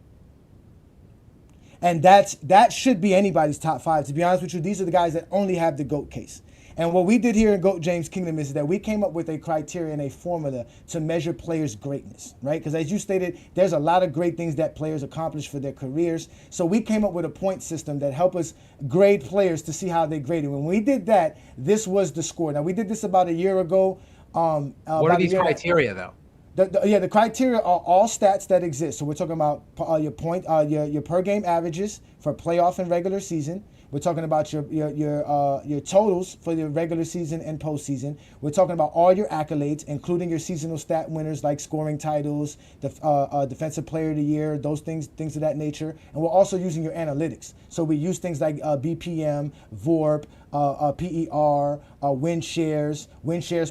And that should be anybody's top 5. To be honest with you, these are the guys that only have the GOAT case. And what we did here in GOAT James Kingdom is that we came up with a criteria and a formula to measure players' greatness, right? Because as you stated, there's a lot of great things that players accomplish for their careers. So we came up with a point system that helped us grade players to see how they graded. When we did that, this was the score. Now, we did this about a year ago. What are these criteria, though? The criteria are all stats that exist. So we're talking about your per game averages for playoff and regular season. We're talking about your totals for the regular season and postseason. We're talking about all your accolades, including your seasonal stat winners like scoring titles, defensive player of the year, those things of that nature. And we're also using your analytics. So we use things like BPM, VORP, PER, win shares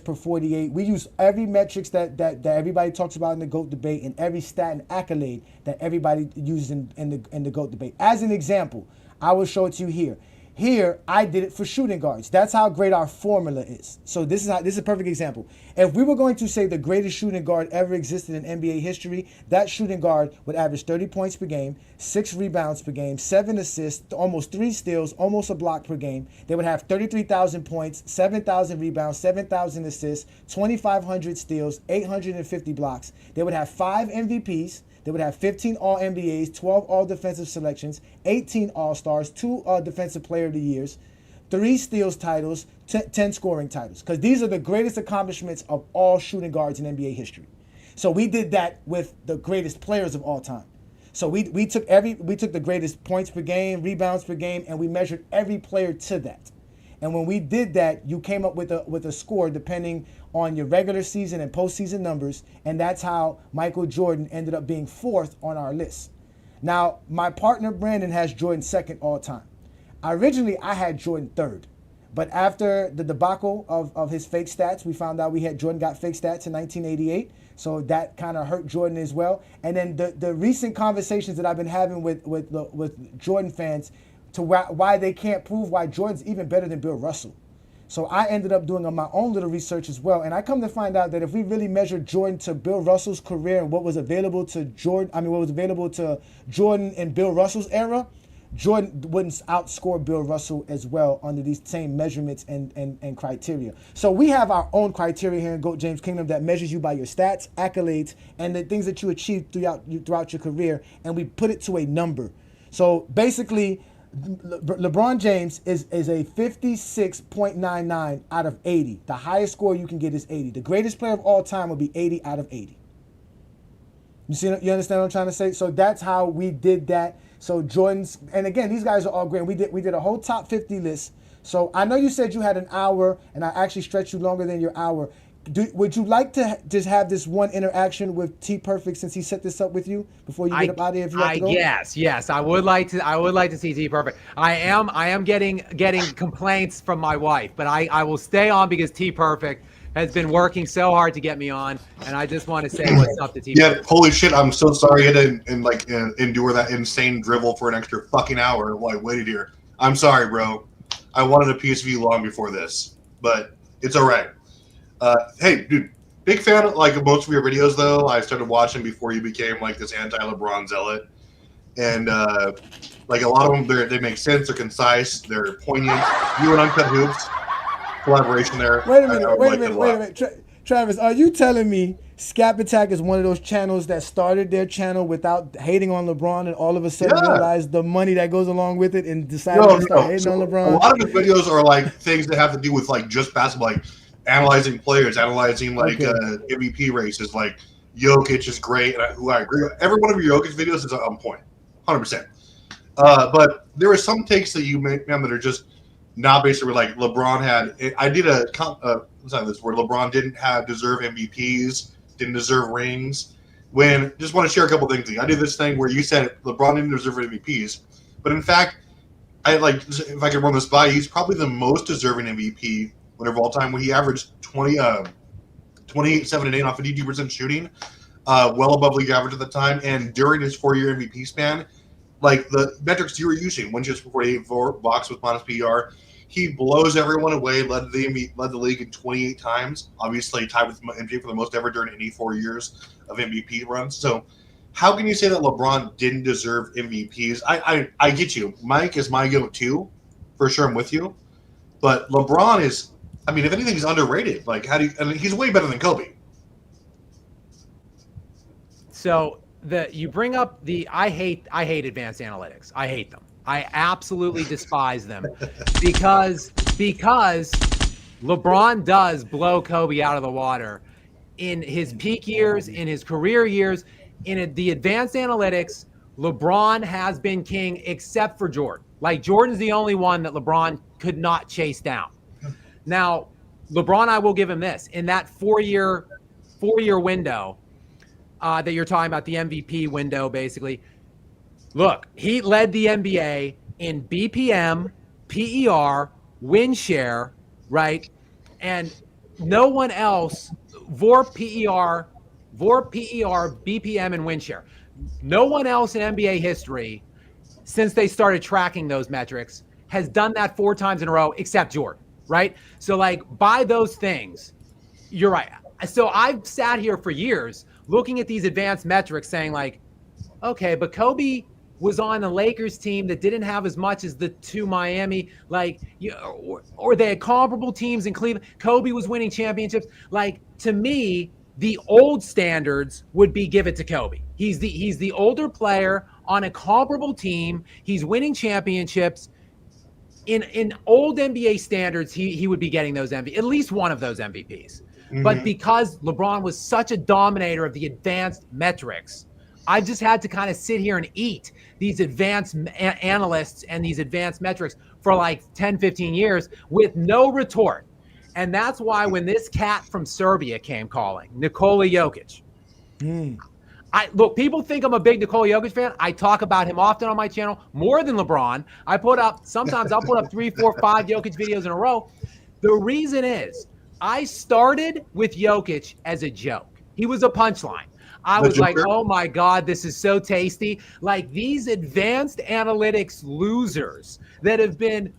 per 48. We use every metrics that everybody talks about in the GOAT debate, and every stat and accolade that everybody uses in the GOAT debate. As an example, I will show it to you here. Here, I did it for shooting guards. That's how great our formula is. So this is a perfect example. If we were going to say the greatest shooting guard ever existed in NBA history, that shooting guard would average 30 points per game, 6 rebounds per game, 7 assists, almost 3 steals, almost a block per game. They would have 33,000 points, 7,000 rebounds, 7,000 assists, 2,500 steals, 850 blocks. They would have 5 MVPs. They would have 15 All-NBAs, 12 All-Defensive Selections, 18 All-Stars, 2 Defensive Player of the Years, 3 steals titles, 10 scoring titles. Because these are the greatest accomplishments of all shooting guards in NBA history. So we did that with the greatest players of all time. So we took the greatest points per game, rebounds per game, and we measured every player to that. And when we did that, you came up with a score depending on your regular season and postseason numbers, and that's how Michael Jordan ended up being 4th on our list. Now, my partner Brandon has Jordan 2nd all time. Originally, I had Jordan 3rd, but after the debacle of his fake stats, we found out Jordan got fake stats in 1988, so that kind of hurt Jordan as well. And then the recent conversations that I've been having with Jordan fans to why they can't prove why Jordan's even better than Bill Russell. So I ended up doing my own little research as well, and I come to find out that if we really measure Jordan to Bill Russell's career and what was available to Jordan in Bill Russell's era, Jordan wouldn't outscore Bill Russell as well under these same measurements and criteria. So we have our own criteria here in GOAT James Kingdom that measures you by your stats, accolades, and the things that you achieved throughout your career, and we put it to a number. So basically, LeBron James is a 56.99 out of 80. The highest score you can get is 80. The greatest player of all time would be 80 out of 80. You understand what I'm trying to say? So that's how we did that. So Jordan's, and again, these guys are all great. We did a whole top 50 list. So I know you said you had an hour, and I actually stretched you longer than your hour. Would you like to just have this one interaction with T Perfect since he set this up with you before you get up out of here? If you have to go? Yes, I would like to see T Perfect. I am getting complaints from my wife, but I will stay on because T Perfect has been working so hard to get me on, and I just want to say what's up to T Perfect. Yeah, holy shit! I'm so sorry you had to endure that insane drivel for an extra fucking hour while I waited here. I'm sorry, bro. I wanted a piece of you long before this, but it's all right. Hey, dude, big fan of most of your videos, though. I started watching before you became this anti-LeBron zealot, and a lot of them, they make sense. They're concise. They're poignant. You and Uncut Hoops collaboration there. Wait a minute. Travis, are you telling me Skap Attack is one of those channels that started their channel without hating on LeBron and all of a sudden realized the money that goes along with it and decided to start hating on LeBron? A lot of the videos are things that have to do with just basketball, analyzing players, analyzing MVP races. Jokic is great, and who I agree with. Every one of your Jokic videos is on point, 100%. But there are some takes that you make, man, that are just not basically LeBron had. I did where LeBron didn't deserve MVPs, didn't deserve rings. When just want to share a couple things. I did this thing where you said LeBron didn't deserve MVPs, but in fact, if I could run this by, he's probably the most deserving MVP winner of all time when he averaged 28, 7, and 8 on 52% shooting, well above league average at the time. And during his 4-year MVP span, the metrics you were using, 1 just before 84 box with minus PER, he blows everyone away, led the league in 28 times, obviously tied with MJ for the most ever during any 4 years of MVP runs. So how can you say that LeBron didn't deserve MVPs? I get you. Mike is my go-to. For sure, I'm with you. But LeBron is, if anything, he's underrated. He's way better than Kobe. So you bring up I hate advanced analytics. I hate them. I absolutely despise them because LeBron does blow Kobe out of the water in his peak years, in his career years. In the advanced analytics, LeBron has been king except for Jordan. Jordan's the only one that LeBron could not chase down. Now, LeBron, I will give him this. In that 4-year window that you're talking about, the MVP window, basically, look, he led the NBA in BPM, PER, win share, right? And no one else, VOR, PER, BPM, and win share. No one else in NBA history, since they started tracking those metrics, has done that 4 times in a row except Jordan, right? So, by those things, you're right. So I've sat here for years looking at these advanced metrics saying, okay, but Kobe was on a Lakers team that didn't have as much as the 2 Miami, or they had comparable teams in Cleveland. Kobe was winning championships. To me, the old standards would be give it to Kobe. He's the older player on a comparable team. He's winning championships. In old NBA standards, he would be getting those at least one of those MVPs. Mm-hmm. But because LeBron was such a dominator of the advanced metrics, I've just had to kind of sit here and eat these advanced analysts and these advanced metrics for like 10, 15 years with no retort. And that's why when this cat from Serbia came calling, Nikola Jokic, look, people think I'm a big Nikola Jokic fan. I talk about him often on my channel, more than LeBron. Sometimes I'll put up 3, 4, 5 Jokic videos in a row. The reason is I started with Jokic as a joke. He was a punchline. I was like, oh my God, this is so tasty. Like these advanced analytics losers that have been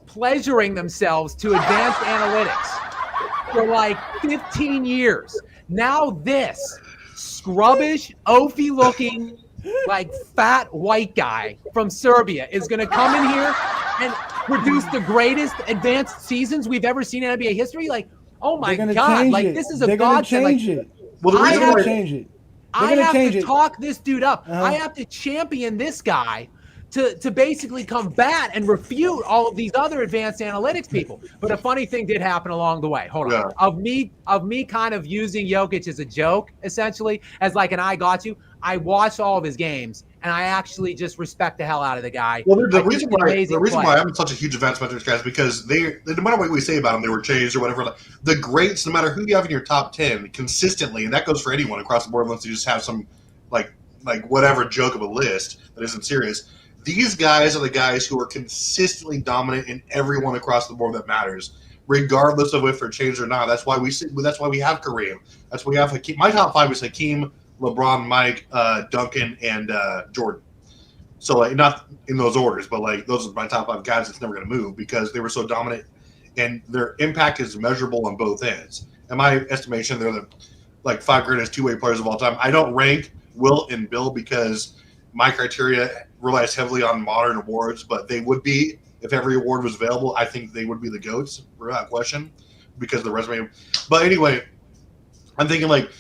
pleasuring themselves to advanced analytics for like 15 years. Now this scrubbish, oafy looking, like fat white guy from Serbia is going to come in here and produce the greatest advanced seasons we've ever seen in NBA history. Like, oh my God, like this is a godsend. Like, well, the reason why change it. I have to talk this dude up. I have to champion this guy to basically combat and refute all of these other advanced analytics people. But a funny thing did happen along the way. Hold on. Of me kind of using Jokic as a joke, essentially, as like an I got you. I watched all of his games, and I actually just respect the hell out of the guy. Well, the reason why I'm such a huge advanced metrics guy is because no matter what we say about them, they were changed or whatever. Like, the greats, no matter who you have in your top 10, consistently, and that goes for anyone across the board, unless you just have some like whatever joke of a list that isn't serious. These guys are the guys who are consistently dominant in everyone across the board that matters, regardless of if they're changed or not. That's why we have Kareem. That's why we have Hakeem. My top 5 is Hakeem, LeBron, Mike, Duncan, and Jordan. So like not in those orders, but like those are my top 5 guys that's never going to move because they were so dominant, and their impact is measurable on both ends. In my estimation, they're the 5 greatest two-way players of all time. I don't rank Wilt and Bill because my criteria relies heavily on modern awards, but they would be if every award was available. I think they would be the GOATs without question because of the resume. But anyway, I'm thinking like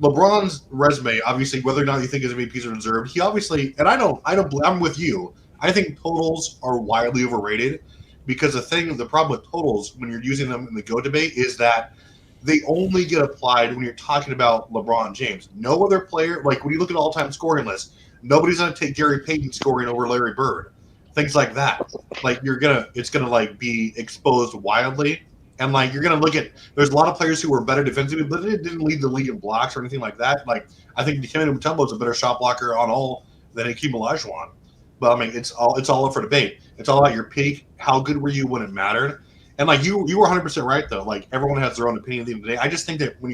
LeBron's resume, obviously, whether or not you think his MVPs are deserved, he obviously, and I'm with you. I think totals are widely overrated because the problem with totals when you're using them in the GOAT debate is that they only get applied when you're talking about LeBron James. No other player, like when you look at all-time scoring lists, nobody's going to take Gary Payton scoring over Larry Bird. Things like that. Like it's going to like be exposed wildly. And like you're going to look at, there's a lot of players who were better defensively, but they didn't lead the league in blocks or anything like that. Like I think Dikembe Mutombo is a better shot blocker on all than Hakeem Olajuwon. But I mean, it's all up for debate. It's all about your peak. How good were you when it mattered? And like you were 100% right though. Like everyone has their own opinion at the end of the day. I just think that when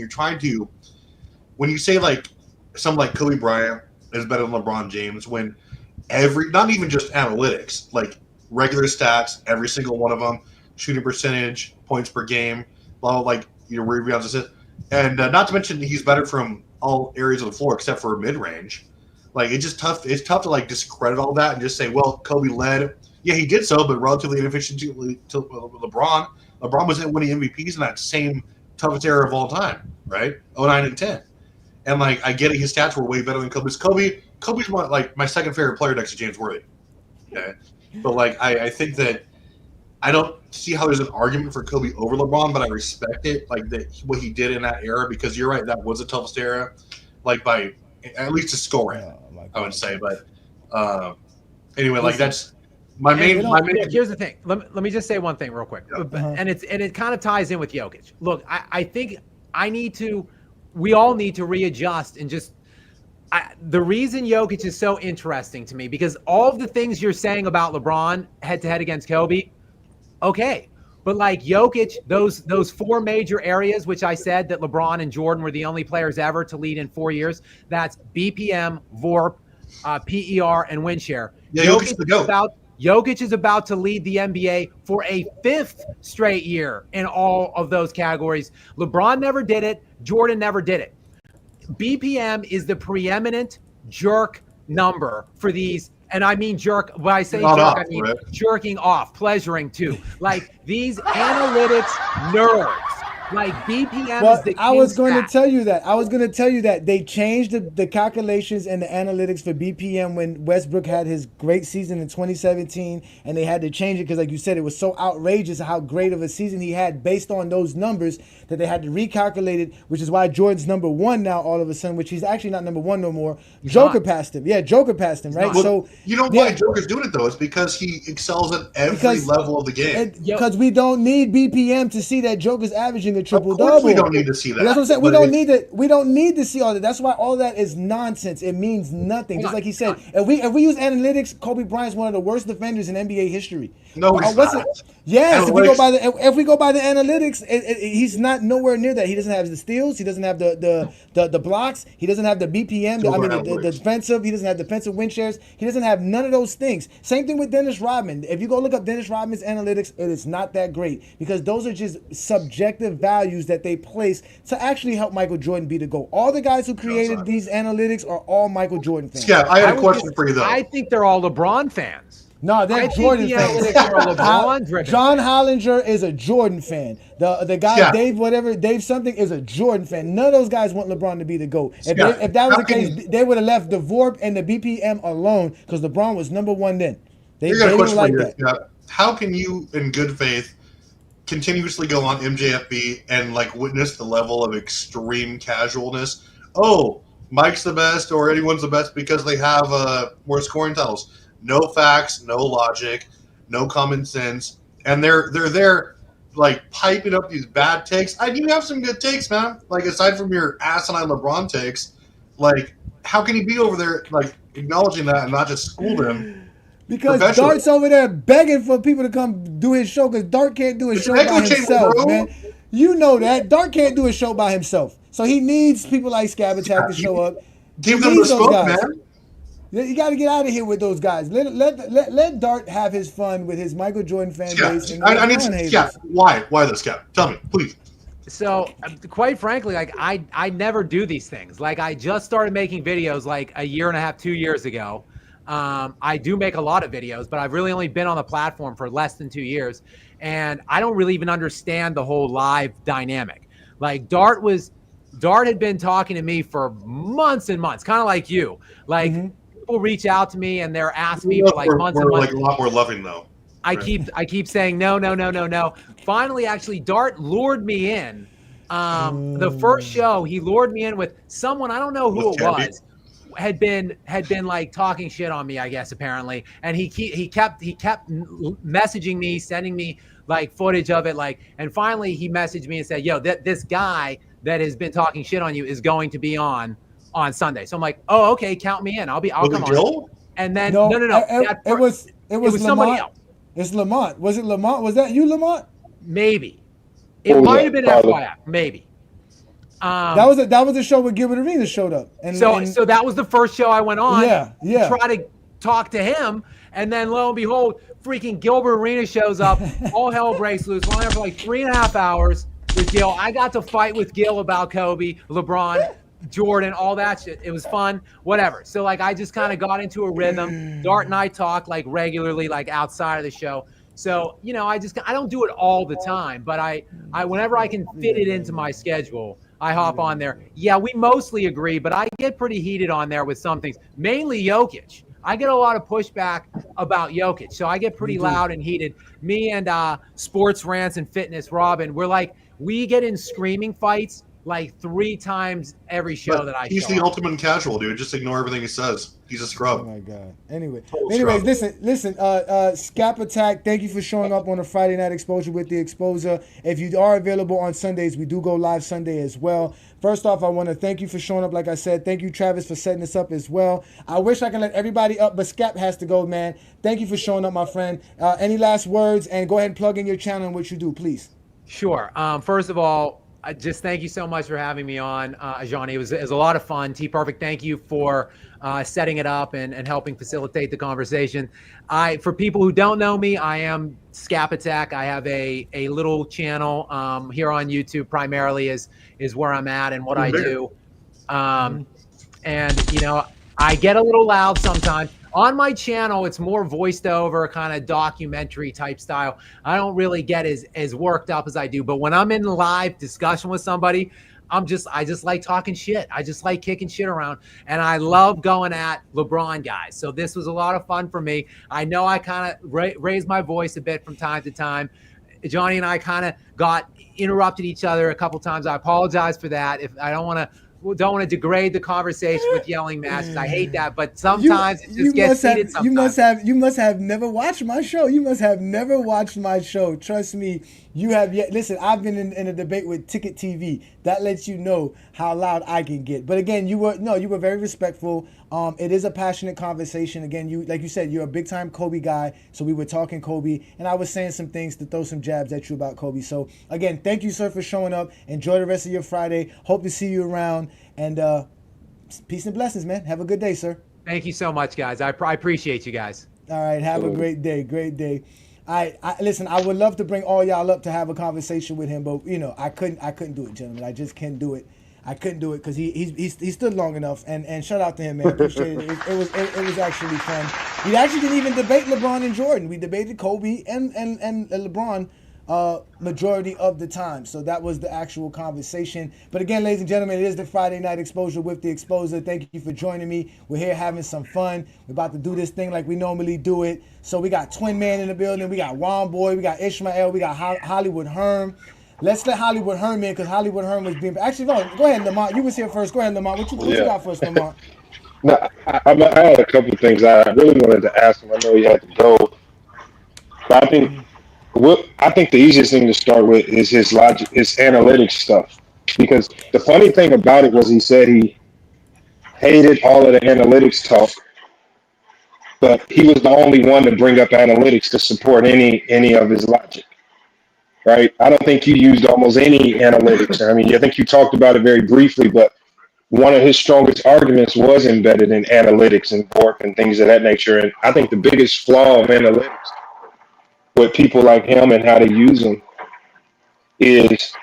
you say like something like Kobe Bryant is better than LeBron James, when not even just analytics, like regular stats, every single one of them, shooting percentage, points per game, blah, like rebounds, assists, and not to mention he's better from all areas of the floor except for mid range. Like it's just tough. It's tough to like discredit all that and just say, well, Kobe led. Yeah, he did so, but relatively inefficiently to LeBron. LeBron was winning MVPs in that same toughest era of all time, right? 09 and 10. And like I get it, his stats were way better than Kobe's. Kobe's my second favorite player next to James Worthy. Okay, but like I think that I don't see how there's an argument for Kobe over LeBron, but I respect it, like what he did in that era, because you're right, that was the toughest era, like by at least to scoring, I would say. But anyway, like that's my main. Here's the thing. Let me just say one thing real quick, and it kind of ties in with Jokic. Look, I think we all need to readjust and just. The reason Jokic is so interesting to me because all of the things you're saying about LeBron head-to-head against Kobe, okay. But like Jokic, those 4 major areas, which I said that LeBron and Jordan were the only players ever to lead in 4 years, that's BPM, VORP, PER, and win share. Yeah, Jokic is about to lead the NBA for a 5th straight year in all of those categories. LeBron never did it. Jordan never did it. BPM is the preeminent jerk number for these. And I mean jerk. When I say jerk, I mean jerking off, pleasuring too. Like these analytics nerds Like BPM Well, is the I was king's going to stat. tell you that. I was going to tell you that they changed the calculations and the analytics for BPM when Westbrook had his great season in 2017, and they had to change it because, like you said, it was so outrageous how great of a season he had based on those numbers that they had to recalculate it, which is why Jordan's number one now all of a sudden, which he's actually not number one no more. Joker passed him. Yeah, Joker passed him, right? Well, So you know why Joker's doing it though? It's because he excels at every level of the game. Because we don't need BPM to see that Joker's averaging a triple double. Of course we don't need to see that. That's what I'm saying. But We don't need to see all that. That's why all that is nonsense. It means nothing. Just like he said, if we use analytics, Kobe Bryant's one of the worst defenders in NBA history. No, he's not. Yes, if we go by the analytics, he's not nowhere near that. He doesn't have the steals. He doesn't have the blocks. He doesn't have the BPM. The defensive. He doesn't have defensive win shares. He doesn't have none of those things. Same thing with Dennis Rodman. If you go look up Dennis Rodman's analytics, it is not that great because those are just subjective values that they place to actually help Michael Jordan be the GOAT. All the guys who created these analytics are all Michael Jordan fans. Yeah, I have a question for you though. I think they're all LeBron fans. No, they're Jordan fans. John Hollinger is a Jordan fan. The guy Dave something is a Jordan fan. None of those guys want LeBron to be the GOAT. If that was the case, they would have left the VORP and the BPM alone because LeBron was number one then. They didn't like that. How can you, in good faith, continuously go on MJFB and like witness the level of extreme casualness? Oh, Mike's the best or anyone's the best because they have more scoring titles. No facts, no logic, no common sense, and they're there like piping up these bad takes. I do have some good takes, man. Like aside from your asinine LeBron takes, like how can he be over there like acknowledging that and not just school them? Because Dart's over there begging for people to come do his show because Dart can't do a show by himself, man. You know that. Dart can't do a show by himself. So he needs people like Skap Attack to show up. Give them the smoke, man. You got to get out of here with those guys. Let Dart have his fun with his Michael Jordan fan base. And I need to Skap. Why though, Skap? Tell me, please. So, quite frankly, like I never do these things. Like I just started making videos like a year and a half, 2 years ago. I do make a lot of videos, but I've really only been on the platform for less than 2 years, and I don't really even understand the whole live dynamic. Like Dart had been talking to me for months and months, kind of like you. Like people reach out to me and they're asking me for like months and months. Like a lot more loving though. I keep saying no. Finally, actually, Dart lured me in. The first show, he lured me in with someone, I don't know who it was, had been like talking shit on me, I guess, apparently. And he kept messaging me, sending me like footage of it, like, and finally he messaged me and said, yo, this guy that has been talking shit on you is going to be on Sunday. So I'm like, oh, okay, count me in. I'll come on. Joel? And then no. It was somebody else. It's Lamont. Was it Lamont? Was that you, Lamont? Maybe. It might have been FYI. Maybe. That was a show where Gilbert Arenas showed up. So that was the first show I went on. Yeah. To try to talk to him, and then lo and behold, freaking Gilbert Arenas shows up. All hell breaks loose. We're on there for like 3.5 hours with Gil. I got to fight with Gil about Kobe, LeBron, Jordan, all that shit. It was fun, whatever. So like I just kind of got into a rhythm. Dart and I talk like regularly, like outside of the show. So, you know, I don't do it all the time, but I whenever I can fit it into my schedule, I hop on there. Yeah, we mostly agree, but I get pretty heated on there with some things, mainly Jokic. I get a lot of pushback about Jokic, so I get pretty loud and heated. Me and Sports Rants and Fitness, Robin, we get in screaming fights like 3 times every show that I show. He's the ultimate casual, dude. Just ignore everything he says. He's a scrub. Oh my God. Anyways, listen. Skap Attack, thank you for showing up on a Friday Night Exposure with the Exposer. If you are available on Sundays, we do go live Sunday as well. First off, I want to thank you for showing up. Like I said, thank you, Travis, for setting this up as well. I wish I could let everybody up, but Skap has to go, man. Thank you for showing up, my friend. Any last words? And go ahead and plug in your channel and what you do, please. Sure. First of all, just thank you so much for having me on, Ajani. It was a lot of fun. T-Perfect, thank you for setting it up and helping facilitate the conversation. For people who don't know me, I am Skap Attack. I have a little channel here on YouTube primarily is where I'm at and what I do. And, you know, I get a little loud sometimes. On my channel, it's more voiced over, kind of documentary type style. I don't really get as worked up as I do. But when I'm in live discussion with somebody, I just like talking shit. I just like kicking shit around, and I love going at LeBron guys. So this was a lot of fun for me. I know I kind of raised my voice a bit from time to time. Johnny and I kind of got interrupted each other a couple times. I apologize for that. If I don't want to degrade the conversation with yelling matches. I hate that, but sometimes it just gets heated sometimes. You must have never watched my show. You must have never watched my show. Trust me, you have yet. Listen, I've been in a debate with Ticket TV. That lets you know how loud I can get. But again, you were very respectful. It is a passionate conversation. Again, like you said, you're a big time Kobe guy. So we were talking Kobe, and I was saying some things to throw some jabs at you about Kobe. So again, thank you, sir, for showing up. Enjoy the rest of your Friday. Hope to see you around. And peace and blessings, man. Have a good day, sir. Thank you so much, guys. I appreciate you guys. All right. Have a great day. Great day. Listen, I would love to bring all y'all up to have a conversation with him, but I couldn't do it, gentlemen. I just can't do it. I couldn't do it because he stood long enough. And shout out to him, man. Appreciate it. It was actually fun. We actually didn't even debate LeBron and Jordan. We debated Kobe and LeBron majority of the time. So that was the actual conversation. But again, ladies and gentlemen, it is the Friday Night Exposure with the Exposer. Thank you for joining me. We're here having some fun. We're about to do this thing like we normally do it. So we got Twin Man in the building. We got Juan Boy. We got Ishmael. We got Hollywood Herm. Let's let Hollywood Herm in because Hollywood Herm was being... Actually, no, go ahead, Lamont. You was here first. Go ahead, Lamont. What you got for us, Lamont? No, I had a couple of things I really wanted to ask him. I know he had to go. But I think the easiest thing to start with is his logic, his analytics stuff. Because the funny thing about it was he said he hated all of the analytics talk, but he was the only one to bring up analytics to support any of his logic. Right? I don't think you used almost any analytics. I mean, I think you talked about it very briefly, but one of his strongest arguments was embedded in analytics and work and things of that nature. And I think the biggest flaw of analytics with people like him and how to use them is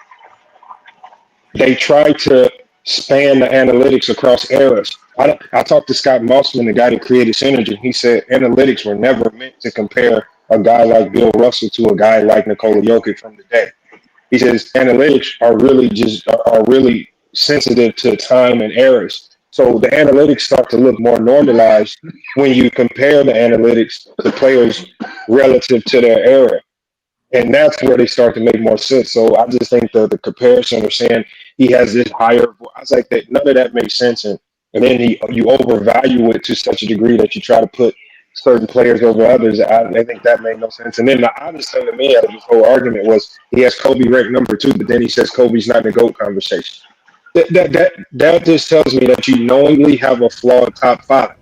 they try to span the analytics across eras. I talked to Scott Mossman, the guy that created Synergy. He said analytics were never meant to compare a guy like Bill Russell to a guy like Nikola Jokic from the day. He says analytics are really sensitive to time and eras. So the analytics start to look more normalized when you compare the analytics to players relative to their era. And that's where they start to make more sense. So I just think the comparison of saying he has this higher, I was like, that none of that makes sense. And then you overvalue it to such a degree that you try to put certain players over others. I think that made no sense. And then the honest thing to me out of this whole argument was he has Kobe ranked number 2, but then he says Kobe's not in the GOAT conversation. That just tells me that you knowingly have a flawed top 5.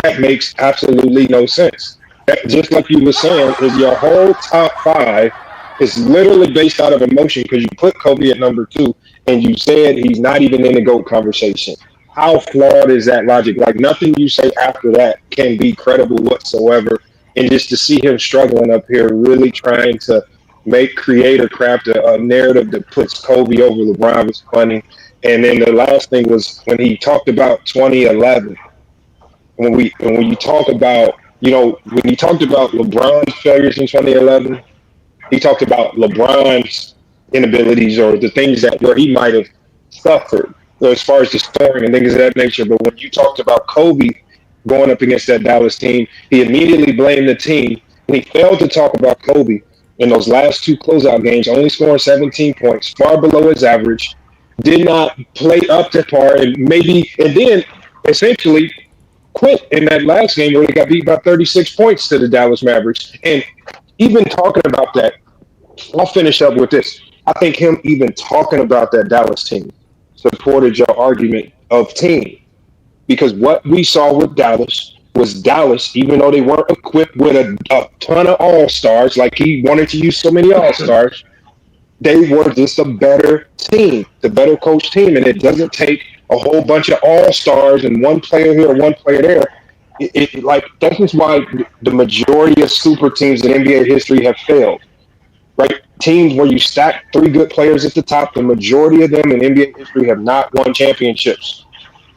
That makes absolutely no sense. Just like you were saying, is your whole top 5 is literally based out of emotion because you put Kobe at number 2 and you said he's not even in the GOAT conversation. How flawed is that logic? Like nothing you say after that can be credible whatsoever. And just to see him struggling up here, really trying to create or craft a narrative that puts Kobe over LeBron was funny. And then the last thing was when he talked about 2011. When you talk about, when he talked about LeBron's failures in 2011, he talked about LeBron's inabilities or the things where he might have suffered as far as the scoring and things of that nature. But when you talked about Kobe going up against that Dallas team, he immediately blamed the team. And he failed to talk about Kobe in those last 2 closeout games, only scoring 17 points, far below his average, did not play up to par, and then essentially quit in that last game where he got beat by 36 points to the Dallas Mavericks. And even talking about that, I'll finish up with this. I think him even talking about that Dallas team supported your argument of team, because what we saw with Dallas was Dallas, even though they weren't equipped with a ton of all-stars, like he wanted to use so many all-stars, they were just a better team, the better coach team. And it doesn't take a whole bunch of all-stars and one player here, one player there. That is why the majority of super teams in NBA history have failed. Right? Teams where you stack 3 good players at the top, the majority of them in NBA history have not won championships.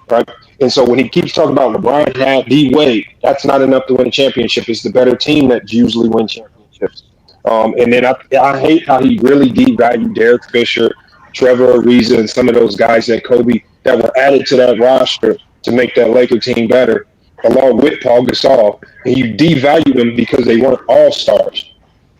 Right? And so when he keeps talking about LeBron had D-Wade, that's not enough to win a championship. It's the better team that usually win championships. And then I hate how he really devalued Derek Fisher, Trevor Ariza, and some of those guys that Kobe that were added to that roster to make that Laker team better, along with Paul Gasol. And you devalue them because they weren't all-stars.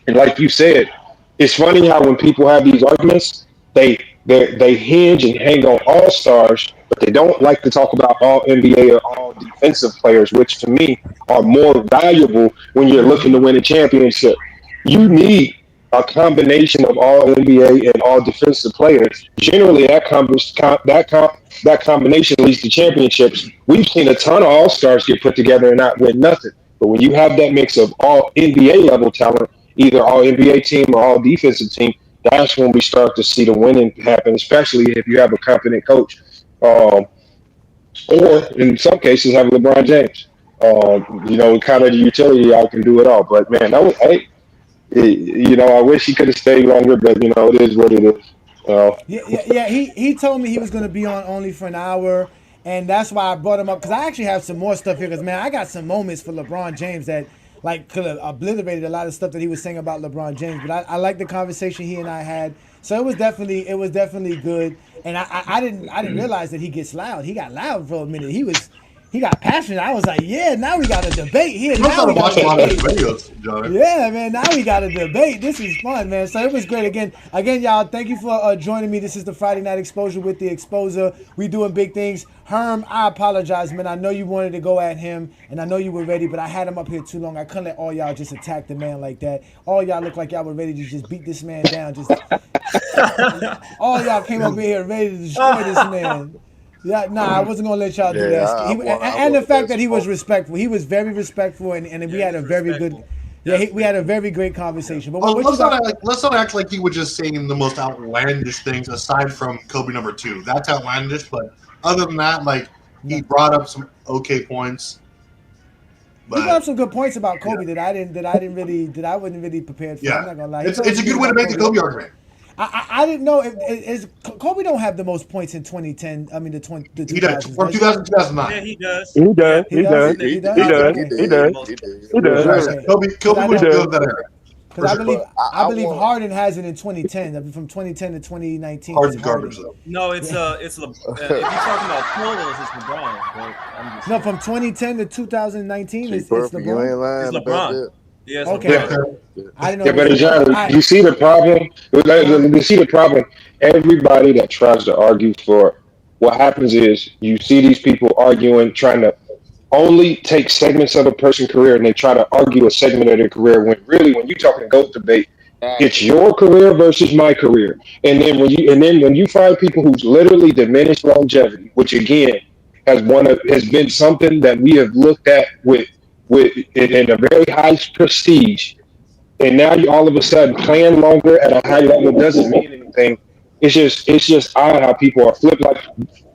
And like you said, it's funny how when people have these arguments, they hinge and hang on all-stars, but they don't like to talk about all NBA or all defensive players, which to me are more valuable when you're looking to win a championship. You need a combination of all NBA and all defensive players. Generally, that combination leads to championships. We've seen a ton of all-stars get put together and not win nothing. But when you have that mix of all NBA level talent, either all NBA team or all defensive team, that's when we start to see the winning happen, especially if you have a competent coach. Or in some cases, have LeBron James. Kind of the utility, I can do it all. But man, I wish he could have stayed longer, but it is what it is. Yeah. He told me he was going to be on only for an hour, and that's why I brought him up, because I actually have some more stuff here. Because man, I got some moments for LeBron James that could have obliterated a lot of stuff that he was saying about LeBron James. But I like the conversation he and I had. So it was definitely good. And I didn't realize that he gets loud. He got loud for a minute. He got passionate. I was like, yeah, now we got a debate here. Now we got a debate. Videos, yeah, man, now we got a debate. This is fun, man. So it was great. Again, y'all, thank you for joining me. This is the Friday Night Exposure with the Exposer. We doing big things. Herm, I apologize, man. I know you wanted to go at him, and I know you were ready, but I had him up here too long. I couldn't let all y'all just attack the man like that. All y'all look like y'all were ready to just beat this man down. All y'all came up here ready to destroy this man. Yeah, I wasn't gonna let y'all do that. And the fact that he was respectful, he was very respectful, and we had a very good, we had a very great conversation. But let's not act like he was just saying the most outlandish things aside from Kobe number 2. That's outlandish, but other than that, he brought up some okay points. He brought up some good points about Kobe that I wasn't really prepared for. Yeah. I'm not gonna lie. It's a good way to make the Kobe argument. I didn't know if Kobe don't have the most points in 2010. I mean the 2000s. He does from 2000 to 2009. Yeah, he does. He does. Kobe was good that era. Because I believe Harden has it in 2010. From 2010 to 2019. Harden's garbage though. No, if you're talking about totals, it's LeBron. No, from 2010 to 2019, it's LeBron. It's LeBron. Yes. Okay. I didn't know. But Ajani, you see the problem? You see the problem? Everybody that tries to argue for what happens is you see these people arguing, trying to only take segments of a person's career, and they try to argue a segment of their career when really, when you're talking GOAT debate, it's your career versus my career. And then when you find people who's literally diminished longevity, which again has been something that we have looked at with in a very high prestige, and now you all of a sudden playing longer at a high level doesn't mean anything. It's just odd how people are flipped.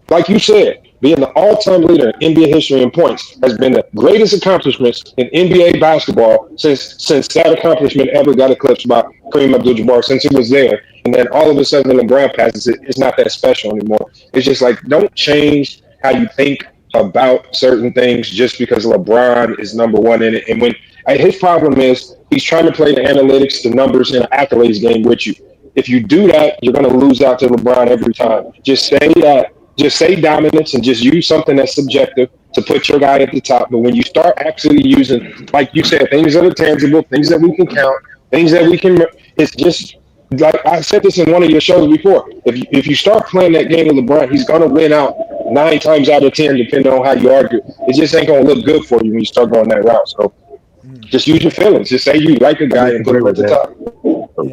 Like you said, being the all-time leader in NBA history in points has been the greatest accomplishments in NBA basketball since that accomplishment ever got eclipsed by Kareem Abdul-Jabbar, since it was there. And then all of a sudden when LeBron passes it, it's not that special anymore. It's just like, don't change how you think about certain things just because LeBron is number one in it. And when his problem is he's trying to play the analytics, the numbers, and the accolades game with you. If you do that, you're going to lose out to LeBron every time. Just say dominance and just use something that's subjective to put your guy at the top. But when you start actually using, like you said, things that are tangible, things that we can count, things that we can, it's just, like I said this in one of your shows before, if you start playing that game with LeBron, he's going to win out 9 times out of 10, depending on how you argue. It just ain't going to look good for you when you start going that route. So just use your feelings. Just say you like a guy and put him at the top. Go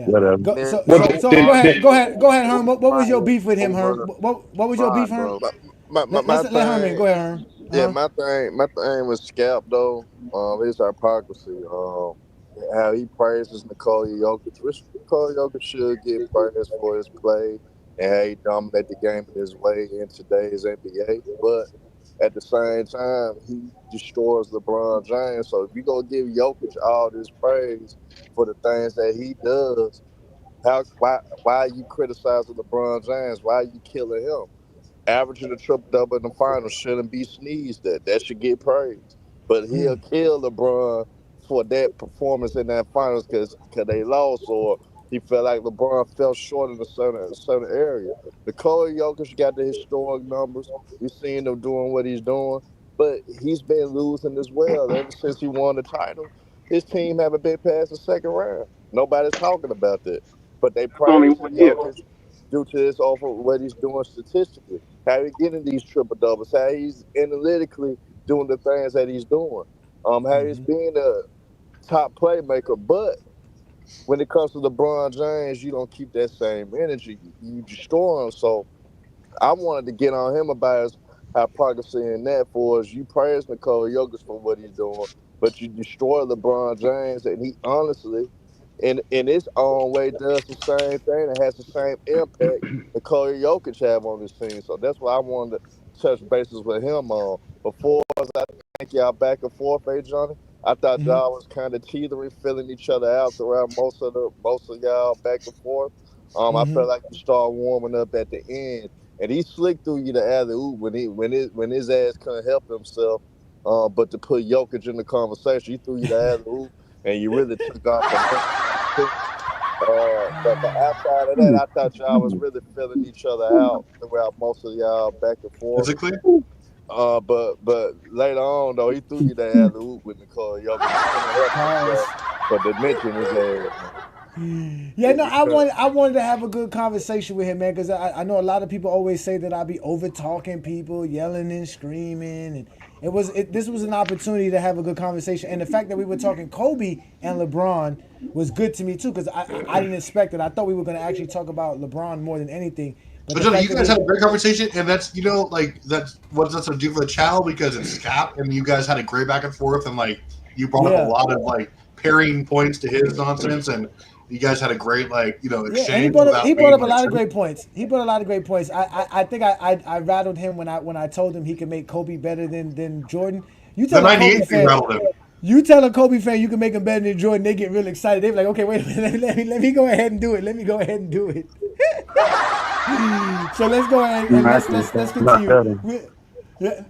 ahead, Herm. What was your beef with him, Herm? What was your beef, Herm? Let Herm in. Go ahead, Herm. Yeah, my thing was Skap though. His hypocrisy. How he praises Nikola Jokic, which Nikola Jokic should get praised for his play and how he dominated the game in his way in today's NBA. But at the same time, he destroys LeBron James. So if you're gonna give Jokic all this praise for the things that he does, why are you criticizing LeBron James? Why are you killing him? averaging a triple-double in the finals shouldn't be sneezed at. That should get praised. But he'll kill LeBron for that performance in that finals because they lost, or he felt like LeBron fell short in a certain area. Nikola Jokic got the historic numbers. We've seen him doing what he's doing, but he's been losing as well ever since he won the title. His team haven't been past the second round. Nobody's talking about that. But they praise Jokic due to this off of what he's doing statistically, how he's getting these triple doubles, how he's analytically doing the things that he's doing, how he's being a top playmaker. But when it comes to LeBron James, you don't keep that same energy. You destroy him. So I wanted to get on him about his hypocrisy in that for us. You praise Nikola Jokic for what he's doing, but you destroy LeBron James, and he honestly, in his own way, does the same thing and has the same impact Nikola Jokic have on this team. So that's why I wanted to touch bases with him on. Before I think y'all back and forth, Ajani, I thought y'all was kind of teetering, filling each other out throughout most of y'all back and forth. I felt like you start warming up at the end, and he slicked through you the alley oop when his ass couldn't help himself. But to put Jokic in the conversation, he threw you the alley oop, and you really took off. But outside of that, I thought y'all was really filling each other out throughout most of y'all back and forth. Physically? But later on though, he threw you that alley oop with Nikola Jokic. But to mention his ass. Yeah, no, I wanted to have a good conversation with him, man, because I know a lot of people always say that I be over talking people, yelling and screaming, and this was an opportunity to have a good conversation. And the fact that we were talking Kobe and LeBron was good to me too, because I didn't expect it. I thought we were going to actually talk about LeBron more than anything. But Johnny, you guys had a great conversation, and that's that's what does that do for the channel, because it's Skap, and you guys had a great back and forth, and you brought up a lot of pairing points to his nonsense, and you guys had a great exchange. Yeah, he brought up a lot of great points. I think I rattled him when I told him he could make Kobe better than Jordan. You tell a Kobe fan, you tell a Kobe fan you can make him better than Jordan, they get real excited. They're like, okay, wait a minute, let me go ahead and do it. Let me go ahead and do it. So let's go ahead and let's continue.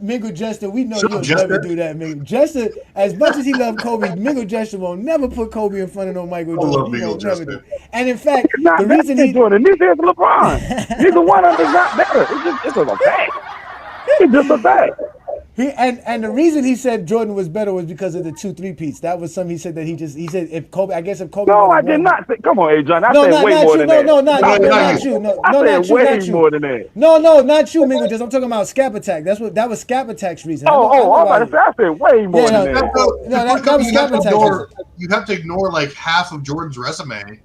Mingle Jester, we know you'll never do that, Mingle Jester. As much as he loved Kobe, Mingle Jester will never put Kobe in front of no Michael Jordan. He won't never do. And in fact, the reason he Jordan, this is LeBron. Neither one of them is not better. It's a fact. It's just a fact. And the reason he said Jordan was better was because of the 2 3-peats. That was something he said that he said if Kobe. No, I did not say. Come on, Ajani. I said way more than that. No, not you. No, I said way more than that. No, not you, Mingo. Just I'm talking about Skap Attack. That was Skap Attack's reason. I'm about to say I said way more than that. That was Skap Attack. You have to ignore half of Jordan's resume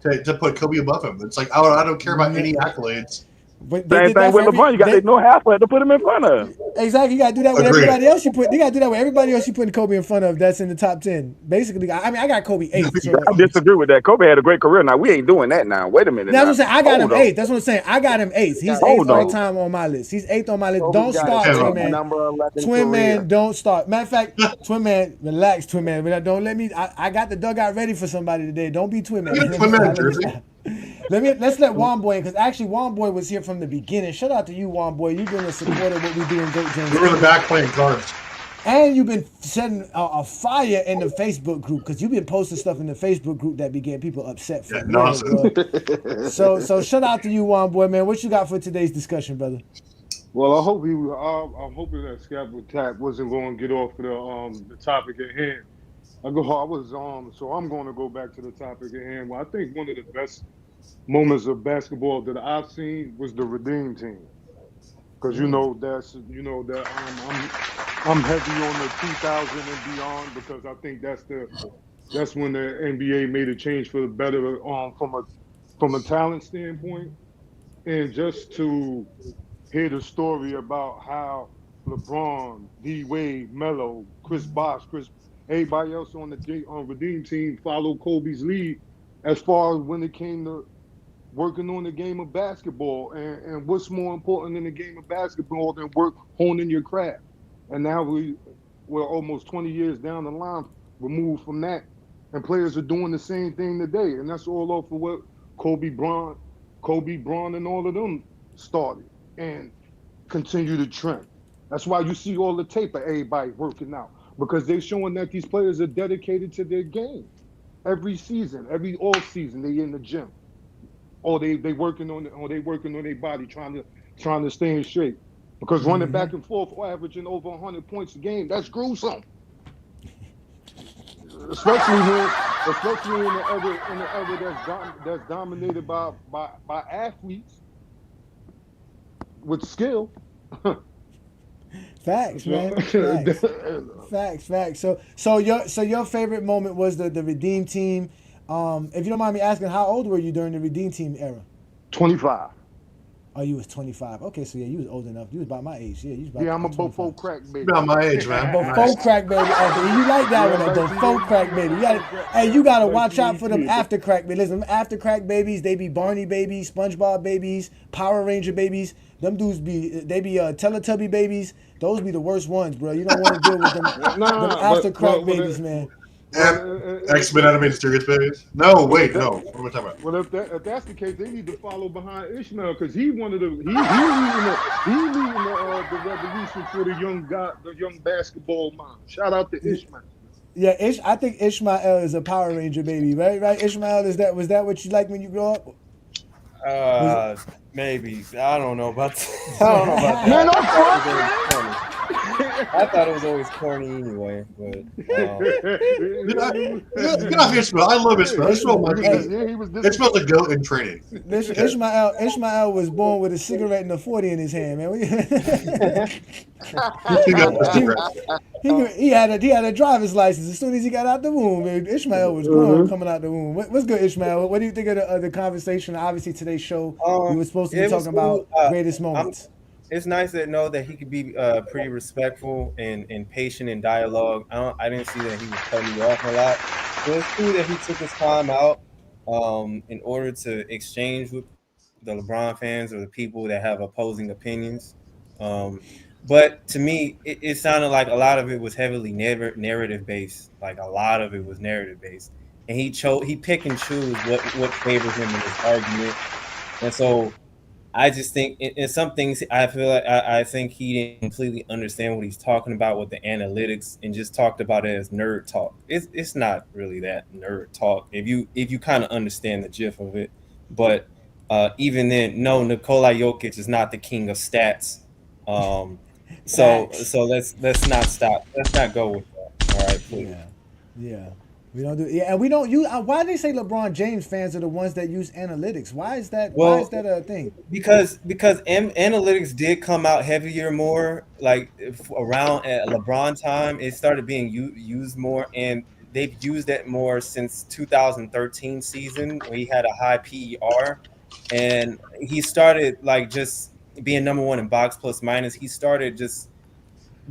to put Kobe above him. It's like I don't care about any accolades. But same thing with LeBron. You got to ignore halfway to put him in front of. Exactly. You got to do that with everybody else. You got to do that with everybody else you put Kobe in front of. That's in the top 10. Basically, I mean, I got Kobe 8th. So. I disagree with that. Kobe had a great career. Now we ain't doing that. Now wait a minute. That's what I'm saying. I got him 8th. That's what I'm saying. I got him 8th. He's 8th all time on my list. He's 8th on my list. Don't start, Twin Man. Twin Man, don't start. Matter of fact, Twin Man, relax, Twin Man. But don't let me. I got the dugout ready for somebody today. Don't be Twin Man. Twin Man jersey. Let's let Juan Boy in, because actually Juan Boy was here from the beginning. Shout out to you, Juan Boy. You've been a supporter of what we do in Goat James. We were in the back playing cards. And you've been setting a fire in the Facebook group, because you've been posting stuff in the Facebook group that be getting people upset for So shout out to you, Juan Boy, man. What you got for today's discussion, brother? Well, I'm hoping that Skap Attack wasn't going to get off of the topic at hand. So I'm going to go back to the topic at hand. Well, I think one of the best moments of basketball that I've seen was the Redeem team, because I'm heavy on the 2000 and beyond, because I think that's when the NBA made a change for the better from a talent standpoint, and just to hear the story about how LeBron, D Wade, Melo, Chris Bosh, everybody else on the Redeem team followed Kobe's lead as far as when it came to working on the game of basketball, and what's more important in the game of basketball than honing your craft. And now we're almost 20 years down the line removed from that, and players are doing the same thing today, and that's all off of what Kobe Bryant and all of them started. And continue to trend. That's why you see all the tape of everybody working out, because they're showing that these players are dedicated to their game. Every season, every off season, they in the gym, or they working on their body, trying to stay in shape. Because running back and forth or averaging over 100 points a game, that's gruesome. Especially in the era that's dominated by athletes with skill. Facts, man. Facts. So your favorite moment was the Redeem Team. If you don't mind me asking, how old were you during the Redeem Team era? 25. Oh, you was 25. Okay, so yeah, you was old enough. You was about my age. Yeah, you was about. Yeah, I'm a before crack baby. About my age, man. Before crack baby. You like that one? Before crack baby. You gotta watch out for them after crack babies. Listen, after crack babies, they be Barney babies, SpongeBob babies, Power Ranger babies. Them dudes be Teletubby babies. Those be the worst ones, bro. You don't want to deal with them after crack babies, man. X-Men animated series babies? No, wait, no. What am I talking about? Well, if that's the case, they need to follow behind Ishmael, because he leading the revolution for the young basketball mom. Shout out to Ishmael. Yeah, I think Ishmael is a Power Ranger baby, right? Right, Ishmael, was that what you liked when you grew up? Maybe. I don't know about that. I thought it was always corny anyway, but get off Ishmael. I love Ishmael. Ishmael's a goat in training. Ishmael was born with a cigarette and a 40 in his hand, man. He had a driver's license as soon as he got out the womb. Man. Ishmael was born coming out the womb. What's good, Ishmael? What do you think of the conversation? Obviously, today's show we were supposed to be talking about greatest moments. It's nice to know that he could be pretty respectful and patient in dialogue. I didn't see that he was cutting you off a lot. So it's cool that he took his time out in order to exchange with the LeBron fans or the people that have opposing opinions. But to me, it sounded like a lot of it was heavily narrative based. Like a lot of it was narrative based, and he pick and choose what favors him in his argument, and so. I just think in some things I feel like I think he didn't completely understand what he's talking about with the analytics and just talked about it as nerd talk. It's not really that nerd talk if you kind of understand the gist of it. But even then, no, Nikola Jokic is not the king of stats. So let's not stop. Let's not go with that. All right, please. Yeah. We don't do and we don't use. Why do they say LeBron James fans are the ones that use analytics? Why is that? Why is that a thing? Because analytics did come out heavier more like around at LeBron time. It started being used more, and they've used it more since 2013 season when he had a high PER, and he started like just being number one in box plus minus. He started just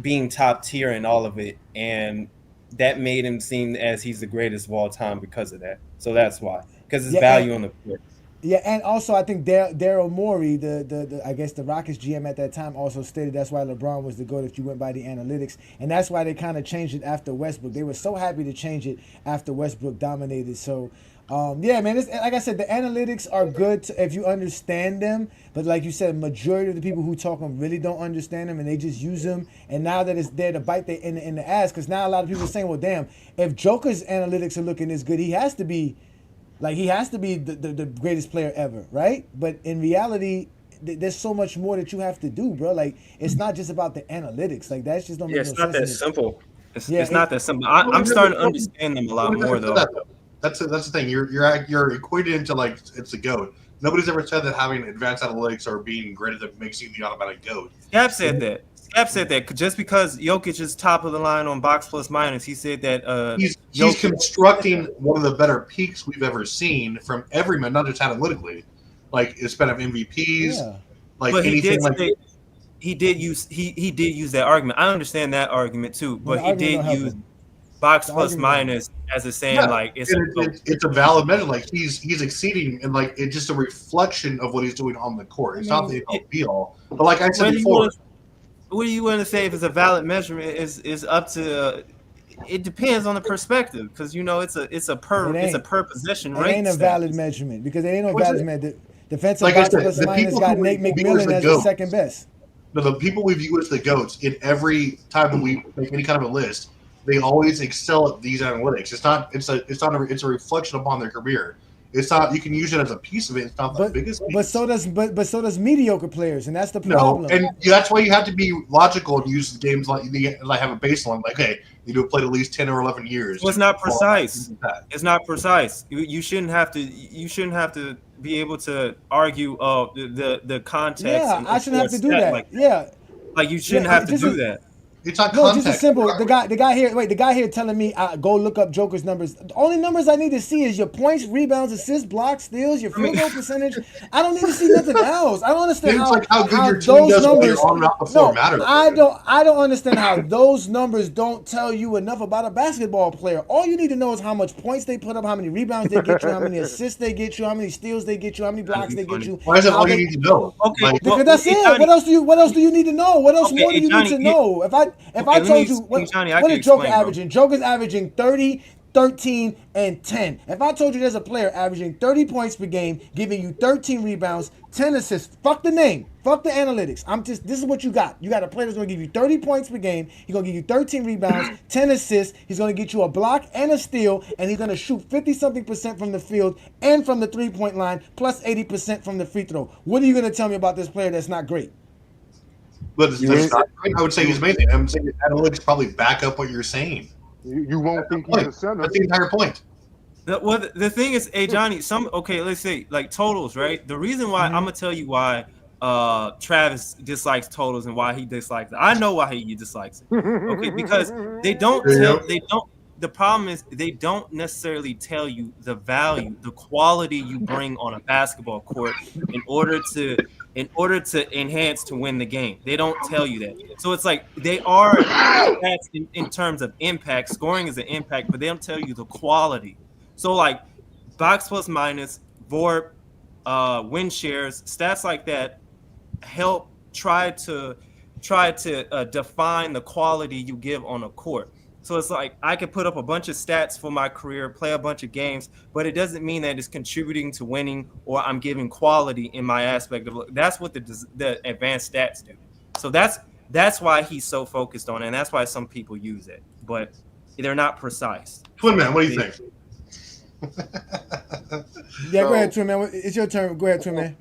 being top tier in all of it, and that made him seem as he's the greatest of all time because of that. So that's why, because his value on the court. Yeah, and also I think Daryl Morey, the I guess the Rockets GM at that time, also stated that's why LeBron was the GOAT if you went by the analytics, and that's why they kind of changed it after Westbrook. They were so happy to change it after Westbrook dominated. So. Yeah, man. Like I said, the analytics are good if you understand them. But like you said, majority of the people who talk them really don't understand them, and they just use them. And now that it's there to bite in the ass, because now a lot of people are saying, "Well, damn, if Joker's analytics are looking this good, he has to be the greatest player ever, right?" But in reality, there's so much more that you have to do, bro. Like it's not just about the analytics. Like that's just don't make no sense. It's not that simple. It's not that simple. I'm starting to understand them a lot more though. That's the thing. You're equated into like it's a GOAT. Nobody's ever said that having advanced analytics or being greater that makes you the automatic GOAT. Skap said that just because Jokic is top of the line on box plus minus, he said that he's constructing one of the better peaks we've ever seen from every man, not just analytically. Like it's been of MVPs, like but anything he did use that argument. I understand that argument too, but he did use box plus minus as a saying like it's a valid measure. Like he's exceeding, and like it's just a reflection of what he's doing on the court. It's not the be all. But like I said before, what do you want to say if it's a valid measurement? Is up to. It depends on the perspective, because it's a per possession rate. It ain't a valid measurement because it ain't no valid measurement. Defensive box plus minus got Nate McMillan as the second best. the people we view as the GOATs, in every time that we make any kind of a list, they always excel at these analytics. It's a reflection upon their career. It's not. You can use it as a piece of it. It's not the biggest piece. But so does mediocre players, and that's the problem. No, and that's why you have to be logical and use games like have a baseline. Like, hey, you do played at least 10 or 11 years. Well, it's not precise. It's not precise. You shouldn't have to. You shouldn't have to be able to argue the context. Yeah, I shouldn't have to do that. Like you shouldn't have to do that. It's not just as simple. The guy here telling me go look up Joker's numbers. The only numbers I need to see is your points, rebounds, assists, blocks, steals, your field goal percentage. I don't need to see nothing else. I don't understand how good your team does numbers. I don't understand how those numbers don't tell you enough about a basketball player. All you need to know is how much points they put up, how many rebounds they get you, how many assists they get you, how many steals they get you, how many blocks they get you. Why is that all you need to know? Okay, because that's it. What else do you need to know? What else more do you need to know? If I told you what is Joker averaging? Joker's averaging 30, 13, and 10. If I told you there's a player averaging 30 points per game, giving you 13 rebounds, 10 assists, fuck the name, fuck the analytics. This is what you got. You got a player that's going to give you 30 points per game. He's going to give you 13 rebounds, 10 assists. He's going to get you a block and a steal, and he's going to shoot 50-something% from the field and from the three-point line, plus 80% from the free throw. What are you going to tell me about this player that's not great? But I would say he's amazing. I'm saying analytics probably back up what you're saying. You won't think he's a center. That's the entire point. The thing is, Ajani, let's say like totals, right? The reason why I'm gonna tell you why Travis dislikes totals and why he dislikes it. I know why he dislikes it. Okay, because the problem is they don't necessarily tell you the value, the quality you bring on a basketball court in order to enhance to win the game. They don't tell you that. So it's like they are stats in terms of impact. Scoring is an impact, but they don't tell you the quality. So like box plus minus, VORP, win shares, stats like that help try to define the quality you give on a court. So it's like I could put up a bunch of stats for my career, play a bunch of games, but it doesn't mean that it's contributing to winning or I'm giving quality in my aspect of. That's what the advanced stats do. So that's why he's so focused on it, and that's why some people use it, but they're not precise. Twin Man, what do you think? Go ahead, Twin Man. It's your turn. Go ahead, Twin Man.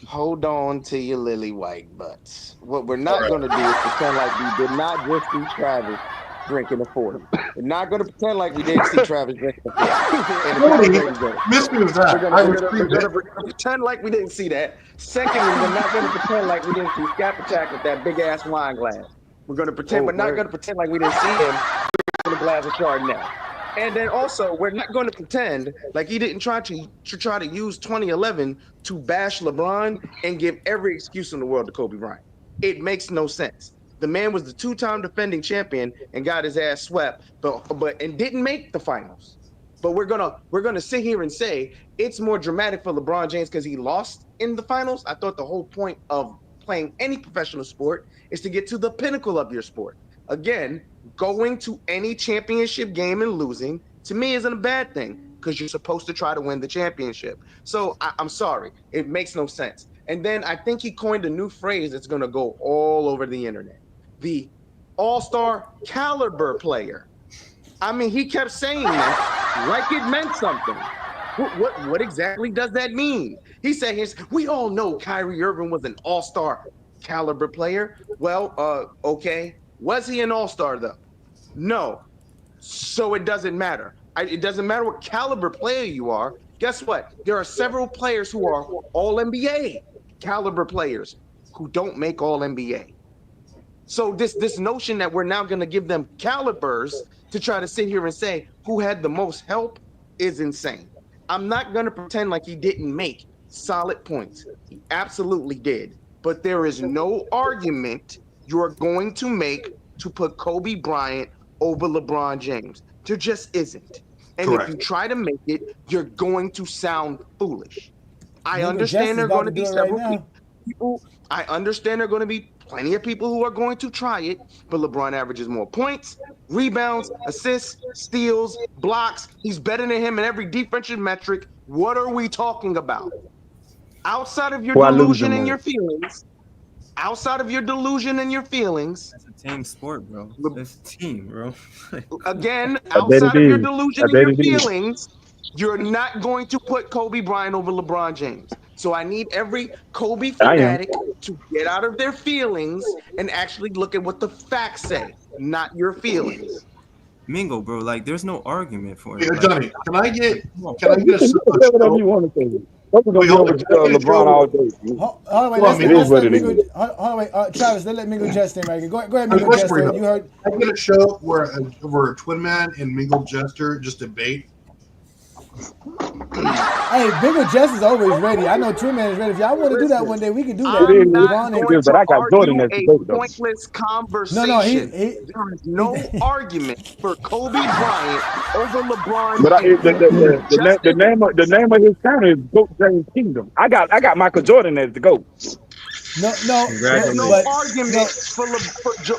Hold on to your lily white butts. What we're not going to do is pretend like we did not just see Travis drinking a 40. We're not going to pretend like we didn't see Travis drinking a 40. We're going to pretend like we didn't see that. Secondly, we're not going to pretend like we didn't see Skap Attack with that big ass wine glass. We're going to pretend. We're not going to pretend like we didn't see him with a glass of Chardonnay. And then also, we're not going to pretend like he didn't try to use 2011 to bash LeBron and give every excuse in the world to Kobe Bryant. It makes no sense. The man was the two-time defending champion and got his ass swept, but didn't make the finals. But we're gonna sit here and say it's more dramatic for LeBron James because he lost in the finals. I thought the whole point of playing any professional sport is to get to the pinnacle of your sport. Again, going to any championship game and losing to me isn't a bad thing because you're supposed to try to win the championship. So I'm sorry, it makes no sense. And then I think he coined a new phrase that's gonna go all over the internet. The all-star caliber player. I mean, he kept saying that like it meant something. What exactly does that mean? He said, we all know Kyrie Irving was an all-star caliber player. Well, okay. Was he an all-star, though? No. So it doesn't matter. It doesn't matter what caliber player you are. Guess what? There are several players who are all-NBA caliber players who don't make all-NBA. So this notion that we're now going to give them calibers to try to sit here and say who had the most help is insane. I'm not going to pretend like he didn't make solid points. He absolutely did. But there is no argument you're going to make to put Kobe Bryant over LeBron James. There just isn't. And Correct. If you try to make it, you're going to sound foolish. I understand there are going to be several people. I understand there are going to be plenty of people who are going to try it, but LeBron averages more points, rebounds, assists, steals, blocks. He's better than him in every defensive metric. What are we talking about? Outside of your delusion and your feelings, outside of your delusion and your feelings. It's a team sport, bro. It's a team, bro. Again, I bet outside it of your is. delusion I and bet your it is. feelings, you're not going to put Kobe Bryant over LeBron James. So I need every Kobe I am. fanatic to get out of their feelings and actually look at what the facts say, not your feelings. Mingo, bro. Like, there's no argument for Hey, it. Like, Johnny, can I get come on. can I You get a, can a say whatever show? you want to say. Those are Wait, gonna be hold over on. Can I get a LeBron all show? day. Hold on, wait. Come on, It Mingo. is what it is. Hold on, wait. Travis, let Mingo Jester in right here. Go ahead, There's a Mingo question for Jester. you. You heard. Can I get a show where a Twin Man and Mingle Jester just debate? Hey, Mingo Jester's always ready. I know Twin Man is ready. If y'all want to do that Listen, one day, we can do that. It is. I'm not LeBron and going But to I got Jordan argue as the a GOAT, though. pointless no, conversation. There is no argument for Kobe Bryant over LeBron But James. the name of his channel is GOAT James Kingdom. I got Michael Jordan as the GOAT. There's no but argument for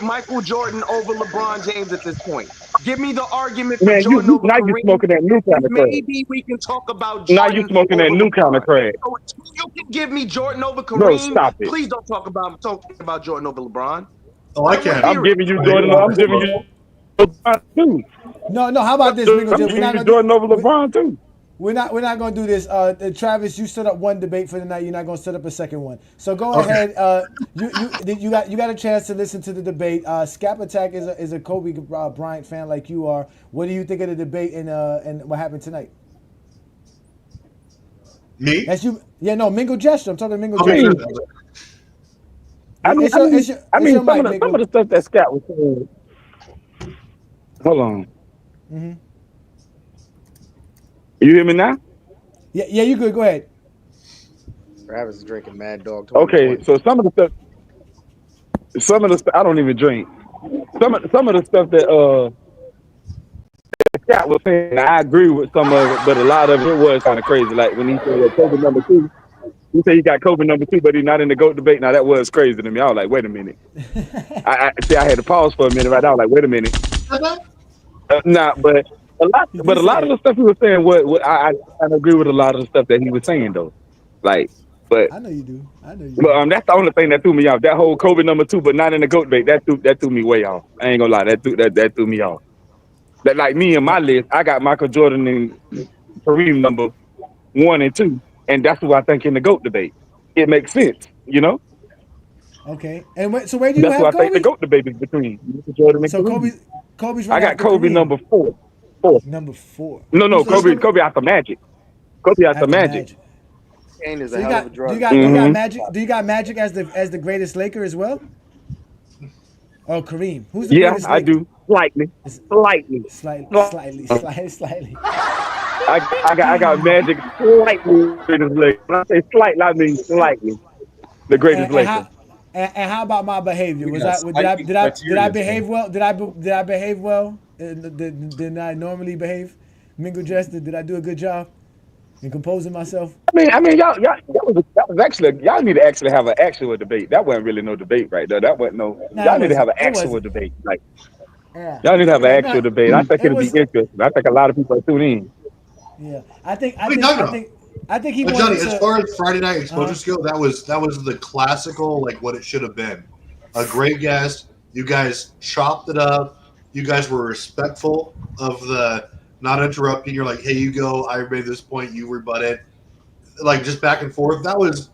Michael Jordan over LeBron James at this point. Give me the argument for Man, Jordan over now you Kareem. smoking that new kind of crack. Maybe we can talk about Now you Jordan smoking that over new kind of LeBron. crack. So you can give me Jordan over Bro, Kareem. stop it. Please don't talk about Jordan over LeBron. Oh, I don't wanna can. I'm hear it. giving you Jordan. I'm giving you LeBron too. No. How about this, Mingo? I'm We're giving not you gonna Jordan over LeBron too. We're not going to do this. Travis, you set up one debate for the night. You're not going to set up a second one. So go Okay. ahead. You got a chance to listen to the debate. Skap Attack is a Kobe Bryant fan like you are. What do you think of the debate and what happened tonight? Me? That's you. Yeah, no, Mingo Gesture. I'm talking to Mingo I Gesture. mean, some of the stuff that Scott was saying. Hold on. Mm-hmm. You hear me now? Yeah, you good. Go ahead. Travis is drinking Mad Dog. Okay, so some of the stuff I don't even drink. Some of the stuff that Scott was saying, I agree with some of it, but a lot of it was kind of crazy. Like when he said that Kobe #2, he said he got Kobe #2, but he's not in the GOAT debate. Now that was crazy to me. I was like, wait a minute. I had to pause for a minute. Right, I was like, wait a minute. But a lot of the stuff he was saying, I kind of agree with a lot of the stuff that he was saying though. Like, but I know you do. But that's the only thing that threw me off. That whole Kobe #2, but not in the GOAT debate. That threw me way off. I ain't gonna lie. That threw me off. That like me and my list, I got Michael Jordan and Kareem #1 and 2, and that's who I think in the GOAT debate. It makes sense, you know. Okay, and so where do you That's have who I Kobe? think the GOAT debate is between Michael Jordan and So Kareem. Kobe's I right got after Kobe Kareem. #4. #4. No, Who's Kobe after Magic. Kobe after Magic. Cocaine is So a you hell of got a drug. do you got Magic? Do you got Magic as the greatest Laker as well? Oh, Kareem. Who's the greatest I Laker? do. Slightly. Slightly. I got Magic slightly greatest Laker. When I say slightly, I mean slightly the greatest Laker. And how about my behavior? Did I behave well? Did I behave well? Did I normally behave? Mingo Jester, did I do a good job in composing myself? I mean, y'all that was actually y'all need to actually have an actual debate. That wasn't really no debate right there. That wasn't no. Y'all need to have an actual debate. Like y'all need to have an actual debate. I think it'll be interesting. I think a lot of people tune in. Yeah, I think he But wanted Johnny, to. as far as Friday night exposure skill, that was the classical, like what it should have been. A great guest. You guys chopped it up. You guys were respectful of the not interrupting. You're like, hey, you go. I made this point. You rebut it. Like just back and forth. That was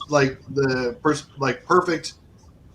like the perfect,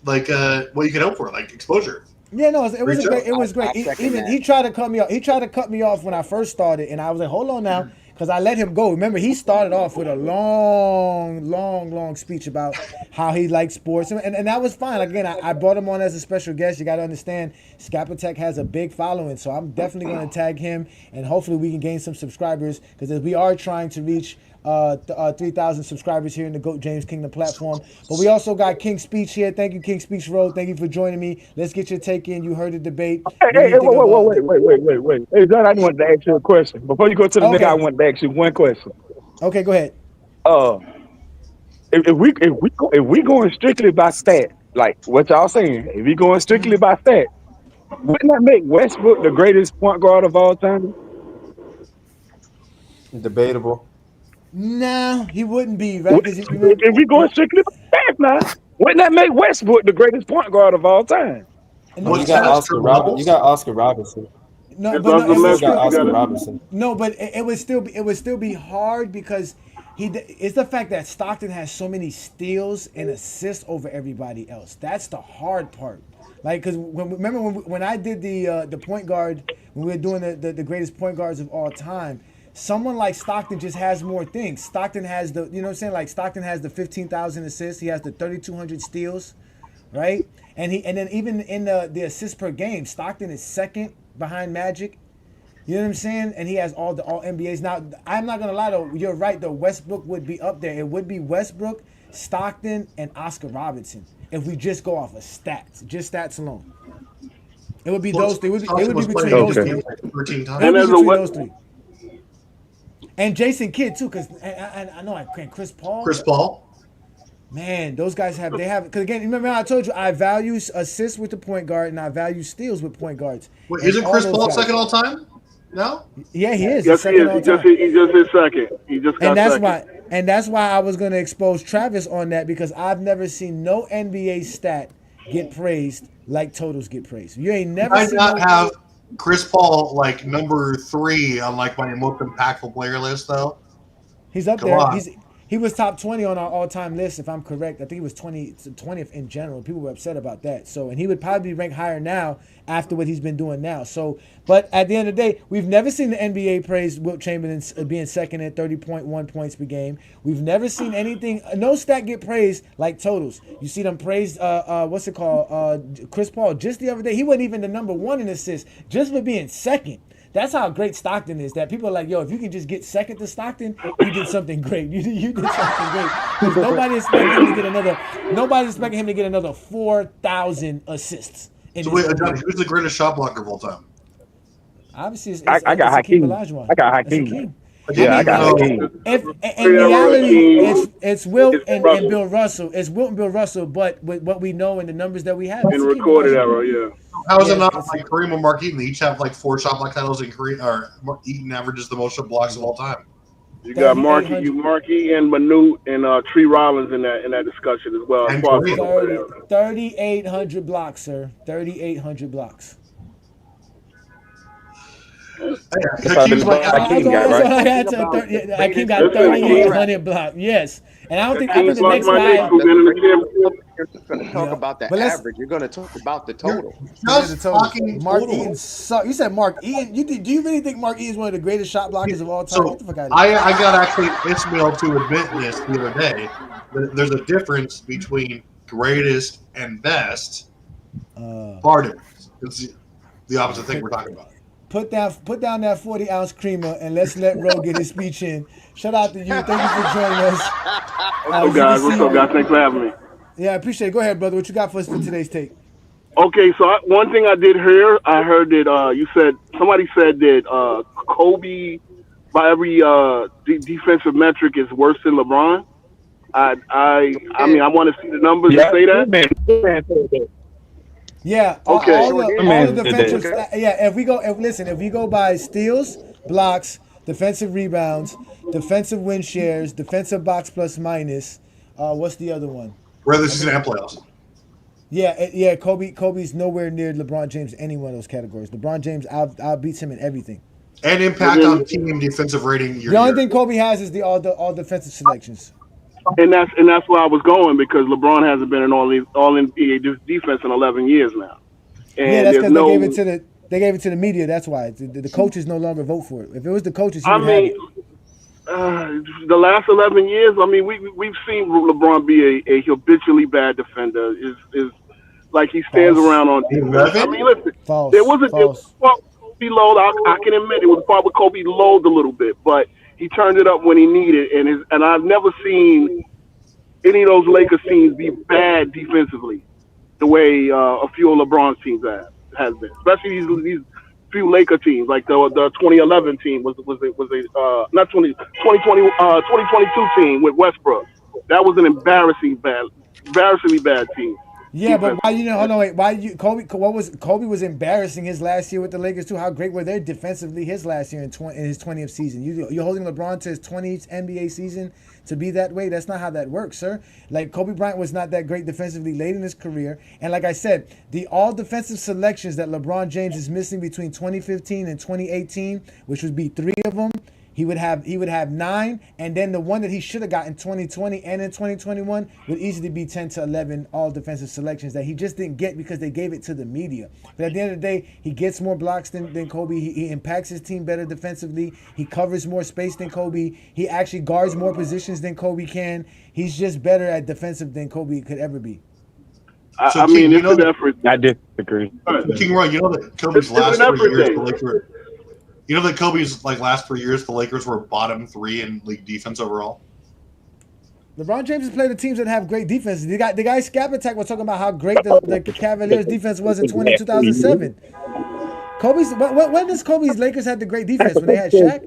like what you could hope for, like exposure. Yeah, no, it was Great great. It was great. He tried to cut me off. He tried to cut me off when I first started, and I was like, "Hold on now," because I let him go. Remember, he started off with a long speech about how he liked sports, and that was fine. Again, I brought him on as a special guest. You got to understand, Skap Attack has a big following, so I'm definitely going to tag him, and hopefully we can gain some subscribers because we are trying to reach 3,000 subscribers here in the GOAT James Kingdom platform. But we also got King Speech here. Thank you, King Speech Road. Thank you for joining me. Let's get your take in. You heard the debate. Hey, wait. Hey, John, I wanted to ask you a question. Before you go to the next, I wanted to ask you one question. Okay, go ahead. If we going strictly by stat, like what y'all saying, if we going strictly by stat, wouldn't that make Westbrook the greatest point guard of all time? Debatable. No, he wouldn't be, right? If we going strictly by stats now. Wouldn't that make Westbrook the greatest point guard of all time? Well, you got Oscar Robinson. You got Oscar Robinson. No, It's but no, also it would Memphis. still, You gotta- Robinson. no, but it would still be hard because it's the fact that Stockton has so many steals and assists over everybody else. That's the hard part. Like, because remember when I did the point guard, when we were doing the greatest point guards of all time, someone like Stockton just has more things. Stockton has the, you know what I'm saying? Like, Stockton has the 15,000 assists. He has the 3,200 steals, right? And then even in the assists per game, Stockton is second behind Magic. You know what I'm saying? And he has all NBAs. Now, I'm not gonna lie though, you're right though. Westbrook would be up there. It would be Westbrook, Stockton, and Oscar Robertson if we just go off of stats, just stats alone. It would be those three. It would be between those three. It would be between those three. And Jason Kidd too, because I know I can't. Chris Paul. Chris Paul. Man, those guys have because again, remember I told you I value assists with the point guard and I value steals with point guards. Wait, isn't Chris Paul second all time? No. Yeah, he is. Yes, he is. He just hit second. He just got second. And that's why I was going to expose Travis on that because I've never seen no NBA stat get praised like totals get praised. You ain't never I seen not have Chris Paul like number 3 on like my most impactful player list though. He's up Come there. on. He was top 20 on our all-time list, if I'm correct. I think he was 20th in general. People were upset about that. So, and he would probably be ranked higher now after what he's been doing now. So, but at the end of the day, we've never seen the NBA praise Wilt Chamberlain being second at 30.1 points per game. We've never seen anything, no stat get praised like totals. You see them praised, Chris Paul just the other day. He wasn't even the number 1 in assists just for being second. That's how great Stockton is. That people are like, yo, if you can just get second to Stockton, you did something great. You did something great. Because nobody's expecting him to get another 4,000 assists. So wait, Ajani, who's the greatest shot blocker of all time? Obviously, it's I got Hakeem. Olajuwon. I got Hakeem. Yeah, I got Hakeem. In reality, it's Wilt and Bill Russell. It's Wilt and Bill Russell, but with what we know and the numbers that we have. In recorded era, yeah. How is it not like Kareem and Mark Eaton? They each have like 4 shot block titles, and Mark Eaton averages the most shot blocks of all time. You got Mark Eaton, Manute, and Tree Rollins in that discussion as well. 3,800 blocks, sir. 3,800 blocks. Hakeem's like Hakeem got, right? Hakeem got 3,800 blocks. Yes, and I think the next guy. You're going to talk about the average. You're going to talk about the total. Mark Eaton suck. You said Mark Eaton. Do you really think Mark Eaton is one of the greatest shot blockers of all time? So What the fuck out of here? I got actually Ismail to admit this the other day. There's a difference between greatest and best. Far difference. It's the opposite thing we're talking about. Put down that 40-ounce creamer and let's let Ro get his speech in. Shout out to you. Thank you for joining us. What's up, guys? Thanks for having me. Yeah, I appreciate it. Go ahead, brother. What you got for us for today's take? Okay, so one thing I did hear, I heard that somebody said that Kobe, by every defensive metric, is worse than LeBron. I mean, I want to see the numbers to say that. Yeah. Okay. All the defensive. If we go by steals, blocks, defensive rebounds, defensive win shares, defensive box plus minus. What's the other one? Regular season and playoffs. Yeah. Kobe's nowhere near LeBron James in any one of those categories. LeBron James outbeats him in everything. And impact on team defensive rating. The only thing Kobe has is the all defensive selections. And that's where I was going because LeBron hasn't been an all NBA defense in 11 years now. And yeah, that's because they gave it to the media. That's why the coaches no longer vote for it. If it was the coaches, I mean, the last 11 years, I mean, we've seen LeBron be a habitually bad defender. Is like he stands around on. I mean, listen, there was Kobe load. I can admit it was part with Kobe load a little bit, but he turned it up when he needed, and I've never seen any of those Lakers teams be bad defensively the way a few of LeBron's teams has been, especially these few Laker teams, like the 2011 team was a not 2022 team with Westbrook. That was an embarrassingly bad team. Yeah, but why hold on, wait, why Kobe was embarrassing his last year with the Lakers too. How great were they defensively his last year in his 20th season? You're holding LeBron to his 20th NBA season to be that way? That's not how that works, sir. Like Kobe Bryant was not that great defensively late in his career, and like I said, the all defensive selections that LeBron James is missing between 2015 and 2018, which would be 3 of them. He would have 9, and then the one that he should have got in 2020 and in 2021 would easily be 10 to 11 all defensive selections that he just didn't get because they gave it to the media. But at the end of the day, he gets more blocks than Kobe. He impacts his team better defensively. He covers more space than Kobe. He actually guards more positions than Kobe can. He's just better at defensive than Kobe could ever be. I mean, it's an effort. I disagree. King Roy, you know that Kobe's last 3 years, the Lakers. You know that Kobe's last 3 years, the Lakers were bottom 3 in league defense overall. LeBron James has played the teams that have great defenses. The guy Skap Attack was talking about how great the Cavaliers defense was in 2007. When does Kobe's Lakers had the great defense? When they had Shaq?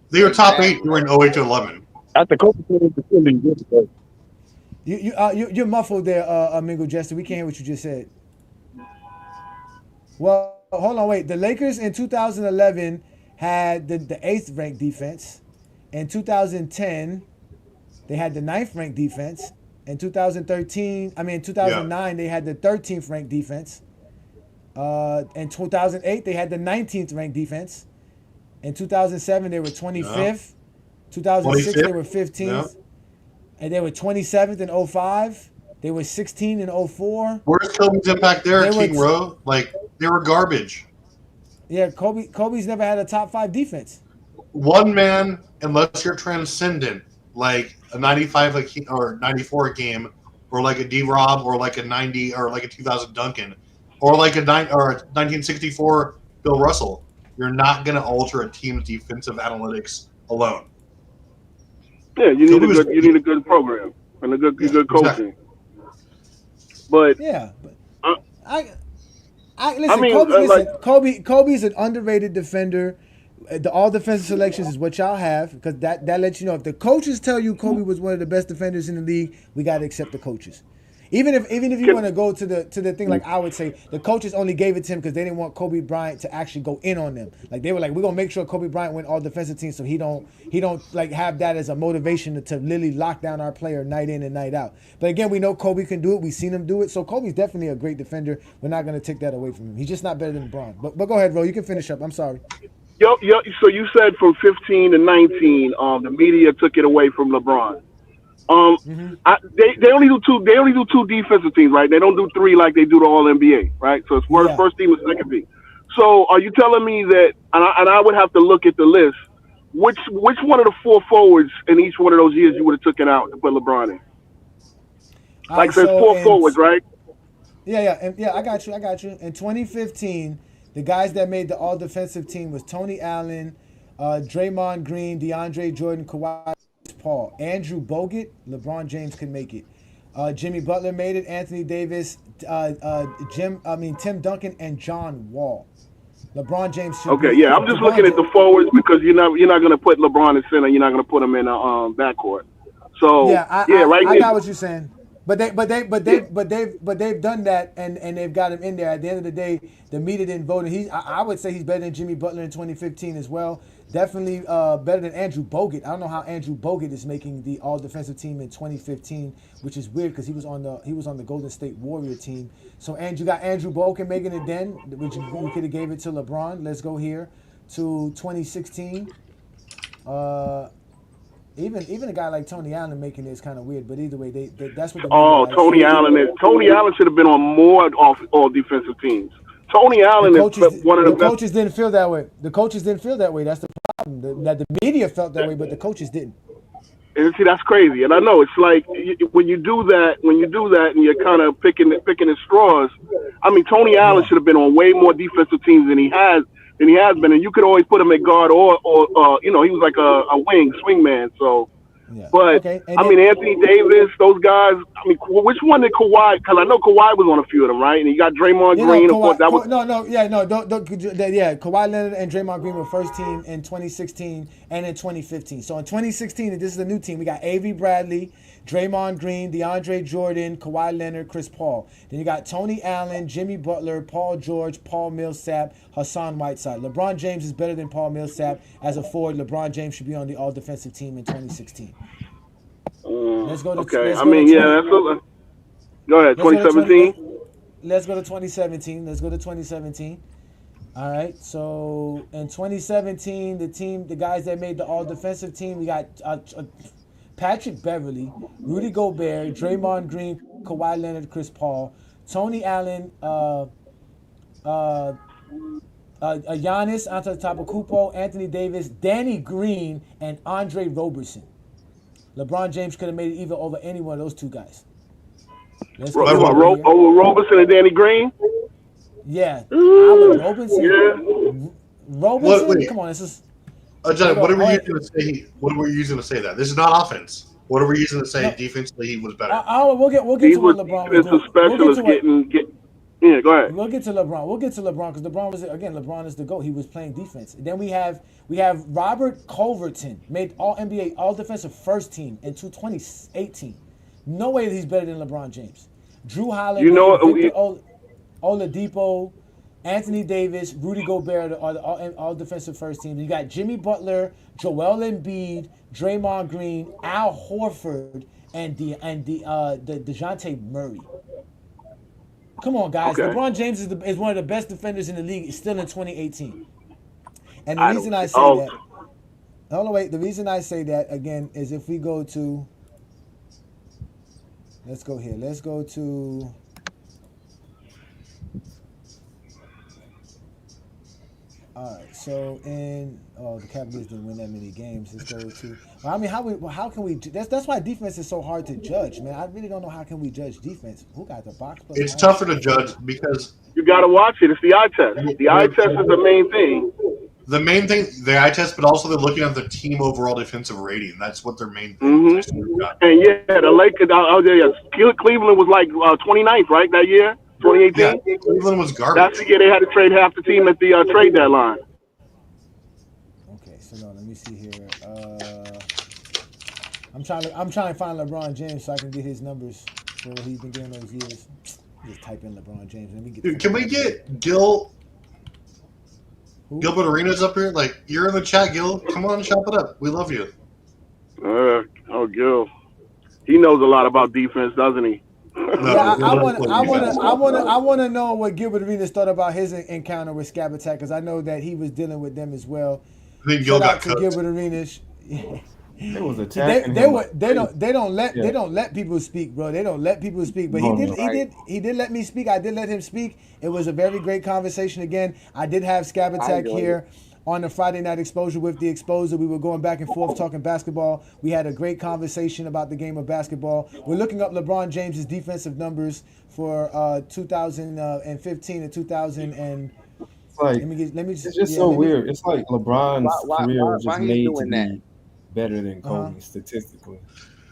They were top 8 during 08 to 11. At the Kobe defending. You're muffled there, Mingo Jester. We can't hear what you just said. Well, hold on, wait. The Lakers in 2011 had the 8th ranked defense. In 2010, they had the 9th ranked defense. In 2009, they had the 13th ranked defense. In 2008, they had the 19th ranked defense. In 2007, they were 25th. 2006, they were 15th. And they were 27th in 05. They were 16 in 04. Where's Kobe's impact there, King Rowe? They were garbage. Yeah, Kobe's never had a top 5 defense. One man, unless you're transcendent, like a 95 or 94 game, or like a D-Rob, or like a 90, or like a 2000 Duncan, or like a 1964 Bill Russell, you're not going to alter a team's defensive analytics alone. Yeah, you need a good program and a good coaching. Exactly. But yeah, Kobe's an underrated defender. The all defensive selections is what y'all have because that lets you know if the coaches tell you Kobe was one of the best defenders in the league, we got to accept the coaches. Even if you want to go to the thing, like I would say, the coaches only gave it to him because they didn't want Kobe Bryant to actually go in on them. Like they were like, we're gonna make sure Kobe Bryant win all defensive teams, so he don't like have that as a motivation to literally lock down our player night in and night out. But again, we know Kobe can do it. We've seen him do it. So Kobe's definitely a great defender. We're not gonna take that away from him. He's just not better than LeBron. But go ahead, Ro. You can finish up. I'm sorry. Yo. So you said from 15 to 19, the media took it away from LeBron. They only do 2. They only do 2 defensive teams, right? They don't do 3 like they do the All NBA, right? So it's first team and second team. So are you telling me that? And I would have to look at the list. Which one of the 4 forwards in each one of those years you would have taken out to put LeBron in? Like there's 4 forwards, right? Yeah. I got you. In 2015, the guys that made the all defensive team was Tony Allen, Draymond Green, DeAndre Jordan, Kawhi. Paul, Andrew Bogut, LeBron James could make it. Jimmy Butler made it. Anthony Davis, Tim Duncan, and John Wall. LeBron James. I'm just looking at the forwards because you're not going to put LeBron in center. You're not going to put him in backcourt. So I got what you're saying. But they've done that and they've got him in there. At the end of the day, the media didn't vote. I would say he's better than Jimmy Butler in 2015 as well. Definitely better than Andrew Bogut. I don't know how Andrew Bogut is making the all defensive team in 2015, which is weird because he was on the Golden State Warrior team. So you got Andrew Bogut making it then, which you could have gave it to LeBron. Let's go here to 2016. Even a guy like Tony Allen making it is kind of weird, but either way, that's what. Tony Allen should have been on more all defensive teams. Tony Allen is one of the best. The coaches didn't feel that way. That's the problem. That the media felt that way, but the coaches didn't. And see, that's crazy. And I know it's like when you do that, and you're kind of picking at straws. I mean, Tony Allen should have been on way more defensive teams than he has been, and you could always put him at guard or he was like a swing man. So Yeah. But Okay. And I then, mean, Anthony Davis, those guys. I mean, which one did Kawhi? Because I know Kawhi was on a few of them, right? And you got Draymond Green, of course. That was Kawhi Leonard and Draymond Green were first team in 2016 and in 2015. So in 2016, this is a new team. We got Avery Bradley, Draymond Green, DeAndre Jordan, Kawhi Leonard, Chris Paul. Then you got Tony Allen, Jimmy Butler, Paul George, Paul Millsap, Hassan Whiteside. LeBron James is better than Paul Millsap as a forward. LeBron James should be on the all-defensive team in 2016. Let's go to okay. let's I go mean, to yeah, 20, that's go ahead. 2017. Let's go to 2017. Let's go to 2017. All right. So in 2017, the guys that made the all-defensive team, we got Patrick Beverly, Rudy Gobert, Draymond Green, Kawhi Leonard, Chris Paul, Tony Allen, Giannis Antetokounmpo, Anthony Davis, Danny Green, and Andre Roberson. LeBron James could have made it even over any one of those two guys. Over Roberson and Danny Green? Yeah. Roberson. Yeah. Roberson? Come on, this is... Ajani, what are we using to say? What were you using to say that? This is not offense. What are we using to say defensively he was better? We'll get to what LeBron was doing. Yeah, go ahead. We'll get to LeBron because LeBron is the GOAT. He was playing defense. And then we have Robert Culverton, made all NBA, all defensive first team in 2018. No way that he's better than LeBron James. Drew Holiday, Victor Oladipo, Anthony Davis, Rudy Gobert are the all defensive first team. You got Jimmy Butler, Joel Embiid, Draymond Green, Al Horford, and DeJounte Murray. Come on, guys. Okay. LeBron James is one of the best defenders in the league still in 2018. And the reason I say that... Hold on, wait. The reason I say that, again, is if we go to... Let's go here. Let's go to... All right. So the Cavaliers didn't win that many games. Let's go to... I mean, how can we... That's why defense is so hard to judge, man. I really don't know how can we judge defense. Who got the box? It's tougher to judge because... You got to watch it. It's the eye test. The eye test is the main thing. The main thing, the eye test, but also they're looking at the team overall defensive rating. That's what their main thing is. And the Lakers, Cleveland was like 29th, right, that year? 2018? Yeah, Cleveland was garbage. That's the year they had to trade half the team at the trade deadline. Okay, so no, let me see here. I'm trying to find LeBron James so I can get his numbers for what he's been doing those years. Just type in LeBron James. Dude, can we get Gilbert Arenas up here? Like, you're in the chat, Gil. Come on, chop it up. We love you. Gil. He knows a lot about defense, doesn't he? Yeah, I want to know what Gilbert Arenas thought about his encounter with Skap Attack because I know that he was dealing with them as well. I think Gil got cut. Gilbert Arenas. It was attacking. They don't let people speak, bro. They don't let people speak. But he did let me speak. I did let him speak. It was a very great conversation. Again, I did have Skap Attack here on the Friday Night Exposure with the Exposer. We were going back and forth talking basketball. We had a great conversation about the game of basketball. We're looking up LeBron James's defensive numbers for 2015 and 2000 and. It's just so weird. It's like LeBron's career was just made to be better than Kobe statistically.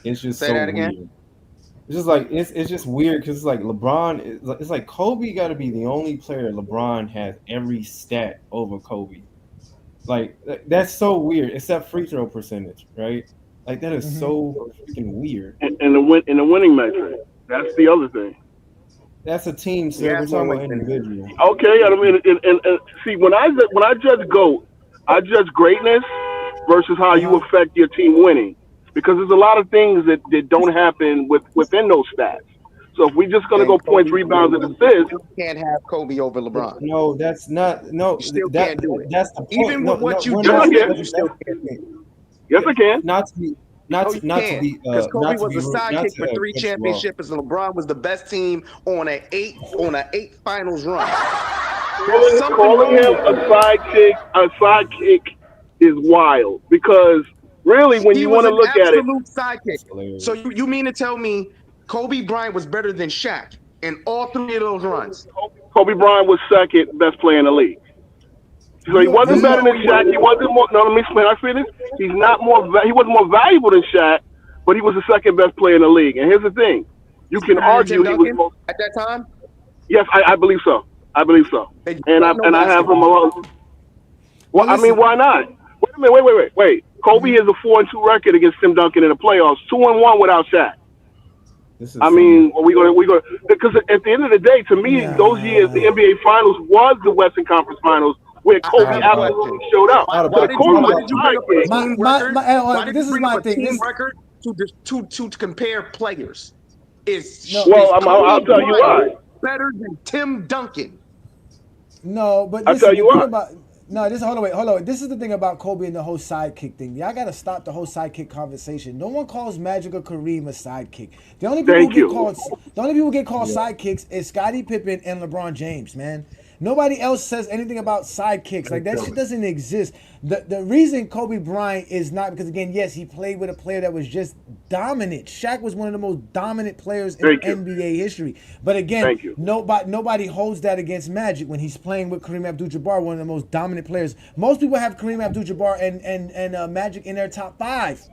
It's just Say that again. Weird. It's just like it's just weird because it's like LeBron. It's like Kobe got to be the only player LeBron has every stat over Kobe. Like that's so weird, except free throw percentage, right? Like that is so freaking weird. And the winning metric. That's the other thing. That's a team, sir. We're talking about individual. Okay, I mean, and see, when I judge GOAT, I judge greatness versus how you affect your team winning, because there's a lot of things that don't happen within those stats. So if we're just gonna go points, rebounds, and assists, you can't have Kobe over LeBron. No, that's not. No, you still can't do it. That's the point. Even with what you do, you still can't do it. Yes, I can. Because Kobe was a sidekick for 3 championships, and LeBron was the best team on an 8 finals run. Calling him a sidekick is wild, because really, when you want to look at it, sidekick. So you mean to tell me Kobe Bryant was better than Shaq in all 3 of those runs? Kobe Bryant was second best player in the league. So he wasn't better than Shaq. He wasn't more. No, let me explain. I finish. He's not more. He wasn't more valuable than Shaq, but he was the second best player in the league. And here's the thing: you can argue he was most, at that time. Yes, I believe so. I believe so. And I have him alone. Well, I mean, why not? Wait a minute. Wait. Kobe has a 4-2 record against Tim Duncan in the playoffs. 2-1 without Shaq. I mean, we going because at the end of the day, to me, those years the NBA Finals was the Western Conference Finals where Kobe absolutely showed up. Why did This is my thing. Team record to compare players is I'll tell you why. Better than Tim Duncan. No, but I'll tell you why. Hold on. This is the thing about Kobe and the whole sidekick thing. Y'all got to stop the whole sidekick conversation. No one calls Magic or Kareem a sidekick. The only people who get called sidekicks is Scottie Pippen and LeBron James, man. Nobody else says anything about sidekicks. Like, that shit doesn't exist. The reason Kobe Bryant is not, because again, yes, he played with a player that was just dominant. Shaq was one of the most dominant players in NBA history. But again, nobody holds that against Magic when he's playing with Kareem Abdul-Jabbar, one of the most dominant players. Most people have Kareem Abdul-Jabbar and Magic in their top 5,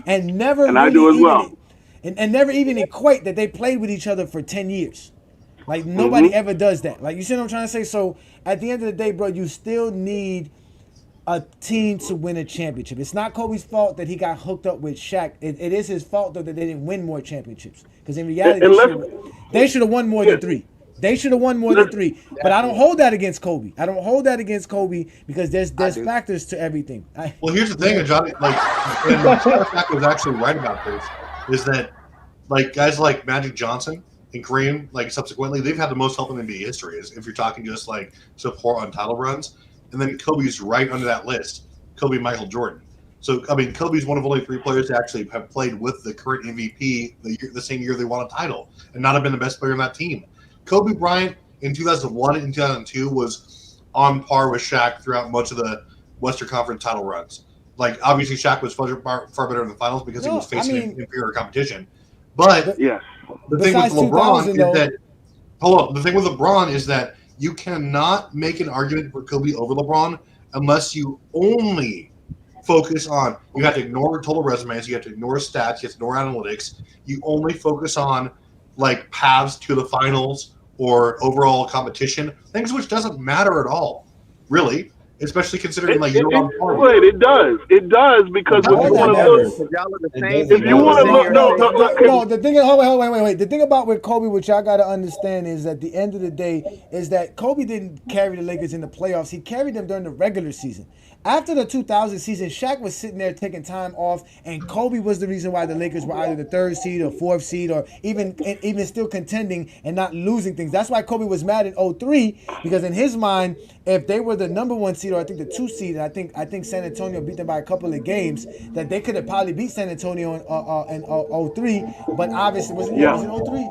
and never I do as well. And never even equate that they played with each other for 10 years. Like, nobody ever does that. Like, you see what I'm trying to say? So, at the end of the day, bro, you still need a team to win a championship. It's not Kobe's fault that he got hooked up with Shaq. It is his fault, though, that they didn't win more championships. Because in reality, they should have won more than 3. They should have won more than 3. But I don't hold that against Kobe. Because there's factors to everything. Well, here's the thing, Ajani. And Shaq was actually right about this, is that, like, guys like Magic Johnson and Kareem, like, subsequently, they've had the most help in NBA history, if you're talking just, like, support on title runs. And then Kobe's right under that list, Kobe, Michael Jordan. So, I mean, Kobe's one of only 3 players to actually have played with the current MVP the same year they won a title and not have been the best player on that team. Kobe Bryant in 2001 and 2002 was on par with Shaq throughout much of the Western Conference title runs. Like, obviously, Shaq was far better in the finals because he was facing inferior competition. But the thing with LeBron is that the thing with LeBron is that you cannot make an argument for Kobe over LeBron unless you only focus on, you have to ignore total resumes, you have to ignore stats, you have to ignore analytics. You only focus on, like, paths to the finals or overall competition, things which doesn't matter at all, really. Especially considering it does because if you want to look, the thing is, wait. The thing about with Kobe, which y'all got to understand, is at the end of the day, is that Kobe didn't carry the Lakers in the playoffs. He carried them during the regular season. After the 2000 season, Shaq was sitting there taking time off, and Kobe was the reason why the Lakers were either the 3rd seed or 4th seed, or even still contending and not losing things. That's why Kobe was mad in 2003, because in his mind, if they were the number 1 seed, or I think the 2 seed, and I think San Antonio beat them by a couple of games, that they could have probably beat San Antonio in 2003. But obviously, was it 2003?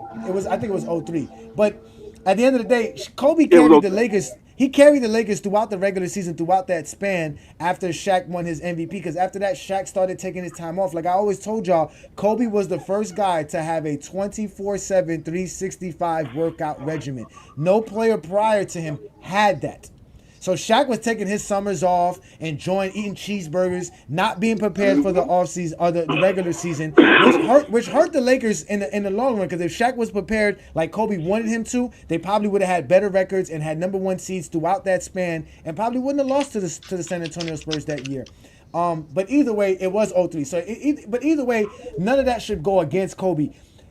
I think it was 2003. But at the end of the day, Kobe carried the Lakers. He carried the Lakers throughout the regular season, throughout that span, after Shaq won his MVP. Because after that, Shaq started taking his time off. Like I always told y'all, Kobe was the first guy to have a 24/7, 365 workout regimen. No player prior to him had that. So Shaq was taking his summers off, enjoying eating cheeseburgers, not being prepared for the offseason or the regular season, which hurt the Lakers in the long run. Because if Shaq was prepared like Kobe wanted him to, they probably would have had better records and had number 1 seeds throughout that span, and probably wouldn't have lost to the San Antonio Spurs that year. But either way, it was 2003. So, but either way, none of that should go against Kobe.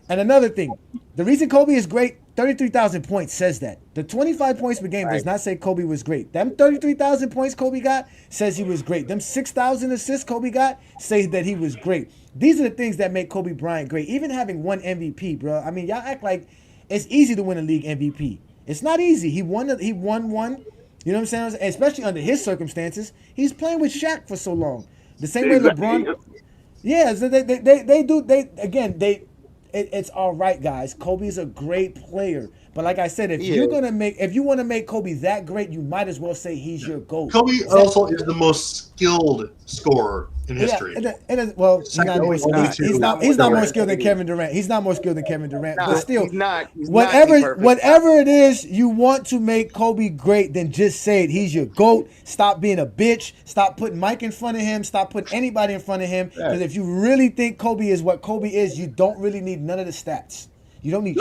And another thing, the reason Kobe is great, 33,000 points says that. The 25 points per game does not say Kobe was great. Them 33,000 points Kobe got says he was great. Them 6,000 assists Kobe got say that he was great. These are the things that make Kobe Bryant great. Even having one MVP, bro. I mean, y'all act like it's easy to win a league MVP. It's not easy. He won one. You know what I'm saying? Especially under his circumstances. He's playing with Shaq for so long. The same way LeBron. Yeah, so they do. It's all right, guys. Kobe's a great player, But like I said, if you want to make Kobe that great, you might as well say he's your GOAT. Kobe also is the most skilled scorer in history. Well, he's not more skilled than Kevin Durant. He's not more skilled than Kevin Durant. But still, whatever it is you want to make Kobe great, then just say it. He's your GOAT. Stop being a bitch. Stop putting Mike in front of him. Stop putting anybody in front of him. Because if you really think Kobe is what Kobe is, you don't really need none of the stats. You don't need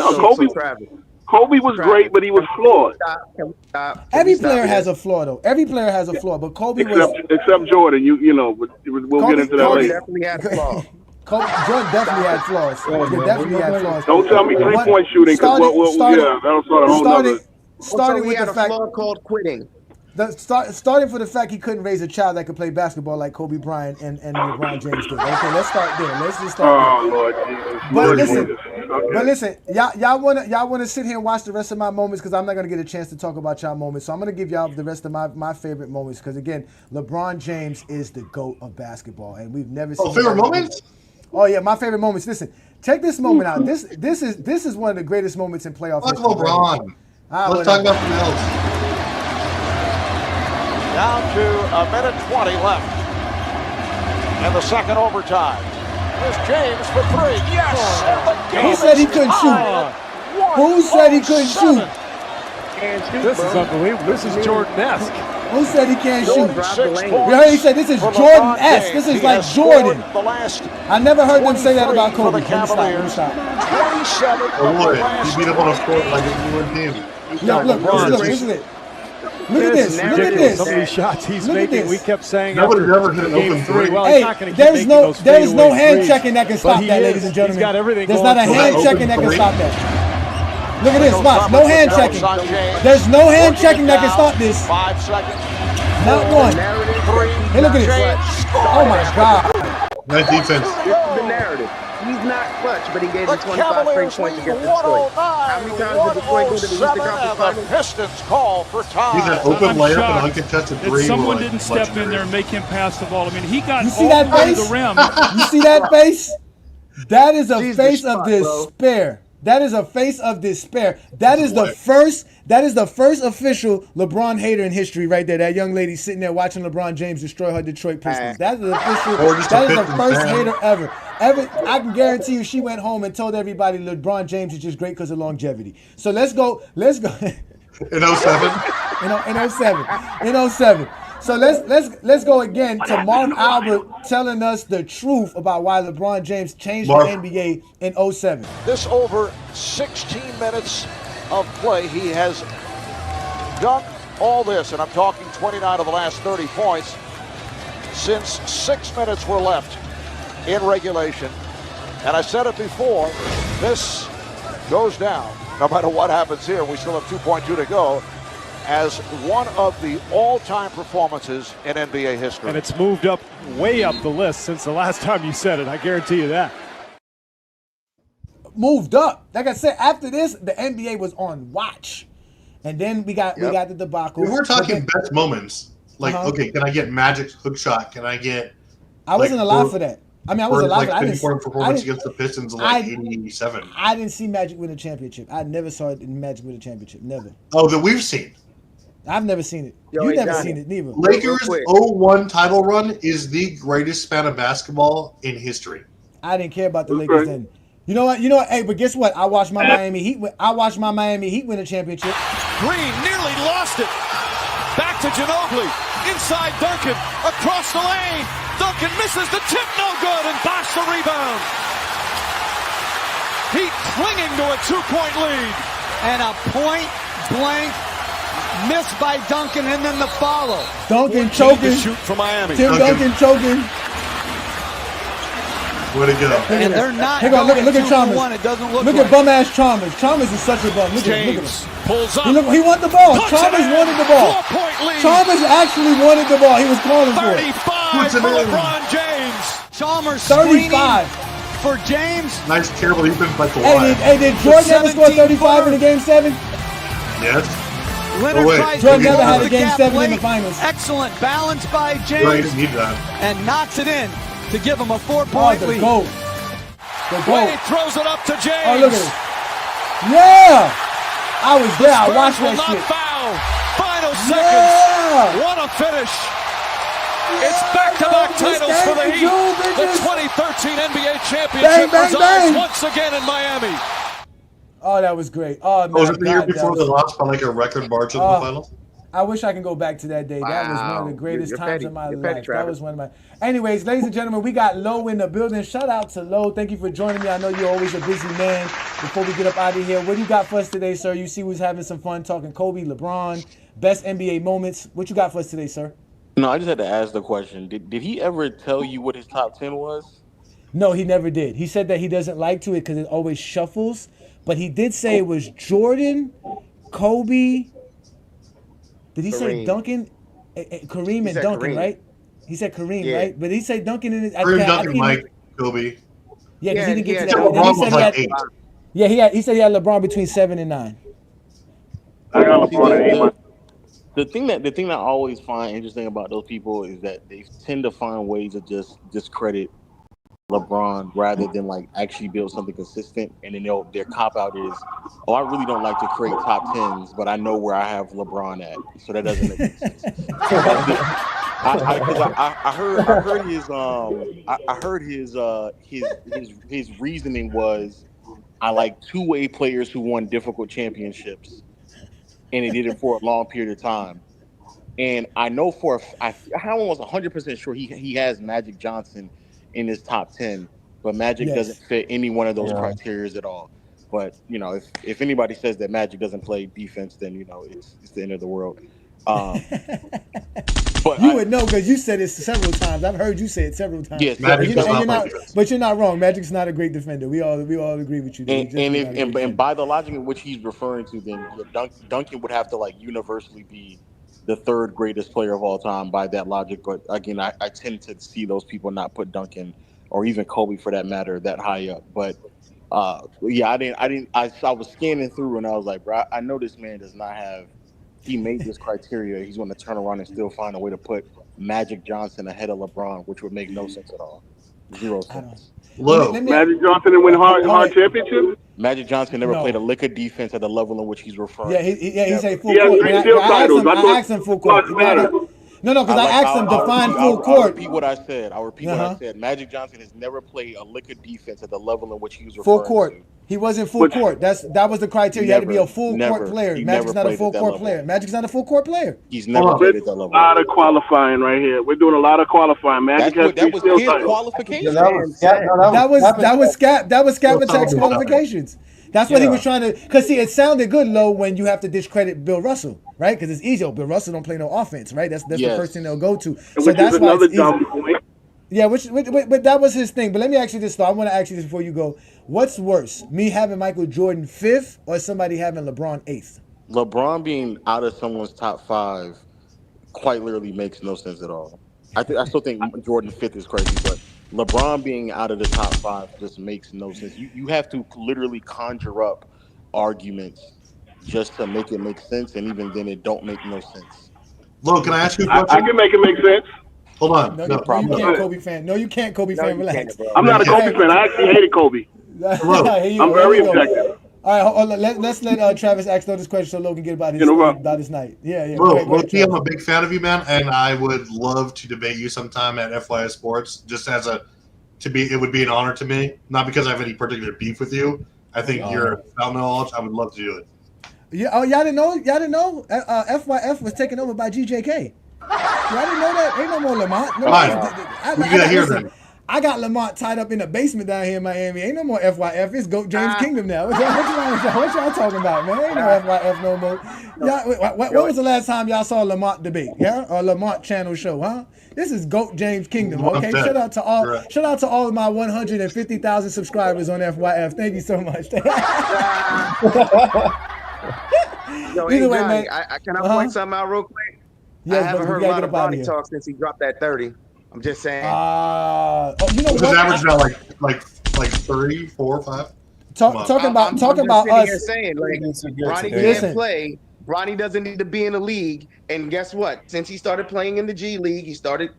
Kobe was great, but he was flawed. Every player has a flaw, though. Every player has a flaw, but Kobe except Jordan. We'll get into that later. Definitely had flaws. Jordan definitely had flaws. Don't tell me 3-point shooting, because that'll start a whole nother. Starting with the fact called quitting. Starting for the fact he couldn't raise a child that could play basketball like Kobe Bryant and LeBron James did. Okay, let's start there. Let's just start there. Lord Jesus. But listen, y'all wanna sit here and watch the rest of my moments, because I'm not gonna get a chance to talk about y'all moments. So I'm gonna give y'all the rest of my favorite moments, because again, LeBron James is the GOAT of basketball, and we've never seen favorite moments. Oh yeah, my favorite moments. Listen, check this moment out. This is one of the greatest moments in playoff history. LeBron. Let's talk about something else. Down to a minute 20 left in the second overtime. Here's James for three. Yes! Who said he couldn't shoot? Who said he couldn't shoot? This is unbelievable. This is Jordan-esque. Who said he can't shoot? We heard he said this is Jordan-esque. This is like Jordan. I never heard them say that about Kobe. Stop. 27. He beat up on a score like a new team. Look, listen. Look at this. Some of these shots he's making, we kept saying nobody ever hit an game open 3. three. Well, Hey, there's no hand checking that can stop that, ladies and gentlemen. He's got everything There's going not a for hand him. checking that can stop that. Look at this, watch. No hand checking. There's no hand checking that can stop this. 5 seconds. Not one. Hey, look at this. Oh my God. Nice defense. This is the narrative. He's not clutch, but he gave you 25 straight points against Detroit. How many times did Detroit go to the Eastern Conference Finals? Pistons call for time. He's an open layup and uncontested three. Someone didn't step in there and make him pass the ball. I mean, he got You see that face? the rim. You see that face? That is a face of despair. That is a face of despair. That is the first official LeBron hater in history right there. That young lady sitting there watching LeBron James destroy her Detroit Pistons. That is the official. That is the first hater ever. I can guarantee you she went home and told everybody LeBron James is just great because of longevity. So let's go. In 07? In 07. So let's go again to Marv Albert telling us the truth about why LeBron James changed the NBA in 07. This over 16 minutes of play, he has done all this, and I'm talking 29 of the last 30 points, since 6 minutes were left in regulation. And I said it before, this goes down, no matter what happens here, we still have 2.2 to go, as one of the all-time performances in NBA history. And it's moved up, way up the list since the last time you said it, I guarantee you that. Moved up. Like I said, after this, the NBA was on watch. And then we got the debacle. If we're talking best moments, like, okay, can I get Magic's hook shot? Can I get... I wasn't alive for that. I mean, I was alive for that. Performance against the Pistons in like 87. I didn't see Magic win a championship. I never saw it in Magic win a championship. Never. Oh, that we've seen. I've never seen it. You've never seen it, neither. Lakers' 0-1 title run is the greatest span of basketball in history. I didn't care about the Lakers then. You know what? Hey, but guess what? I watched my Miami Heat win a championship. Green nearly lost it. Back to Ginobili. Inside Duncan. Across the lane. Duncan misses the tip. No good. And Bosh the rebound. Heat clinging to a 2-point lead. And a point-blank miss by Duncan, and then the follow. Duncan choking. Shoot for Miami. Tim Duncan choking. Way to go. And they're not look at Chalmers. It doesn't look at bum-ass Chalmers. Chalmers is such a bum. Look at him. Pulls up. He wanted the ball. Chalmers wanted the ball. 4-point lead. Chalmers actually wanted the ball. He was calling for it. 35 for LeBron James. Chalmers 35 for James. Nice terrible defense by Kawhi. Hey, did Jordan ever score 35 in a game 7? Yes. Leonard tries Jordan never had a game 7 in the finals. Excellent balance by James. Right, need that. And knocks it in to give him a 4-point lead. The Wade throws it up to James. Oh, look at it. Yeah. I was there. I watched that will not shit. foul. Final seconds. What a finish. It's back-to-back titles for the Heat. The 2013 NBA championship resides once again in Miami. Oh, that was great. Oh, man. Was it the year before they lost by like a record margin in the finals? I wish I can go back to that day. That was one of the greatest times of my life. That was one of my. Anyways, ladies and gentlemen, we got Lo in the building. Shout out to Lo. Thank you for joining me. I know you're always a busy man. Before we get up out of here, what do you got for us today, sir? You see, we was having some fun talking Kobe, LeBron, best NBA moments. What you got for us today, sir? No, I just had to ask the question. Did he ever tell you what his top 10 was? No, he never did. He said that he doesn't like to it because it always shuffles. But he did say it was Jordan, Kobe. Did he say Duncan? Kareem and Duncan, right? He said Kareem, right? But he said Duncan in his. Kareem, Duncan, Mike, Kobe. Yeah, because he didn't get to that. He said he had LeBron between 7 and 9. I got LeBron at 8. The thing that I always find interesting about those people is that they tend to find ways to just discredit LeBron rather than like actually build something consistent. And then their cop out is, oh, I really don't like to create top 10s, but I know where I have LeBron at, so that doesn't make sense. I heard his reasoning was, I like two-way players who won difficult championships, and he did it for a long period of time. And I know I'm almost 100% sure he has Magic Johnson in his top 10, but Magic doesn't fit any one of those criteria at all. But if anybody says that Magic doesn't play defense, then it's the end of the world. But you would know because you said it several times. I've heard you say it several times. Yes, but you're not wrong. Magic's not a great defender. We all agree with you. And by the logic in which he's referring to, then Duncan would have to like universally be the third greatest player of all time by that logic. But again, I tend to see those people not put Duncan or even Kobe for that matter that high up. But I was scanning through and I was like, bro, I know this man does not have. He made this criteria. He's going to turn around and still find a way to put Magic Johnson ahead of LeBron, which would make no sense at all. Zero sense. Magic Johnson didn't win hard championships? Magic Johnson never played a lick of defense at the level in which he's referring. Yeah, he said full court. I asked him full court. No, because I asked him define full court. I'll repeat what I said. What I said. Magic Johnson has never played a lick of defense at the level in which he was referring full court. to. He wasn't full court. That was the criteria. You had to be a full court player. Magic's not a full court player. Magic's not a full court player. He's never played at that level. A lot of qualifying right here. We're doing a lot of qualifying. Magic has that was his qualifications. That was Skap Attack's qualifications. That's what he was trying to. Because see, it sounded good, Lo, when you have to discredit Bill Russell, right? Because it's easy. Bill Russell don't play no offense, right? That's the first thing they'll go to. So that's why it's easy. Yeah, but that was his thing. But let me ask you this, though. I want to ask you this before you go. What's worse, me having Michael Jordan 5th or somebody having LeBron 8th? LeBron being out of someone's top 5 quite literally makes no sense at all. I still think Jordan 5th is crazy, but LeBron being out of the top 5 just makes no sense. You have to literally conjure up arguments just to make it make sense, and even then it don't make no sense. Look, can I ask you a question? I can make it make sense. Hold on. No, you can't, Kobe fan. No, you can't, Kobe fan. Relax. I'm not a Kobe fan. I actually hated Kobe. I'm very objective. All right, let's let Travis ask this question so Logan get about his night. Yeah. Loki, I'm a big fan of you, man, and I would love to debate you sometime at FYS Sports. Just it would be an honor to me. Not because I have any particular beef with you. I think you're a fountain of knowledge. I would love to do it. Yeah. Oh, y'all didn't know? FYF was taken over by GJK. Y'all didn't know that? Ain't no more Lamont. I got Lamont tied up in a basement down here in Miami. Ain't no more FYF. It's Goat James Kingdom now. What y'all talking about, man? Ain't no FYF no more. When was the last time y'all saw Lamont debate? Yeah, or Lamont channel show? Huh? This is Goat James Kingdom. Okay, shout out to all of my 150,000 subscribers on FYF. Thank you so much. Either way, man. Can I point something out real quick? Yes, I haven't heard a lot of Bronny talk since he dropped that 30. I'm just saying. His average now like 3, 4, 5. Talking about us. Saying, like, Bronny can't play. Bronny doesn't need to be in the league. And guess what? Since he started playing in the G League, he started,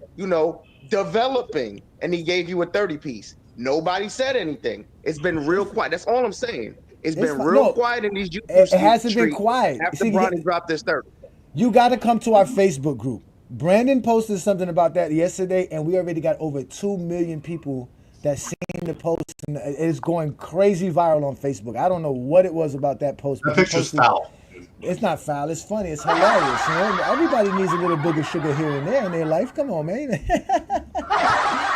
developing, and he gave you a 30 piece. Nobody said anything. It's been real quiet. That's all I'm saying. It's been fine. real No, quiet in these YouTube it hasn't been streets quiet. after See, Bronny dropped this 30. you got to come to our Facebook group. Brandon posted something about that yesterday, and we already got over 2 million people that seen the post, and it's going crazy viral on Facebook. I don't know what it was about that post. That picture's foul. It's not foul. It's funny. It's hilarious. You know? Everybody needs a little bit of sugar here and there in their life. Come on, man.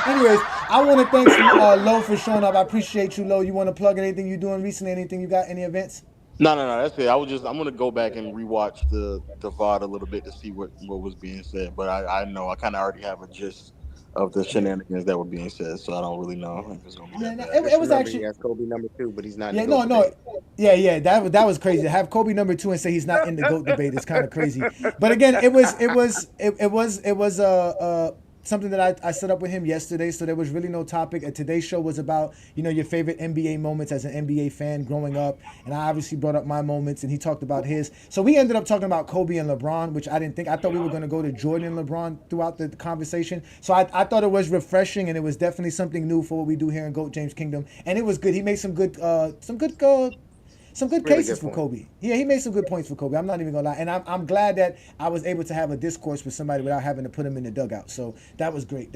Anyways, I want to thank Lo for showing up. I appreciate you, Lo. You want to plug anything you doing recently? Anything you got? Any events? No, that's it. I'm gonna go back and rewatch the VOD a little bit to see what was being said. But I know I kind of already have a gist of the shenanigans that were being said, so I don't really know if it's gonna be that bad. It was actually. He has Kobe number 2, but he's not. Yeah, in the GOAT debate. Yeah. That was crazy. To have Kobe number 2 and say he's not in the GOAT debate is kind of crazy. But again, it was something that I set up with him yesterday, so there was really no topic. Today's show was about, your favorite NBA moments as an NBA fan growing up, and I obviously brought up my moments, and he talked about his. So we ended up talking about Kobe and LeBron, which I didn't think. I thought we were going to go to Jordan and LeBron throughout the conversation. So I thought it was refreshing, and it was definitely something new for what we do here in GOAT James Kingdom, and it was good. He made some good cases for Kobe. Yeah, he made some good points for Kobe. I'm not even gonna lie, and I'm glad that I was able to have a discourse with somebody without having to put him in the dugout. So that was great.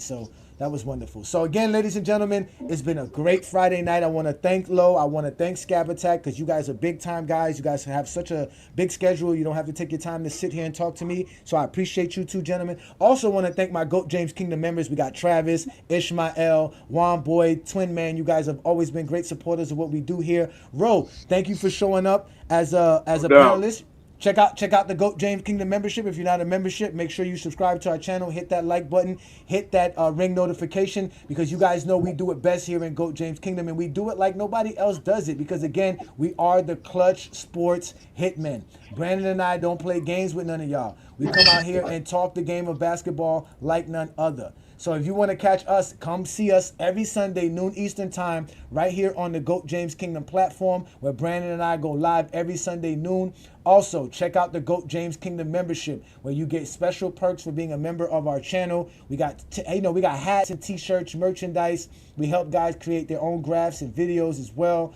So that was wonderful. So again, ladies and gentlemen, it's been a great Friday night. I want to thank Lo. I want to thank Skap Attack, because you guys are big time guys. You guys have such a big schedule. You don't have to take your time to sit here and talk to me. So I appreciate you two gentlemen. Also want to thank my GOAT James Kingdom members. We got Travis, Ishmael, Juan Boyd, Twin Man. You guys have always been great supporters of what we do here. Ro, thank you for showing up as a panelist. Check out the GOAT James Kingdom membership. If you're not a membership, make sure you subscribe to our channel, hit that like button, hit that ring notification, because you guys know we do it best here in GOAT James Kingdom, and we do it like nobody else does it, because again, we are the clutch sports hitmen. Brandon and I don't play games with none of y'all. We come out here and talk the game of basketball like none other. So if you want to catch us, come see us every Sunday, noon Eastern time, right here on the GOAT James Kingdom platform, where Brandon and I go live every Sunday noon. Also, check out the GOAT James Kingdom membership, where you get special perks for being a member of our channel. We got we got hats and t-shirts, merchandise. We help guys create their own graphs and videos as well.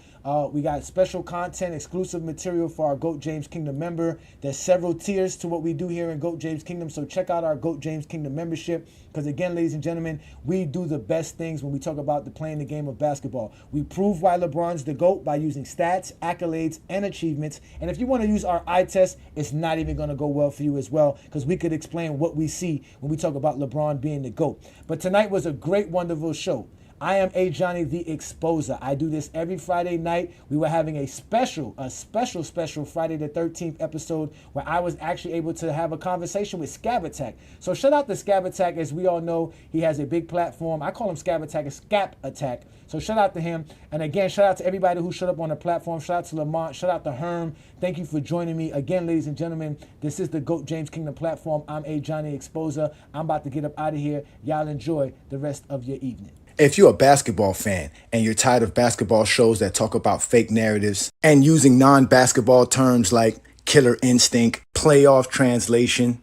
We got special content, exclusive material for our GOAT James Kingdom member. There's several tiers to what we do here in GOAT James Kingdom, so check out our GOAT James Kingdom membership, because again, ladies and gentlemen, we do the best things when we talk about playing the game of basketball. We prove why LeBron's the GOAT by using stats, accolades, and achievements. And if you want to use our eye test, it's not even going to go well for you as well, because we could explain what we see when we talk about LeBron being the GOAT. But tonight was a great, wonderful show. I am AJani the Exposer. I do this every Friday night. We were having a special Friday the 13th episode, where I was actually able to have a conversation with Skap Attack. So shout out to Skap Attack. As we all know, he has a big platform. I call him Skap Attack, it's Skap Attack. So shout out to him. And again, shout out to everybody who showed up on the platform. Shout out to Lamont. Shout out to Herm. Thank you for joining me. Again, ladies and gentlemen, this is the GOAT James Kingdom platform. I'm AJani Exposer. I'm about to get up out of here. Y'all enjoy the rest of your evening. If you're a basketball fan and you're tired of basketball shows that talk about fake narratives and using non-basketball terms like killer instinct, playoff translation,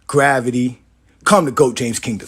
gravity, come to GOAT James Kingdom.